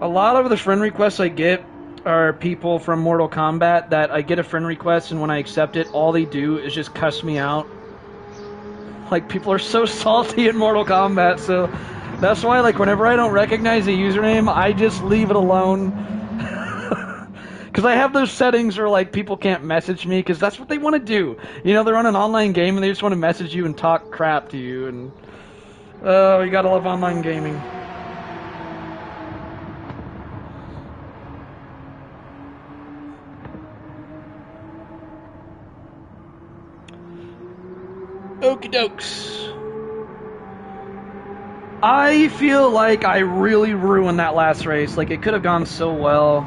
A: A lot of the friend requests I get are people from Mortal Kombat that I get a friend request and when I accept it, all they do is just cuss me out. Like, people are so salty in Mortal Kombat, so that's why, like, whenever I don't recognize a username, I just leave it alone. Because I have those settings where, like, people can't message me, because that's what they want to do. You know, they're on an online game and they just want to message you and talk crap to you, and... oh, you gotta love online gaming. Okie dokes. I feel like I really ruined that last race. Like, it could have gone so well.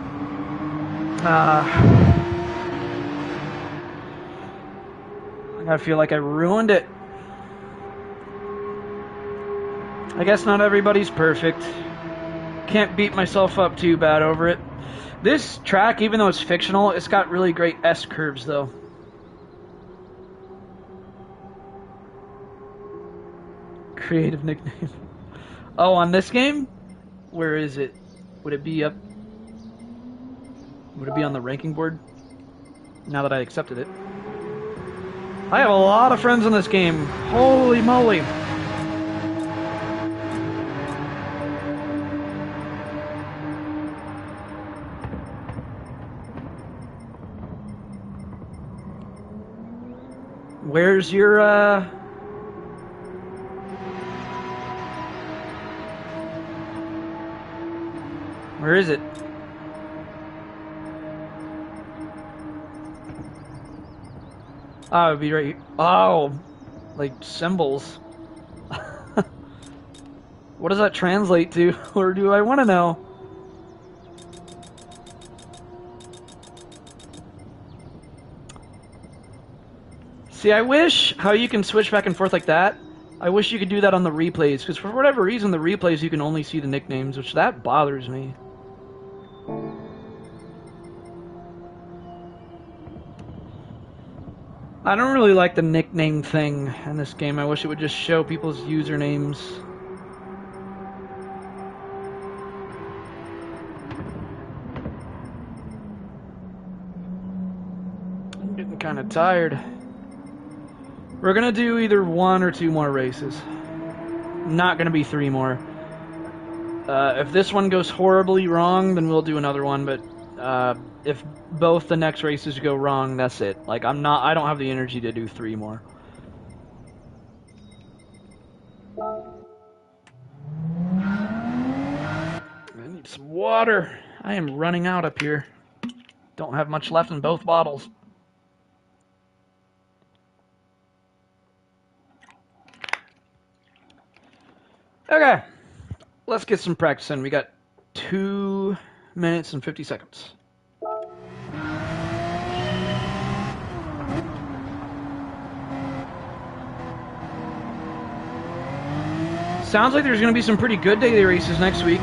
A: I feel like I ruined it. I guess not everybody's perfect. Can't beat myself up too bad over it. This track, even though it's fictional, it's got really great S-curves, though. Creative nickname. Oh, on this game? Where is it? Would it be up? Would it be on the ranking board? Now that I accepted it. I have a lot of friends in this game. Holy moly. Where's your, where is it? Oh, it'd be right here. Oh, like symbols. What does that translate to? Or do I want to know? See, I wish how you can switch back and forth like that. I wish you could do that on the replays, because for whatever reason, the replays you can only see the nicknames, which that bothers me. I don't really like the nickname thing in this game. I wish it would just show people's usernames. I'm getting kind of tired. We're gonna do either 1 or 2 more races. Not gonna be 3 more. If this one goes horribly wrong, then we'll do another one, but if both the next races go wrong, that's it. Like, I don't have the energy to do 3 more. I need some water. I am running out up here. Don't have much left in both bottles. Okay, let's get some practice in. We got 2 minutes and 50 seconds. Sounds like there's going to be some pretty good daily races next week.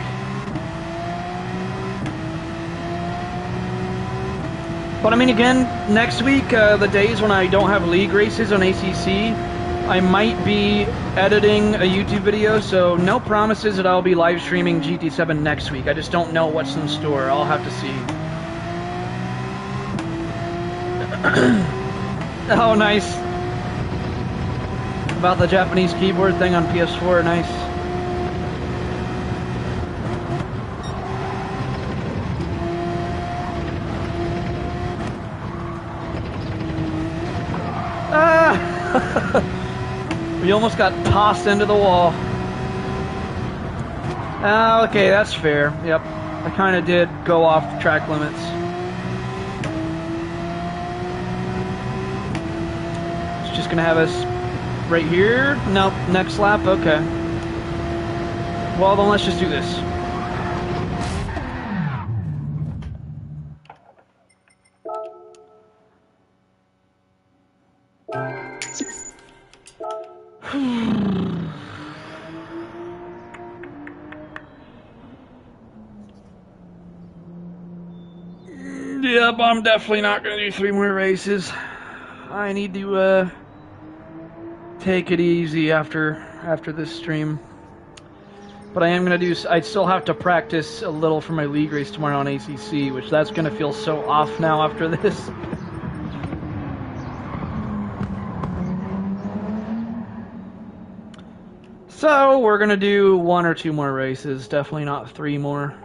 A: But I mean, again, next week, the days when I don't have league races on ACC, I might be editing a YouTube video, so no promises that I'll be live streaming GT7 next week. I just don't know what's in store. I'll have to see. Oh, nice. About the Japanese keyboard thing on PS4, nice. Ah! We almost got tossed into the wall. Okay, that's fair. Yep, I kind of did go off track limits. It's just gonna have us right here. Nope, next lap. Okay. Well, then let's just do this. Yep, I'm definitely not going to do 3 more races. I need to take it easy after this stream. But I am going to do... I still have to practice a little for my league race tomorrow on ACC, which that's going to feel so off now after this. So, we're going to do 1 or 2 more races. Definitely not 3 more.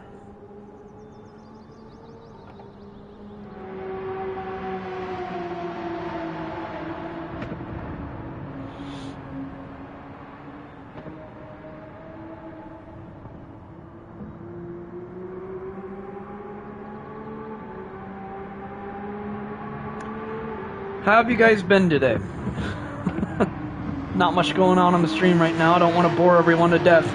A: How have you guys been today? Not much going on the stream right now. I don't want to bore everyone to death.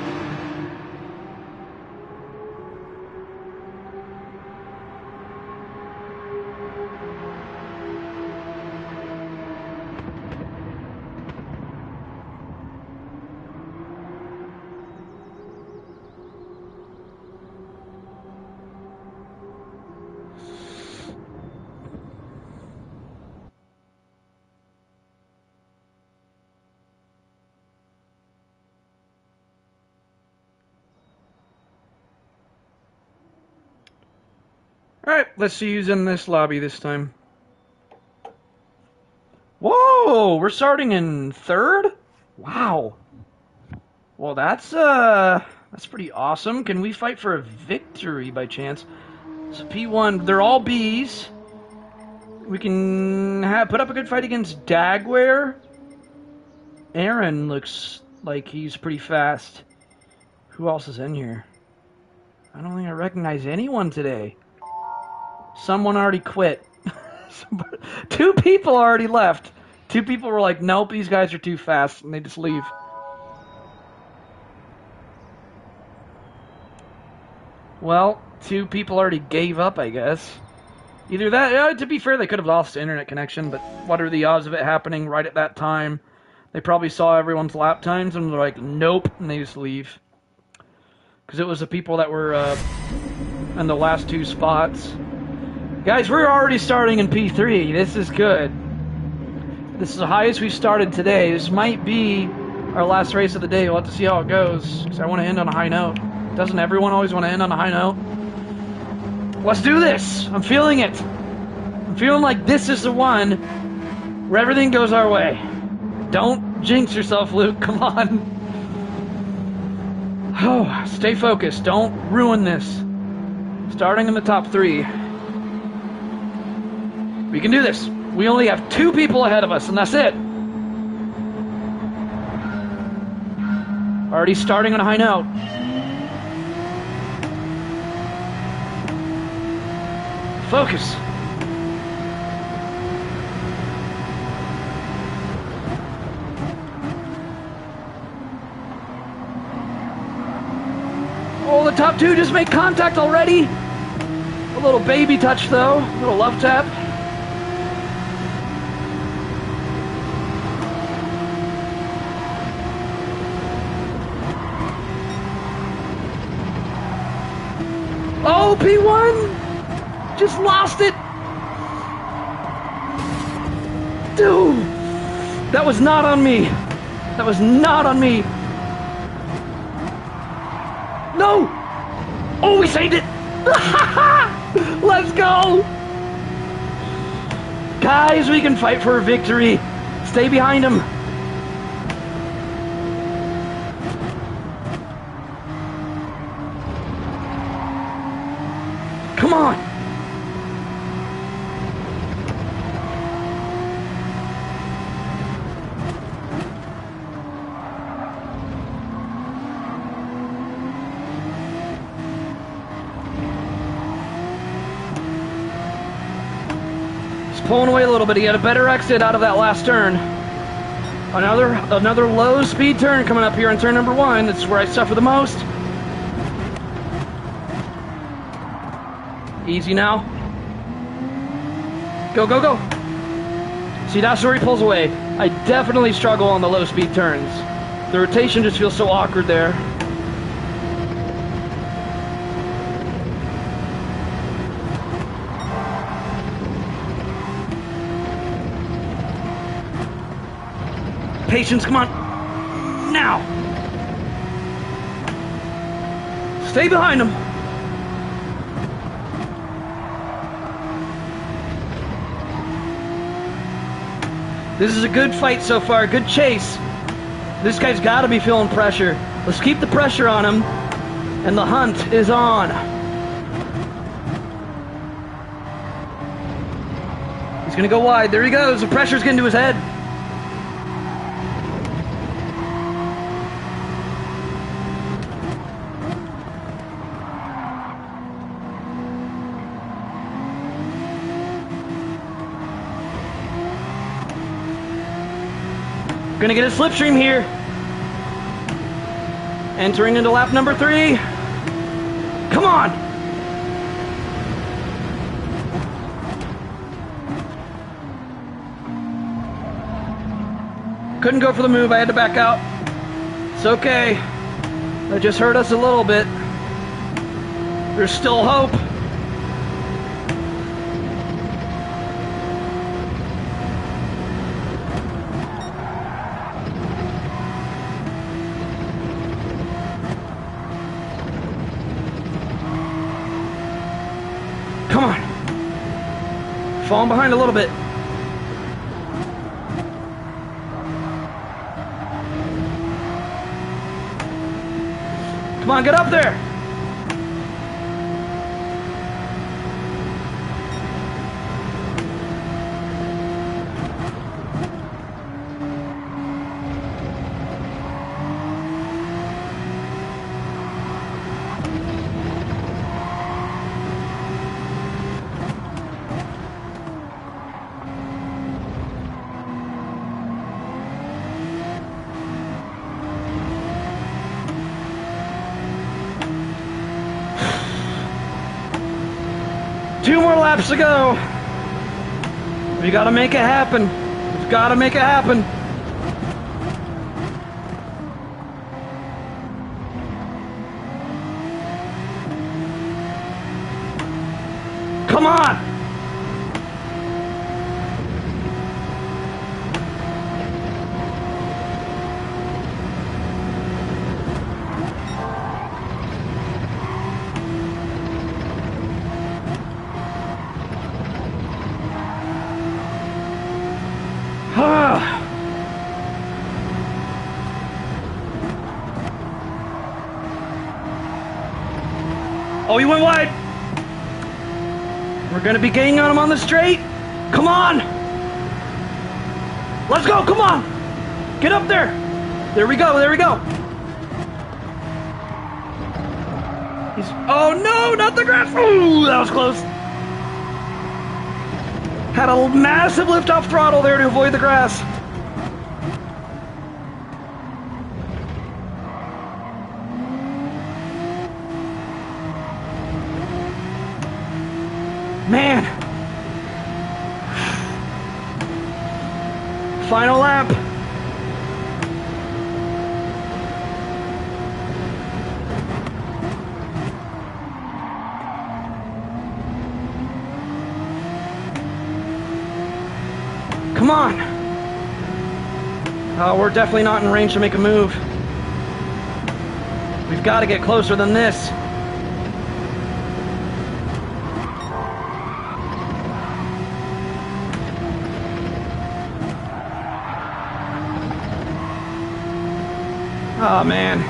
A: Alright, let's see who's in this lobby this time. Whoa! We're starting in 3rd? Wow. Well, that's pretty awesome. Can we fight for a victory by chance? So P1, they're all Bs. We can put up a good fight against Dagware. Aaron looks like he's pretty fast. Who else is in here? I don't think I recognize anyone today. Someone already quit. 2 people already left. 2 people were like, nope, these guys are too fast, and they just leave. Well, 2 people already gave up, I guess. Either that, to be fair, they could have lost the internet connection, but what are the odds of it happening right at that time? They probably saw everyone's lap times, and they're like, nope, and they just leave. Because it was the people that were in the last 2 spots. Guys, we're already starting in P3. This is good. This is the highest we've started today. This might be our last race of the day. We'll have to see how it goes, because I want to end on a high note. Doesn't everyone always want to end on a high note? Let's do this! I'm feeling it! I'm feeling like this is the one where everything goes our way. Don't jinx yourself, Luke. Come on. Oh, stay focused. Don't ruin this. Starting in the top 3. We can do this. We only have 2 people ahead of us, and that's it. Already starting on a high note. Focus. Oh, the top 2 just made contact already. A little baby touch, though. A little love tap. Oh, P1 just lost it. Dude, that was not on me. That was not on me. No. Oh, we saved it. Let's go. Guys, we can fight for a victory. Stay behind him. Come on! He's pulling away a little bit. He had a better exit out of that last turn. Another low speed turn coming up here on turn number 1. That's where I suffer the most. Easy now. Go, go, go. See, that's where he pulls away. I definitely struggle on the low speed turns. The rotation just feels so awkward there. Patience, come on. Now. Stay behind him. This is a good fight so far, good chase. This guy's got to be feeling pressure. Let's keep the pressure on him. And the hunt is on. He's going to go wide. There he goes. The pressure's getting to his head. Gonna get a slipstream here. Entering into lap number 3. Come on! Couldn't go for the move, I had to back out. It's okay. That just hurt us a little bit. There's still hope. Come on. Falling behind a little bit. Come on, get up there. Two more laps to go. We gotta make it happen. We've gotta make it happen. Come on! Oh, he went wide. We're going to be gaining on him on the straight. Come on. Let's go. Come on. Get up there. There we go. There we go. Oh, no, not the grass. Ooh, that was close. Had a massive lift off throttle there to avoid the grass. Man. Final lap. Come on. We're definitely not in range to make a move. We've got to get closer than this. Oh, man.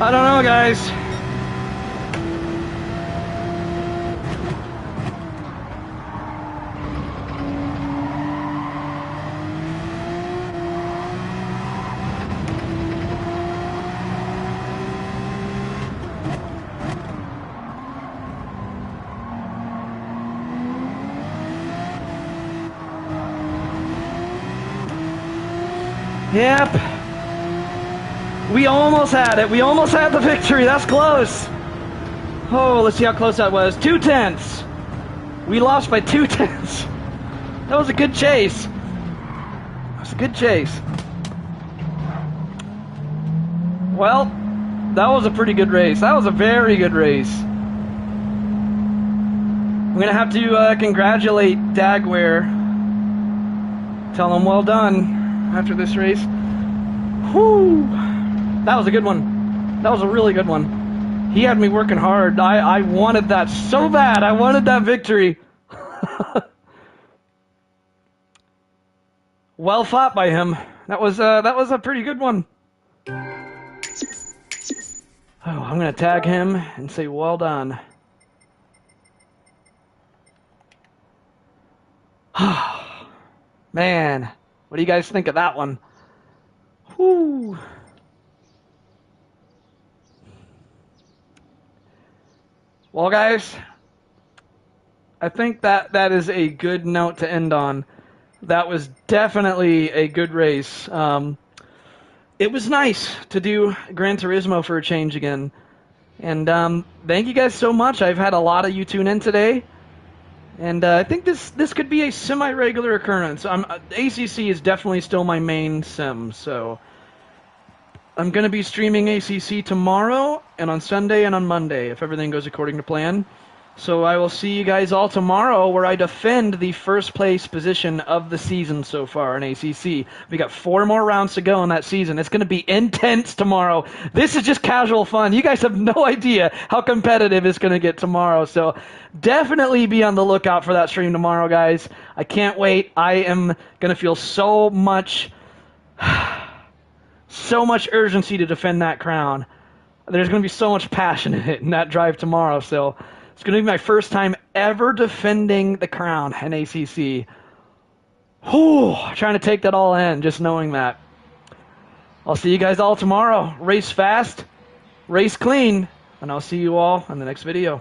A: I don't know, guys. Yep. We almost had it. We almost had the victory. That's close. Oh, let's see how close that was. 2/10. We lost by 2/10. That was a good chase. That was a good chase. Well, that was a pretty good race. That was a very good race. I'm going to have to congratulate Dagware. Tell him well done after this race. Whew. That was a good one. That was a really good one. He had me working hard. I wanted that so bad. I wanted that victory. Well fought by him. That was a pretty good one. Oh, I'm going to tag him and say well done. Man, what do you guys think of that one? Whew. Well, guys, I think that is a good note to end on. That was definitely a good race. It was nice to do Gran Turismo for a change again. And thank you guys so much. I've had a lot of you tune in today. And I think this could be a semi-regular occurrence. ACC is definitely still my main sim, so I'm going to be streaming ACC tomorrow, and on Sunday, and on Monday, if everything goes according to plan. So I will see you guys all tomorrow, where I defend the first place position of the season so far in ACC. We got 4 more rounds to go in that season. It's going to be intense tomorrow. This is just casual fun. You guys have no idea how competitive it's going to get tomorrow. So definitely be on the lookout for that stream tomorrow, guys. I can't wait. I am going to feel so much urgency to defend that crown. There's going to be so much passion in it in that drive tomorrow. So it's going to be my first time ever defending the crown in ACC. Whew, trying to take that all in, just knowing that. I'll see you guys all tomorrow. Race fast, race clean, and I'll see you all in the next video.